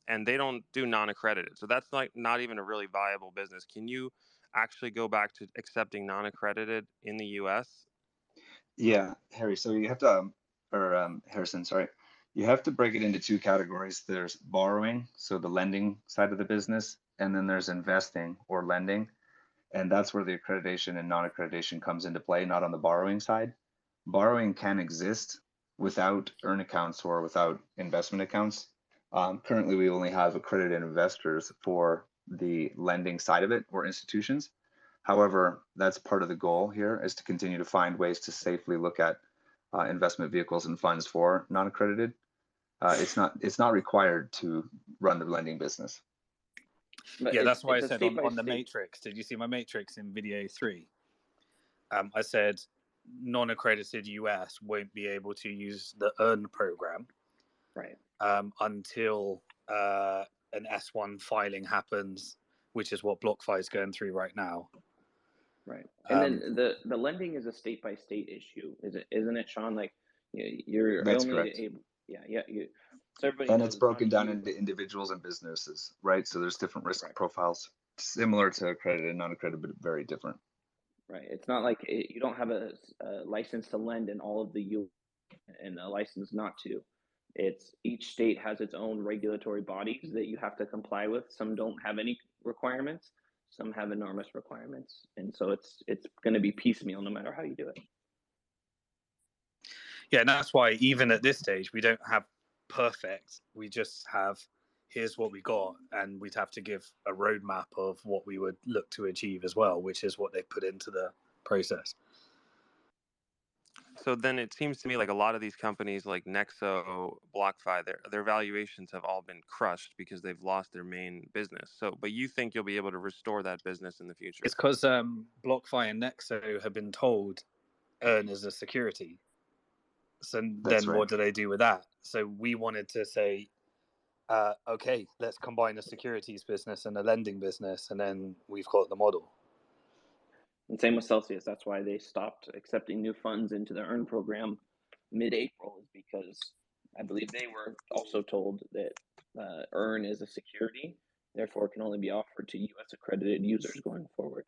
And they don't do non-accredited. So that's not even a really viable business. Can you actually go back to accepting non-accredited in the U.S.? Yeah, Harry. So you have to, Harrison, sorry. You have to break it into two categories. There's borrowing, so the lending side of the business, and then there's investing or lending. And that's where the accreditation and non-accreditation comes into play, not on the borrowing side. Borrowing can exist without earn accounts or without investment accounts. Currently, we only have accredited investors for the lending side of it, or institutions. However, that's part of the goal here, is to continue to find ways to safely look at investment vehicles and funds for non-accredited. It's not required to run the lending business. But yeah, that's why I said on the matrix. Did you see my matrix in video 3? I said non-accredited US won't be able to use the Earn program, right? Until an S1 filing happens, which is what BlockFi is going through right now. Right. And then the lending is a state by state issue, isn't it, Sean? Like you're That's only correct. able, so everybody and knows it's broken down you. into individuals and businesses, right? So there's different risk profiles, similar to accredited and non-accredited, but very different. Right. It's not like you don't have a license to lend in all of the U and a license not to. It's each state has its own regulatory bodies that you have to comply with. Some don't have any requirements. Some have enormous requirements, and so it's going to be piecemeal no matter how you do it. Yeah, and that's why even at this stage we don't have perfect. We just have here's what we got, and we'd have to give a roadmap of what we would look to achieve as well, which is what they've put into the process. So then it seems to me like a lot of these companies like Nexo, BlockFi, their valuations have all been crushed because they've lost their main business. So, but you think you'll be able to restore that business in the future? It's because BlockFi and Nexo have been told Earn as a security. So That's then right. what do they do with that? So we wanted to say, okay, let's combine a securities business and a lending business, and then we've got the model. And same with Celsius. That's why they stopped accepting new funds into the Earn program mid-April, is because I believe they were also told that EARN is a security, therefore it can only be offered to U.S. accredited users going forward.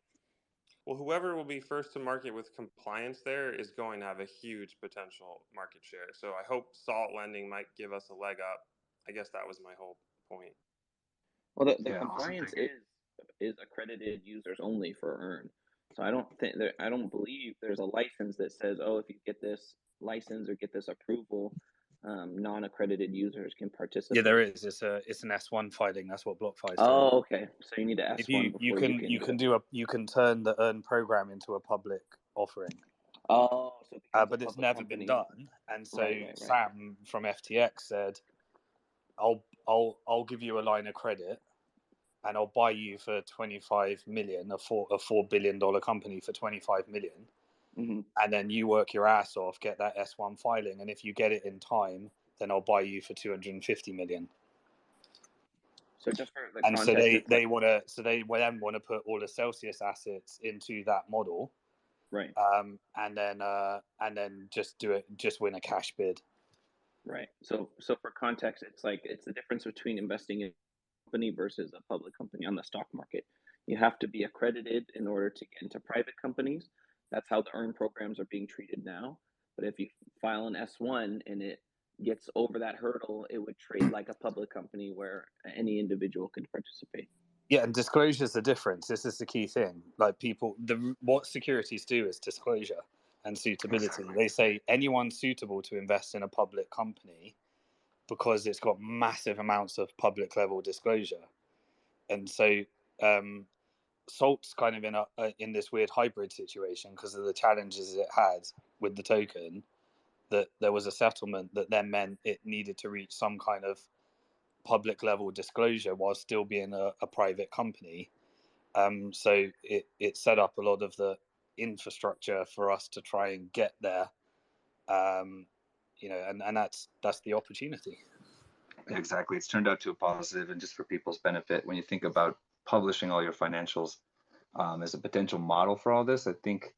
Well, whoever will be first to market with compliance there is going to have a huge potential market share. So I hope SALT lending might give us a leg up. I guess that was my whole point. Well, the compliance is accredited users only for EARN. So I don't believe there's a license that says, oh, if you get this license or get this approval, non-accredited users can participate. Yeah, there is. It's an S1 filing. That's what BlockFi said. Oh, okay. So you need to S1 before you can turn the EARN program into a public offering. Oh, so but it's never been done. And so Sam from FTX said, I'll give you a line of credit, and I'll buy you for 25 million, a $4 billion company for 25 million. Mm-hmm. And then you work your ass off, get that S1 filing, and if you get it in time, then I'll buy you for 250 million. So just for the context, so they want to put all the Celsius assets into that model, right? And then just win a cash bid, right? So for context, it's the difference between investing in a company versus a public company on the stock market. You have to be accredited in order to get into private companies. That's how the EARN programs are being treated now. But if you file an S1 and it gets over that hurdle, it would trade like a public company where any individual could participate. Yeah, and disclosure is the difference. This is the key thing. Like what securities do is disclosure and suitability. Exactly. They say anyone suitable to invest in a public company because it's got massive amounts of public level disclosure. And so SALT's kind of in this weird hybrid situation because of the challenges it had with the token, that there was a settlement that then meant it needed to reach some kind of public level disclosure while still being a private company. So it set up a lot of the infrastructure for us to try and get there. And that's the opportunity. Exactly. It's turned out to a positive, and just for people's benefit, when you think about publishing all your financials as a potential model for all this, I think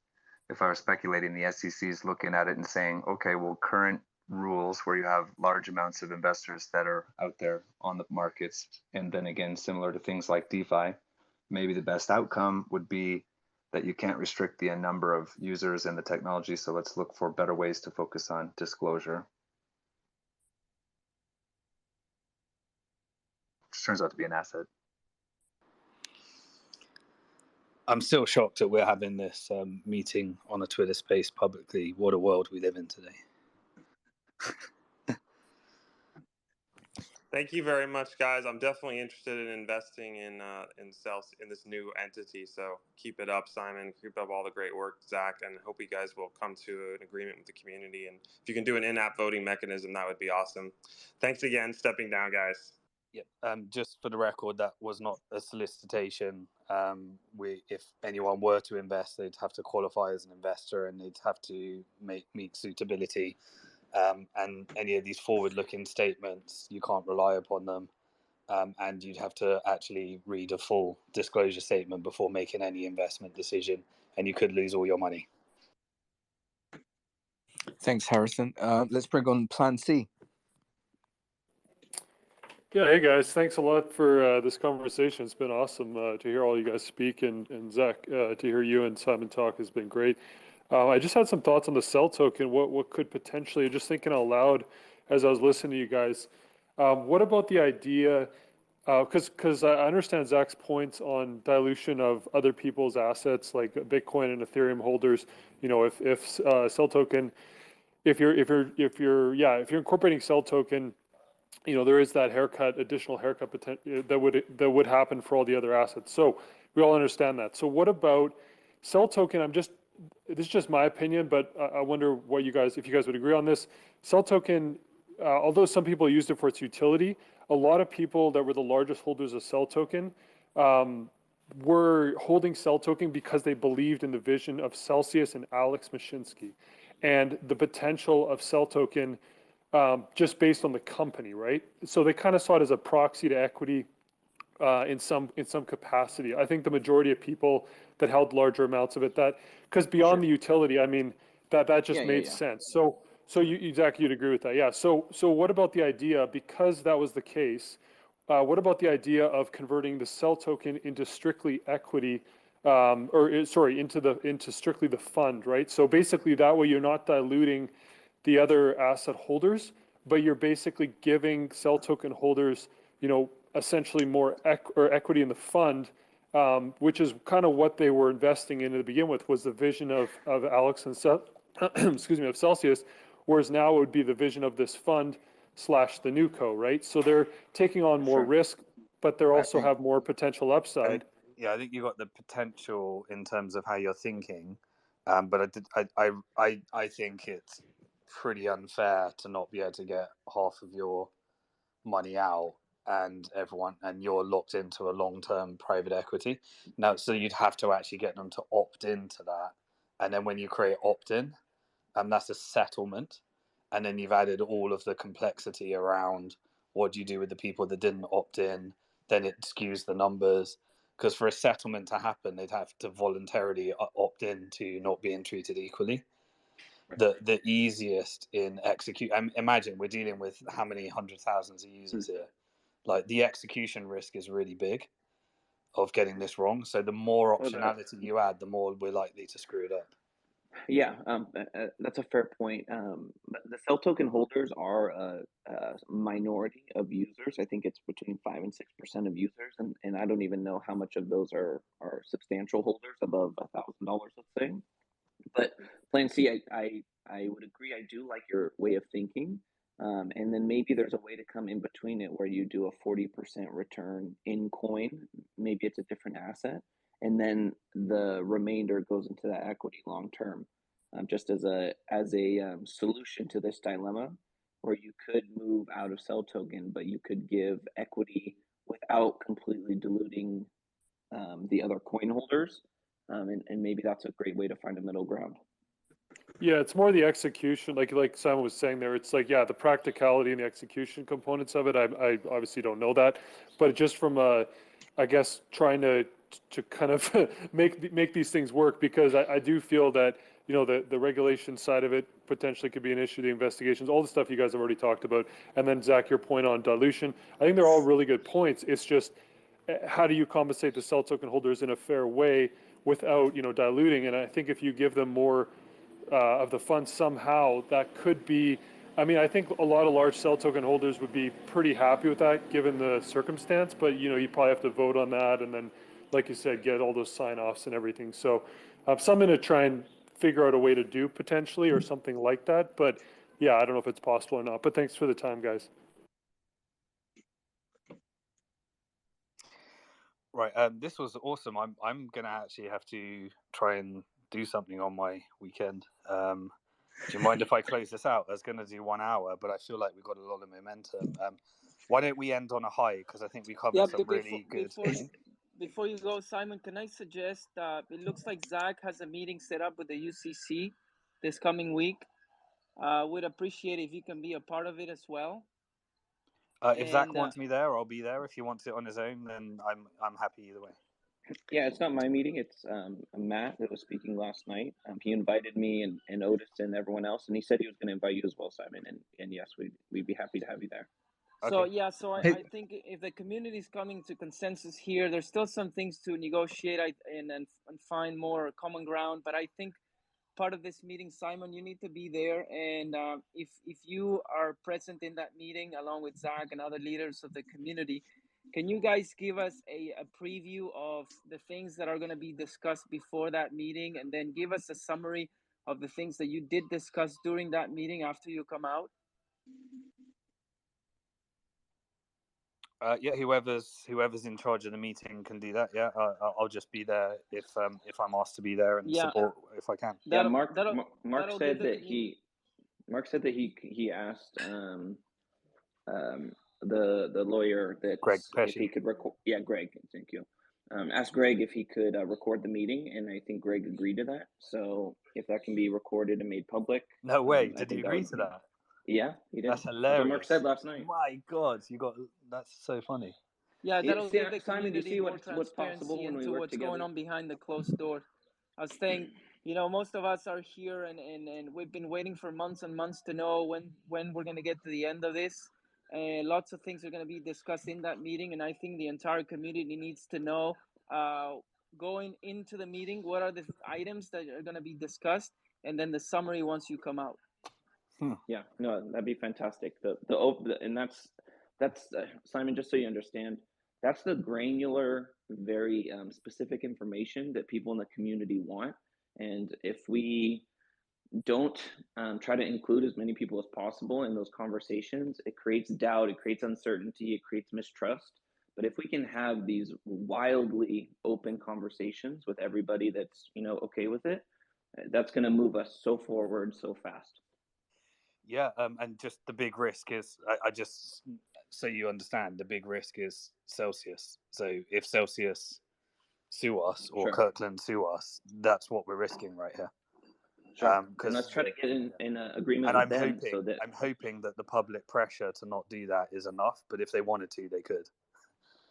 if I were speculating, the SEC is looking at it and saying, okay, well, current rules where you have large amounts of investors that are out there on the markets, and then again, similar to things like DeFi, maybe the best outcome would be that you can't restrict the number of users and the technology. So let's look for better ways to focus on disclosure. Which turns out to be an asset. I'm still shocked that we're having this meeting on a Twitter space publicly. What a world we live in today. Thank you very much, guys. I'm definitely interested in investing in this new entity. So keep it up, Simon. Keep up all the great work, Zach, and hope you guys will come to an agreement with the community. And if you can do an in-app voting mechanism, that would be awesome. Thanks again. Stepping down, guys. Yep. Just for the record, that was not a solicitation. If anyone were to invest, they'd have to qualify as an investor and they'd have to meet suitability. And any of these forward-looking statements, you can't rely upon them. And you'd have to actually read a full disclosure statement before making any investment decision, and you could lose all your money. Thanks, Harrison. Let's bring on Plan C. Yeah, hey guys, thanks a lot for this conversation. It's been awesome to hear all you guys speak, and Zach, to hear you and Simon talk has been great. I just had some thoughts on the CEL token. What could potentially, just thinking out loud as I was listening to you guys, what about the idea, because I understand Zach's points on dilution of other people's assets like Bitcoin and Ethereum holders. You know, if CEL token, if you're incorporating CEL token, you know, there is that additional haircut that would happen for all the other assets. So we all understand that. So what about CEL token? This is just my opinion, but I wonder if you guys would agree on this. CEL token, although some people used it for its utility, a lot of people that were the largest holders of CEL token were holding CEL token because they believed in the vision of Celsius and Alex Mashinsky and the potential of CEL token. Just based on the company, right? So they kind of saw it as a proxy to equity in some capacity. I think the majority of people that held larger amounts of it, because beyond the utility, I mean, that just made sense. So So Zach, you'd agree with that, yeah. So what about the idea, because that was the case, what about the idea of converting the cell token into strictly equity, into strictly the fund, right? So basically that way you're not diluting the other asset holders, but you're basically giving cell token holders, essentially more equity in the fund, which is kind of what they were investing in to begin with, was the vision of Alex and excuse me, of Celsius, whereas now it would be the vision of this fund / the new co, right? So they're taking on more risk, but they also have more potential upside. I think you got the potential in terms of how you're thinking, but I think it's pretty unfair to not be able to get half of your money out and you're locked into a long-term private equity. Now, so you'd have to actually get them to opt into that, and then when you create opt-in, that's a settlement, and then you've added all of the complexity around what do you do with the people that didn't opt in. Then it skews the numbers, because for a settlement to happen, they'd have to voluntarily opt in to not being treated equally. The easiest in execute, imagine we're dealing with how many hundred thousands of users here. Like, the execution risk is really big of getting this wrong. So the more optionality you add, the more we're likely to screw it up. Yeah, that's a fair point. The cell token holders are a minority of users. I think it's between 5 and 6% of users, and I don't even know how much of those are substantial holders above $1,000, let's say. But Plan C, I would agree. I do like your way of thinking. And then maybe there's a way to come in between it where you do a 40% return in coin. Maybe it's a different asset, and then the remainder goes into that equity long term, just as a solution to this dilemma, where you could move out of cell token, but you could give equity without completely diluting the other coin holders, and maybe that's a great way to find a middle ground. Yeah, it's more the execution, like Simon was saying there. It's like, yeah, the practicality and the execution components of it. I obviously don't know that, but just from I guess trying to kind of make these things work, because I do feel that the regulation side of it potentially could be an issue. The investigations, all the stuff you guys have already talked about, and then Zach, your point on dilution. I think they're all really good points. It's just, how do you compensate the cell token holders in a fair way without diluting? And I think if you give them more of the fund somehow, that could be, I think a lot of large cell token holders would be pretty happy with that given the circumstance, but you probably have to vote on that, and then, like you said, get all those sign-offs and everything. So something to try and figure out a way to do potentially, or something like that. But yeah, I don't know if it's possible or not, but thanks for the time, guys. Right, this was awesome. I'm gonna actually have to try and do something on my weekend. Do you mind if I close this out? I was going to do 1 hour, but I feel like we've got a lot of momentum. Why don't we end on a high? Because I think we covered some really good. Before you go, Simon, can I suggest, it looks like Zach has a meeting set up with the UCC this coming week. Would appreciate if you can be a part of it as well. If Zach wants me there, I'll be there. If he wants it on his own, then I'm happy either way. Yeah, it's not my meeting. It's Matt that was speaking last night. He invited me and Otis and everyone else, and he said he was going to invite you as well, Simon. And yes, we'd be happy to have you there. So yeah, I think if the community is coming to consensus here, there's still some things to negotiate and find more common ground. But I think part of this meeting, Simon, you need to be there, and if you are present in that meeting along with Zach and other leaders of the community, can you guys give us a preview of the things that are going to be discussed before that meeting, and then give us a summary of the things that you did discuss during that meeting after you come out? Yeah, whoever's in charge of the meeting can do that. Yeah, I'll just be there if I'm asked to be there and support if I can. Yeah, Mark said that he asked the lawyer that Greg Pesci. if he could record. Yeah, Greg, thank you. Asked Greg if he could record the meeting, and I think Greg agreed to that. So if that can be recorded and made public. No way! Did he agree to that? Yeah, he did. That's hilarious. That's what Mark said last night. My God, that's so funny. Yeah, that'll give the Simon, do you community see more what's possible transparency when we into work what's together? going on behind the closed door. I was saying most of us are here and we've been waiting for months and months to know when we're going to get to the end of this. Lots of things are going to be discussed in that meeting, and I think the entire community needs to know going into the meeting what are the items that are going to be discussed, and then the summary once you come out. Yeah, no, that'd be fantastic. And that's Simon, just so you understand, that's the granular, very specific information that people in the community want. And if we don't try to include as many people as possible in those conversations, it creates doubt, it creates uncertainty, it creates mistrust. But if we can have these wildly open conversations with everybody that's okay with it, that's going to move us so forward so fast. Yeah, and just the big risk is, I just so you understand, the big risk is Celsius. So if Celsius sue us or Sure. Kirkland sue us, that's what we're risking right here. Sure. And let's try to get in agreement and with them so that I'm hoping that the public pressure to not do that is enough. But if they wanted to, they could.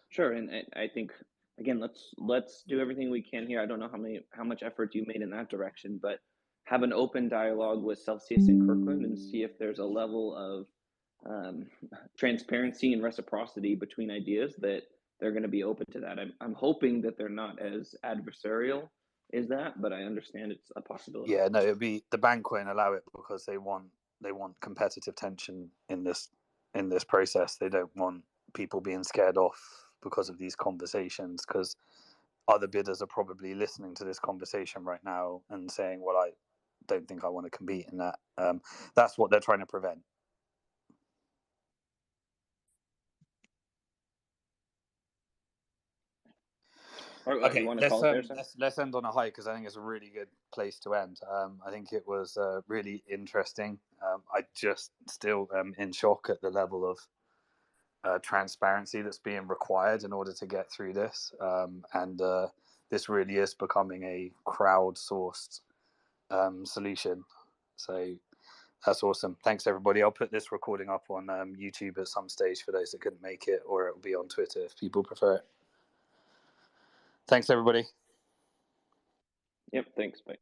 Sure, and I think again, let's do everything we can here. I don't know how much effort you made in that direction, but have an open dialogue with Celsius and Kirkland and see if there's a level of transparency and reciprocity between ideas that they're going to be open to that. I'm hoping that they're not as adversarial as that, but I understand it's a possibility. Yeah, no, it'd be the bank won't allow it because they want competitive tension in this process. They don't want people being scared off because of these conversations, because other bidders are probably listening to this conversation right now and saying, well, I don't think I want to compete in that. That's what they're trying to prevent. Okay, let's end on a high, because I think it's a really good place to end. I think it was really interesting. I just still am in shock at the level of transparency that's being required in order to get through this. And this really is becoming a crowdsourced solution. So that's awesome. Thanks, everybody. I'll put this recording up on YouTube at some stage for those that couldn't make it, or it'll be on Twitter if people prefer it. Thanks, everybody. Yep, thanks. Bye.